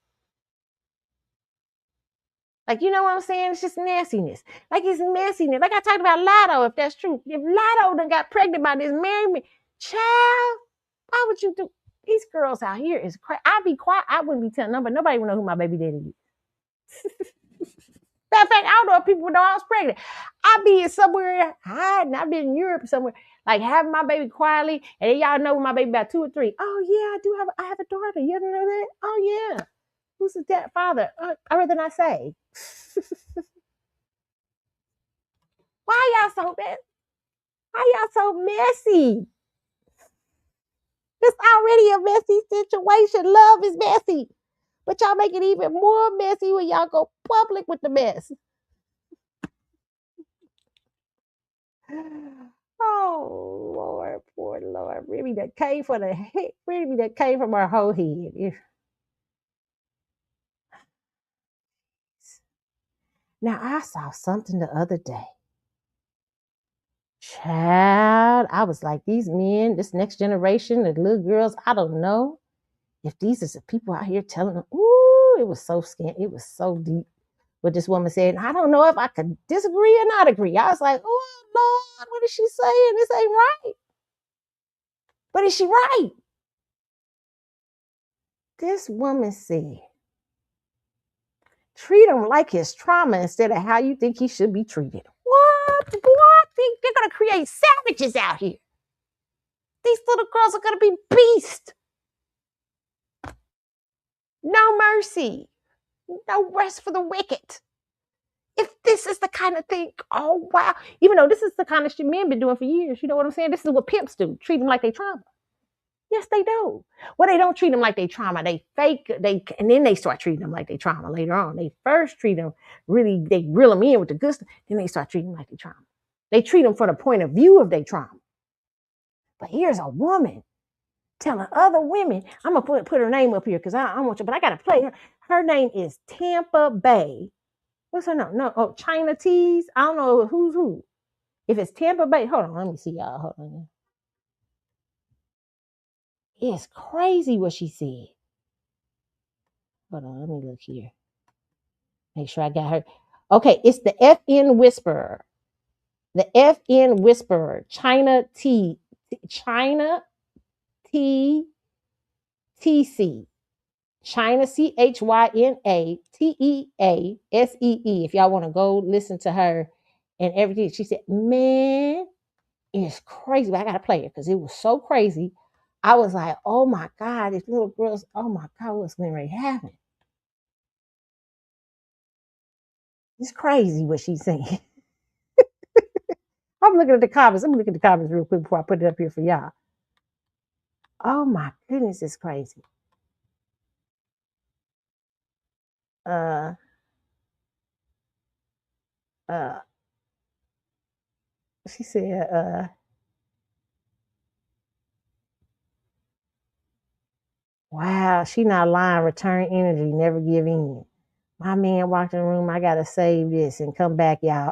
Like, you know what I'm saying? It's just nastiness. Like, it's messiness. Like I talked about Lotto, if that's true. If Lotto done got pregnant by this married man, child, why would you do? These girls out here is crazy. I'd be quiet. I wouldn't be telling them, but nobody would know who my baby daddy is. Matter of fact, I don't know if people would know I was pregnant. I'd be in somewhere hiding. I'd be in Europe somewhere, like having my baby quietly, and then y'all know my baby about 2 or 3. Oh, yeah, I have a daughter. You didn't know that? Oh, yeah. Who's the dad, father? I'd rather not say. Why y'all so bad? Why y'all so messy? It's already a messy situation. Love is messy. But y'all make it even more messy when y'all go public with the mess. Oh, Lord, poor Lord. Remy that came from her whole head. Now, I saw something the other day. Child, I was like, these men, this next generation, the little girls, I don't know if these are the people out here telling them, ooh, it was so scant, it was so deep. What this woman said, I don't know if I could disagree or not agree. I was like, oh, Lord, what is she saying? This ain't right. But is she right? This woman said, treat him like his trauma instead of how you think he should be treated. What? They're going to create savages out here. These little girls are going to be beasts. No mercy. No rest for the wicked. If this is the kind of thing, oh, wow. Even though this is the kind of shit men been doing for years, you know what I'm saying? This is what pimps do. Treat them like they trauma. Yes, they do. Well, they don't treat them like they trauma. They fake, and then they start treating them like they trauma later on. They first treat them really, they reel them in with the good stuff. Then they start treating them like they trauma. They treat them from the point of view of their trauma. But here's a woman telling other women, I'm going to put her name up here because I want you, but I got to play her. Her name is Tampa Bay. What's her name? No, China Tees. I don't know who's who. If it's Tampa Bay, hold on, let me see y'all. Hold on. It's crazy what she said. Hold on, let me look here. Make sure I got her. Okay, it's the FN Whisperer. The FN Whisperer. China T TC. China CHYNATEASEE. If y'all want to go listen to her and everything, she said, "Man, it's crazy." But I gotta play it because it was so crazy. I was like, "Oh my God, these little girls! Oh my God, what's going to happen?" It's crazy what she's saying. I'm looking at the comments. Let me look at the comments real quick before I put it up here for y'all. Oh my goodness, it's crazy. Uh, uh, she said, "Wow, she not lying. Return energy, never give in." My man walked in the room. I gotta save this and come back, y'all.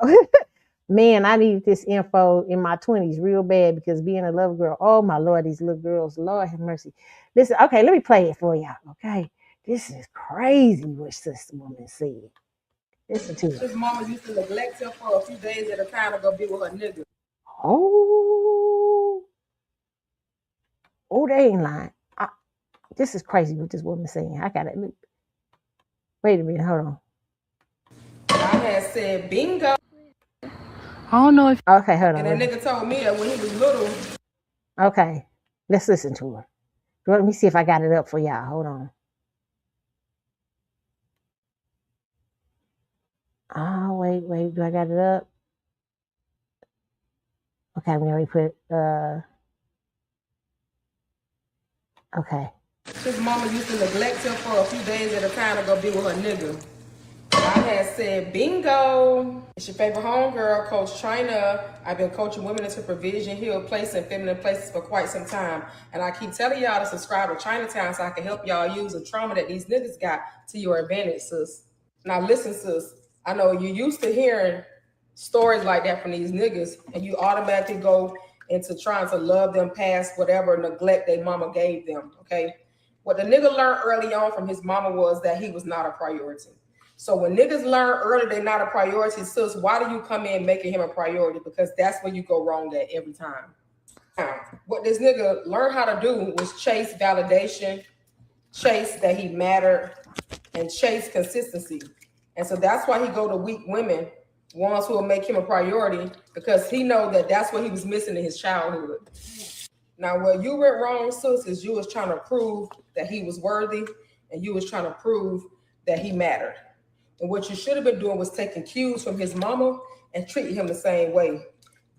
Man, I needed this info in my 20s real bad because being a love girl, oh my Lord, these little girls, Lord have mercy. Listen, okay, let me play it for y'all. Okay, this is crazy what this woman said. Listen to it. His mama used to neglect him for a few days at a time to go be with her nigga. Oh, they ain't lying. This is crazy what this woman saying. I gotta wait a minute. Hold on. I had said bingo. I don't know if Okay, hold on. And that nigga told me that when he was little. Okay, let's listen to her. Let me see if I got it up for y'all. Hold on. Oh, wait. Do I got it up? Okay, I'm gonna put okay. His mama used to neglect him for a few days at a time to go be with her nigga. I had said bingo. It's your favorite homegirl, Coach China. I've been coaching women into provision, healed places, and feminine places for quite some time. And I keep telling y'all to subscribe to Chinatown so I can help y'all use the trauma that these niggas got to your advantage, sis. Now listen, sis. I know you used to hearing stories like that from these niggas, and you automatically go into trying to love them past whatever neglect their mama gave them, okay? What the nigga learned early on from his mama was that he was not a priority. So when niggas learn early they're not a priority, sis, why do you come in making him a priority? Because that's where you go wrong at every time. What this nigga learned how to do was chase validation, chase that he mattered, and chase consistency. And so that's why he go to weak women, ones who will make him a priority, because he know that that's what he was missing in his childhood. Now, where you went wrong, sis, is you was trying to prove that he was worthy, and you was trying to prove that he mattered. And what you should have been doing was taking cues from his mama and treating him the same way.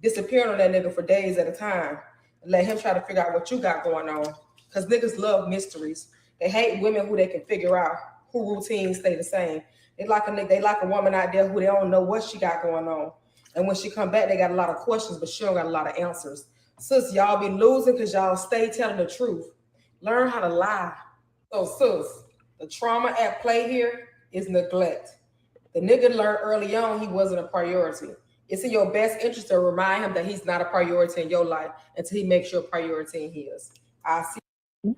Disappearing on that nigga for days at a time and let him try to figure out what you got going on. Because niggas love mysteries. They hate women who they can figure out, who routines stay the same. They like a woman out there who they don't know what she got going on. And when she come back, they got a lot of questions, but she don't got a lot of answers. Sis, y'all be losing because y'all stay telling the truth. Learn how to lie. So, sis, the trauma at play here is neglect. The nigga learned early on he wasn't a priority. It's in your best interest to remind him that he's not a priority in your life until he makes you a priority in his. I see. Woo!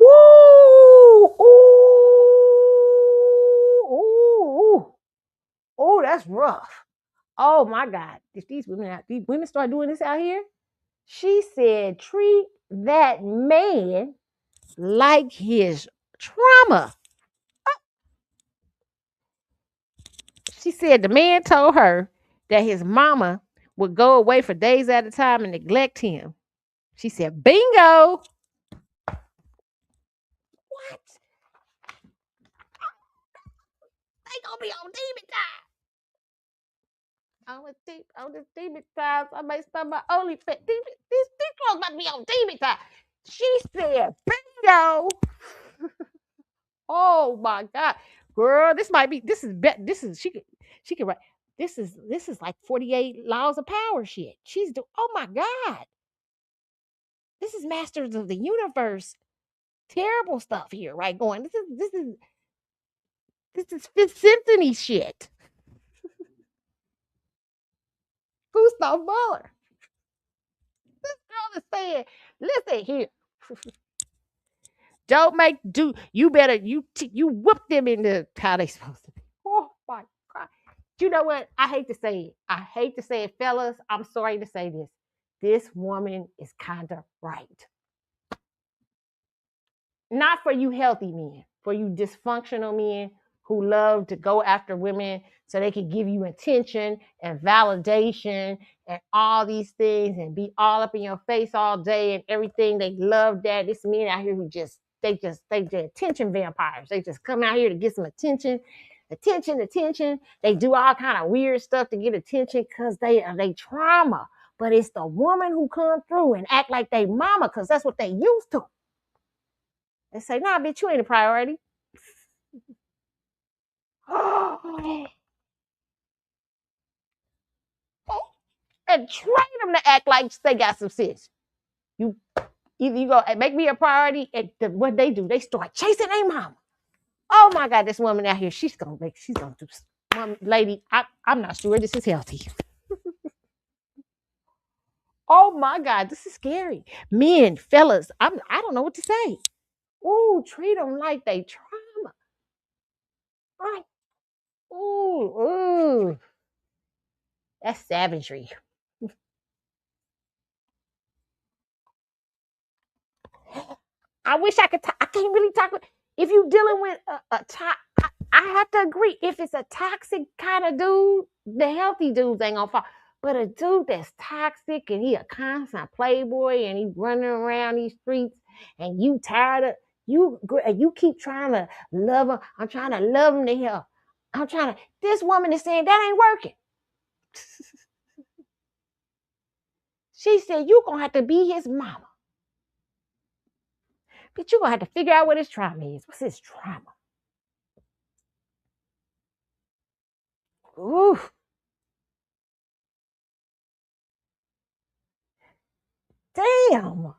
Ooh, that's rough. Oh my God. If these women start doing this out here, she said treat that man like his trauma. She said the man told her that his mama would go away for days at a time and neglect him. She said, bingo. What? They gonna be on demon time. On this demon time, I may start my OnlyFans. These girls about to be on demon time. She said, bingo. Oh my God, girl, she could write. This is like 48 laws of power shit. Oh my God, this is Masters of the Universe. Terrible stuff here, right? Going. This is Fifth Symphony shit. Gustav Mahler. This girl is saying, listen here. You better you whoop them into how they supposed to be. Oh my God. You know what? I hate to say it. I hate to say it, fellas. I'm sorry to say this. This woman is kind of right. Not for you healthy men, for you dysfunctional men who love to go after women so they can give you attention and validation and all these things and be all up in your face all day and everything. They love that. This men out here who they attention vampires. They just come out here to get some attention. Attention. They do all kind of weird stuff to get attention because they trauma. But it's the woman who come through and act like they mama because that's what they used to. And say, nah, bitch, you ain't a priority. And train them to act like they got some sense. You either you go make me a priority, and what they do, they start chasing their mama. Oh my God, this woman out here, she's gonna do. Lady, I'm not sure this is healthy. Oh my God, this is scary. Men, fellas, I don't know what to say. Ooh, treat them like they trauma. Right. Ooh. That's savagery. I wish I could. I can't really talk. If you're dealing with I have to agree. If it's a toxic kind of dude, the healthy dudes ain't gonna fall. But a dude that's toxic and he a constant playboy and he running around these streets and you tired of you keep trying to love him. I'm trying to love him to hell. I'm trying to. This woman is saying that ain't working. She said you gonna have to be his mama. But you gonna have to figure out what his trauma is. What's his trauma? Ooh. Damn.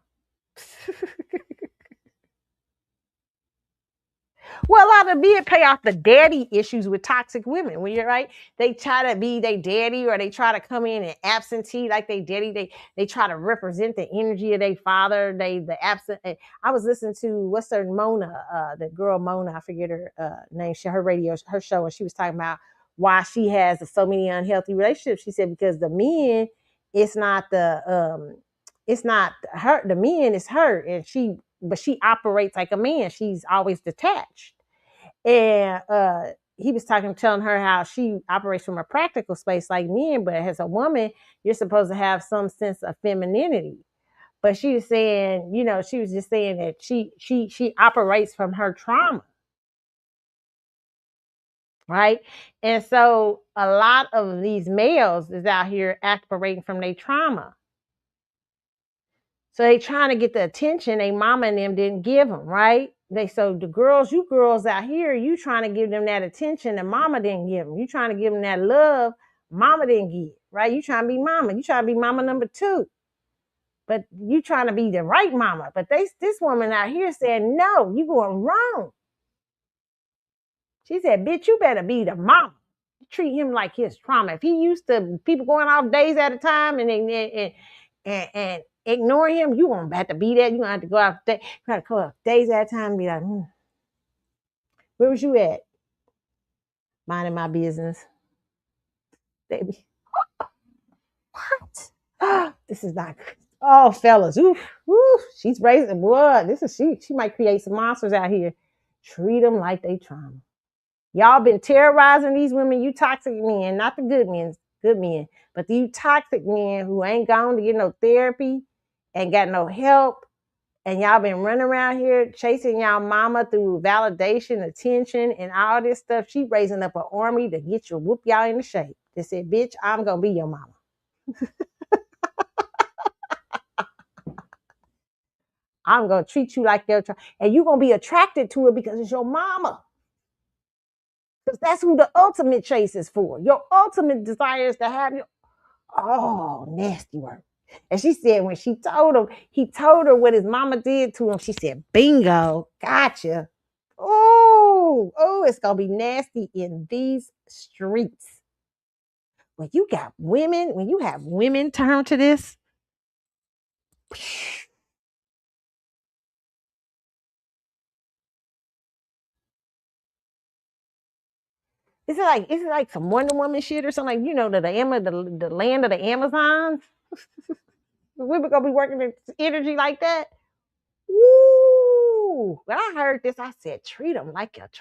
Well, a lot of men pay off the daddy issues with toxic women. When you're right, they try to be their daddy, or they try to come in and absentee like they daddy. They try to represent the energy of their father. The absent. I was listening to what's her Mona, the girl Mona. I forget her name. Her show, and she was talking about why she has so many unhealthy relationships. She said because the men, it's not her. The men is her, and but she operates like a man. She's always detached. And he was telling her how she operates from a practical space like men, but as a woman, you're supposed to have some sense of femininity. But she was saying, she was just saying that she operates from her trauma, right? And so a lot of these males is out here operating from their trauma. So they trying to get the attention they mama and them didn't give them, right? So you girls out here, you trying to give them that attention that mama didn't give them. You trying to give them that love mama didn't give, right? You trying to be mama. You trying to be mama number 2. But you trying to be the right mama. But this woman out here said, no, you going wrong. She said, bitch, you better be the mama. Treat him like his trauma. If he used to people going off days at a time and ignore him, you gonna have to be there. You gonna have to go out days at a time and be like, where was you at? Minding my business. Baby. What? This is not good. Oh, fellas. Oof. She's raising blood. She might create some monsters out here. Treat them like they trauma. Y'all been terrorizing these women, you toxic men, not the good men, but you toxic men who ain't gone to get no therapy, ain't got no help, and y'all been running around here chasing y'all mama through validation, attention, and all this stuff. She raising up an army to whoop y'all into shape. They said, bitch, I'm gonna be your mama. I'm gonna treat you like and you're gonna be attracted to her because it's your mama. Because that's who the ultimate chase is for. Your ultimate desire is to have your nasty work. And she said when he told her what his mama did to him, she said, bingo, gotcha. Oh, it's gonna be nasty in these streets. When you have women turn to this, Is it like some Wonder Woman shit or something? Like, the land of the Amazons? We're gonna be working in energy like that? Woo! When I heard this, I said, treat them like it's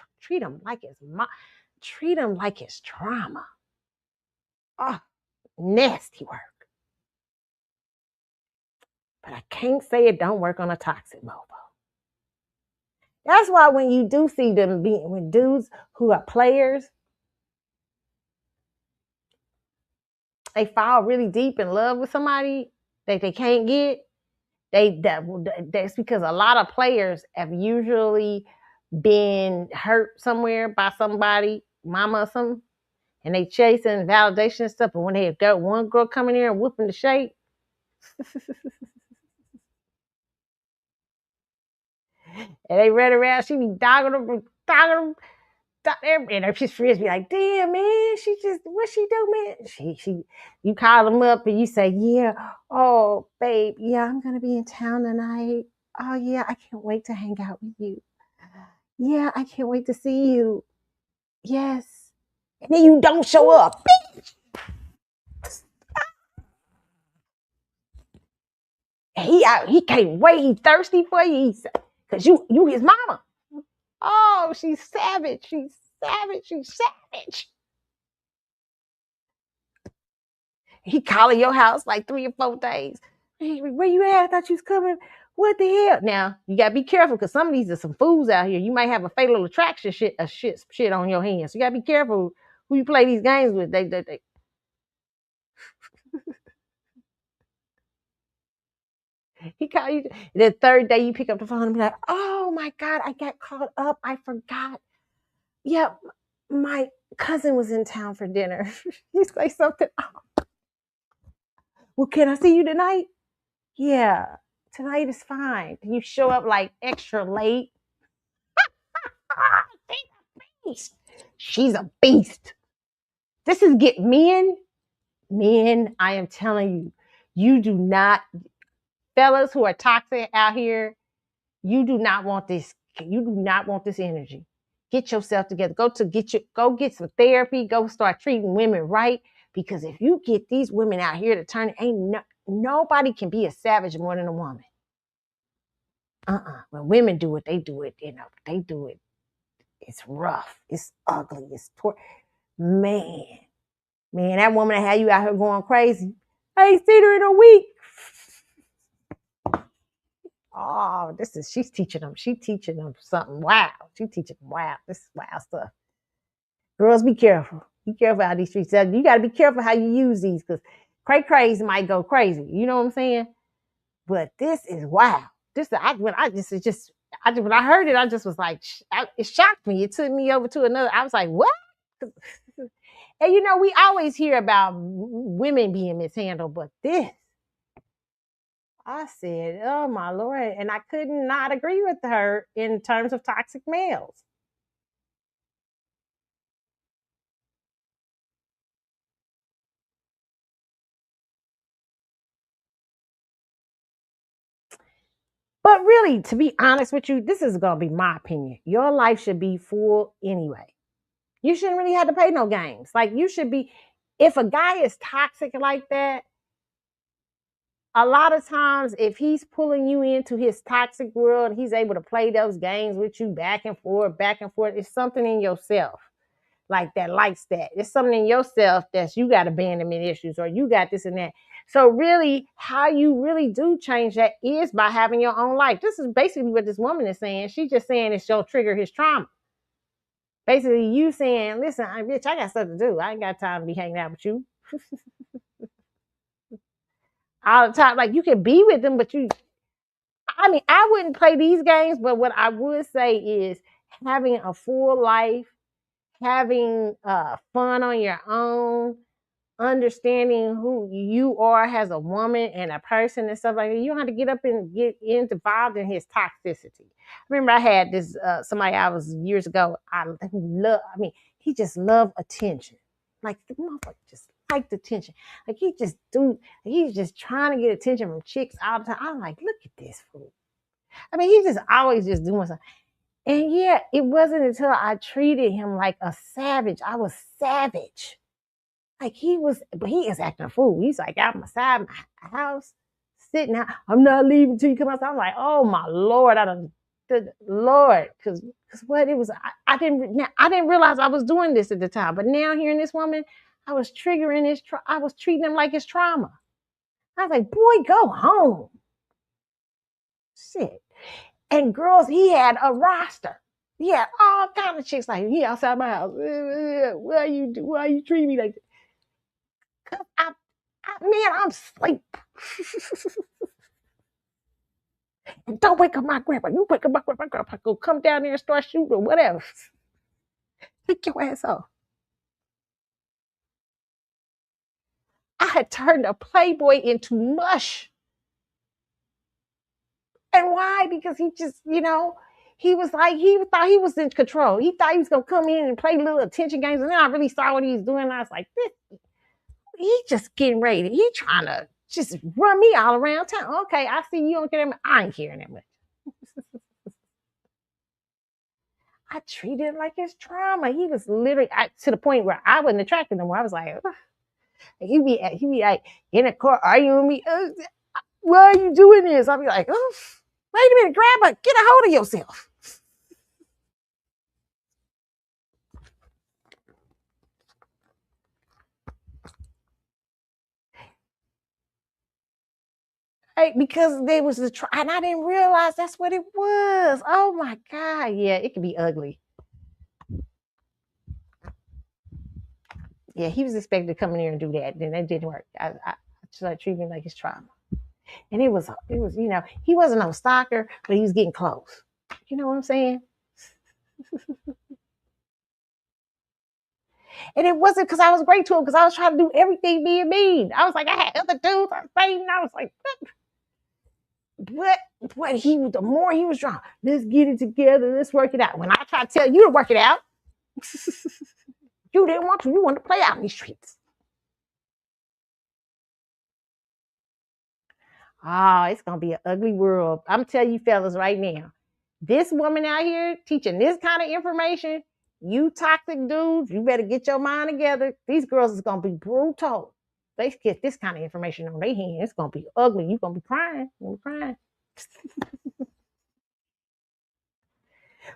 trauma. Oh, nasty work. But I can't say it don't work on a toxic mofo. That's why when you do see them when dudes who are players, they fall really deep in love with somebody that they can't get. That's because a lot of players have usually been hurt somewhere by somebody, mama or something, and they chasing validation and stuff. But when they got one girl coming in and whooping the shape, and they run around, she be dogging them, and her friends be like, "Damn, man, what she do, man?" You call them up and you say, "Yeah, oh, babe, yeah, I'm gonna be in town tonight. Oh yeah, I can't wait to hang out with you. Yeah, I can't wait to see you. Yes." And then you don't show up. He can't wait. He thirsty for you. Cause you his mama. Oh, she's savage. She's savage. She's savage. He calling your house like 3 or 4 days. Hey, where you at? I thought you was coming. What the hell? Now you gotta be careful because some of these are some fools out here. You might have a fatal attraction shit on your hands. So you gotta be careful who you play these games with. They. He call you. The third day you pick up the phone and be like, "Oh my God, I got caught up. I forgot. Yeah, my cousin was in town for dinner." You say something. Oh, well, can I see you tonight? Yeah, tonight is fine. You show up like extra late. She's a beast. This is get men. I am telling you, you do not, fellas who are toxic out here. You do not want this. You do not want this energy. Get yourself together. Go get some therapy. Go start treating women right. Because if you get these women out here to turn, nobody can be a savage more than a woman. When women do it, they do it. They do it. It's rough. It's ugly. It's man. That woman that had you out here going crazy. I ain't seen her in a week. Oh, she's teaching them. She's teaching them something. Wow. She's teaching them. Wow. This is wild stuff. Girls, be careful. Be careful how these streets. You got to be careful how you use these because crazy might go crazy. You know what I'm saying? But this is wild. When I heard it, I just was like, it shocked me. It took me over to another. I was like, what? And we always hear about women being mishandled, but this, I said, oh my Lord. And I could not agree with her in terms of toxic males. But really, to be honest with you, this is going to be my opinion. Your life should be full anyway. You shouldn't really have to play no games. Like you should be, if a guy is toxic like that, a lot of times if he's pulling you into his toxic world, he's able to play those games with you back and forth. It's something in yourself like that likes that. It's something in yourself that you got abandonment issues or you got this and that. So really, how you really do change that is by having your own life. This is basically what this woman is saying. She's just saying it's going to trigger his trauma. Basically, you saying, listen, bitch, I got stuff to do. I ain't got time to be hanging out with you. All the time. Like, you can be with them, but I wouldn't play these games, but what I would say is having a full life, having fun on your own, understanding who you are as a woman and a person and stuff like that. You don't have to get up and get involved in his toxicity. I remember I had this somebody I was years ago. He just loved attention. Like the motherfucker just liked attention. Like he's just trying to get attention from chicks all the time. I'm like, look at this fool. He's just always just doing something. And yeah, it wasn't until I treated him like a savage. I was savage. Like but he is acting a fool. He's like out beside my house, sitting out. I'm not leaving till you come outside. I'm like, oh my Lord, the Lord, because what it was, I didn't realize I was doing this at the time. But now hearing this woman, I was triggering I was treating him like his trauma. I was like, boy, go home. Shit. And girls, he had a roster. He had all kind of chicks like he outside my house. Why you treat me like that? Man, I'm asleep. And don't wake up my grandpa. You wake up my grandpa. Go come down there and start shooting or whatever. Take your ass off. I had turned a playboy into mush. And why? Because he just, he was like, he thought he was in control. He thought he was going to come in and play little attention games. And then I really saw what he was doing. And I was like, he just getting ready. He trying to just run me all around town. Okay, I see you don't care that much. I ain't caring that much. I treated him like his trauma. He was literally to the point where I wasn't attracted no more. I was like, ugh. He be like in the car arguing with me. Why are you doing this? I'll be like, oh, wait a minute, grandma, get a hold of yourself. Hey, because there was and I didn't realize that's what it was. Oh my God. Yeah, it could be ugly. Yeah, he was expected to come in here and do that. Then that didn't work. I started treating him like his trauma. And it was, he wasn't no stalker, but he was getting close. You know what I'm saying? And it wasn't because I was great to him, because I was trying to do everything being mean. I was like, I had other dudes I was dating. I was like, what the more he was trying, let's get it together, let's work it out. When I tried to tell you to work it out, you didn't want to. You wanted to play out in these streets. Oh, it's gonna be an ugly world. I'm telling you fellas right now. This woman out here teaching this kind of information, you toxic dudes, you better get your mind together. These girls is gonna be brutal. They get this kind of information on their hand. It's gonna be ugly. You're gonna be crying. You're gonna be crying.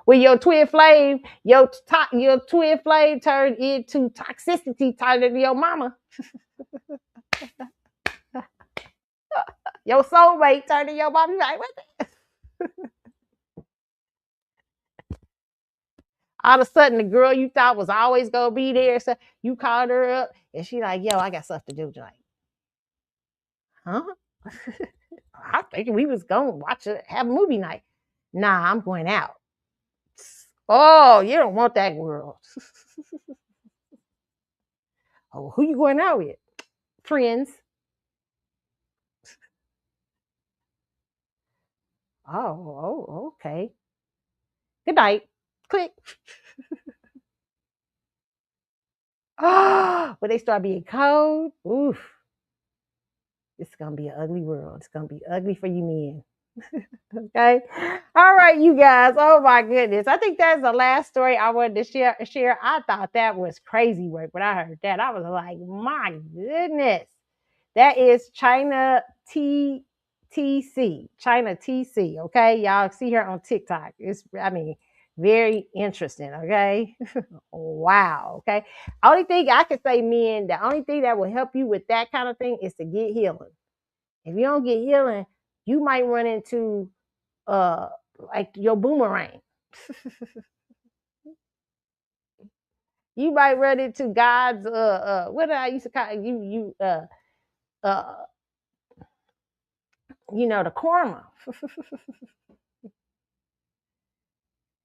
When your twin flame, your twin flame turned into toxicity, turned into your mama. Your soulmate turned into your mama. You're like, what the? All of a sudden, the girl you thought was always gonna be there, so you called her up, and she like, yo, I got stuff to do tonight. Huh? I thinking we was gonna have a movie night. Nah, I'm going out. Oh, you don't want that world. Oh, who you going out with? Friends. Oh, okay. Good night. Click. Oh, when they start being cold, oof. It's gonna be an ugly world. It's gonna be ugly for you men. Okay. All right, you guys. Oh my goodness. I think that's the last story I wanted to share. I thought that was crazy work. When I heard that, I was like, my goodness. That is China TC. China TC. Okay. Y'all see her on TikTok. Very interesting. Okay. Wow. Okay. Only thing I could say, men, the only thing that will help you with that kind of thing is to get healing. If you don't get healing, you might run into like your boomerang. You might run into God's what did I used to call it? The karma.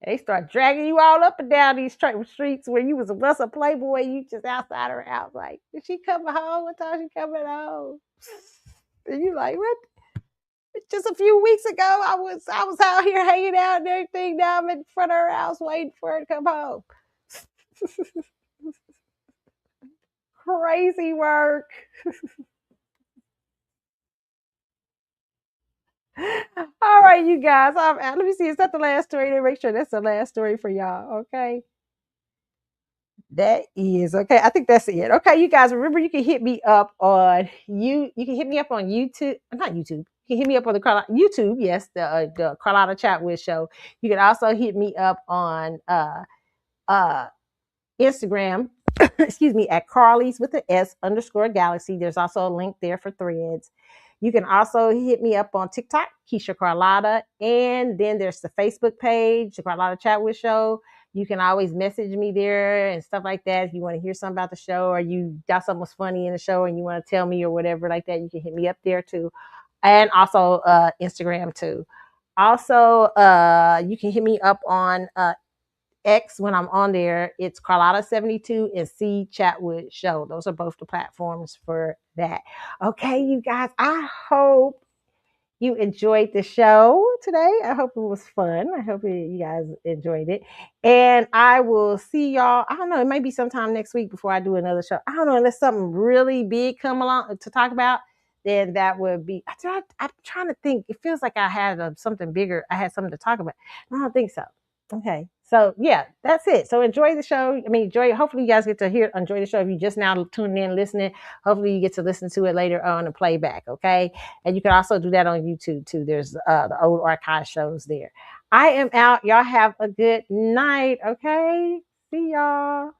They start dragging you all up and down these streets where you was once a playboy. You just outside her house, like, is she coming home? What time she coming home? And you like, what? Just a few weeks ago, I was out here hanging out and everything. Now I'm in front of her house waiting for her to come home. Crazy work. All right, you guys. Let me see. Is that the last story? Then make sure that's the last story for y'all. Okay. That is okay. I think that's it. Okay, you guys. Remember, you can hit me up on You can hit me up on YouTube. Not YouTube. You can hit me up on the YouTube. Yes, the Carlotta Chatwood Show. You can also hit me up on uh Instagram, excuse me, at Carly's with the S _ Galaxy. There's also a link there for Threads. You can also hit me up on TikTok, Keisha Carlotta. And then there's the Facebook page, the Carlotta Chatwood Show. You can always message me there and stuff like that. If you want to hear something about the show or you got something was funny in the show and you want to tell me or whatever like that, you can hit me up there too. And also Instagram too. Also, you can hit me up on X when I'm on there. It's Carlotta72 and C Chatwood Show. Those are both the platforms for that. Okay, you guys, I hope you enjoyed the show today. I hope it was fun. I hope you guys enjoyed it. And I will see y'all. I don't know. It may be sometime next week before I do another show. I don't know. Unless something really big come along to talk about, then that would be. I'm trying to think. It feels like I had something bigger. I had something to talk about. I don't think so. Okay. So yeah, that's it. So enjoy the show. I mean, enjoy it. Hopefully you guys get to enjoy the show. If you just now tuning in, listening, hopefully you get to listen to it later on and playback. Okay. And you can also do that on YouTube too. There's the old archive shows there. I am out. Y'all have a good night. Okay. See y'all.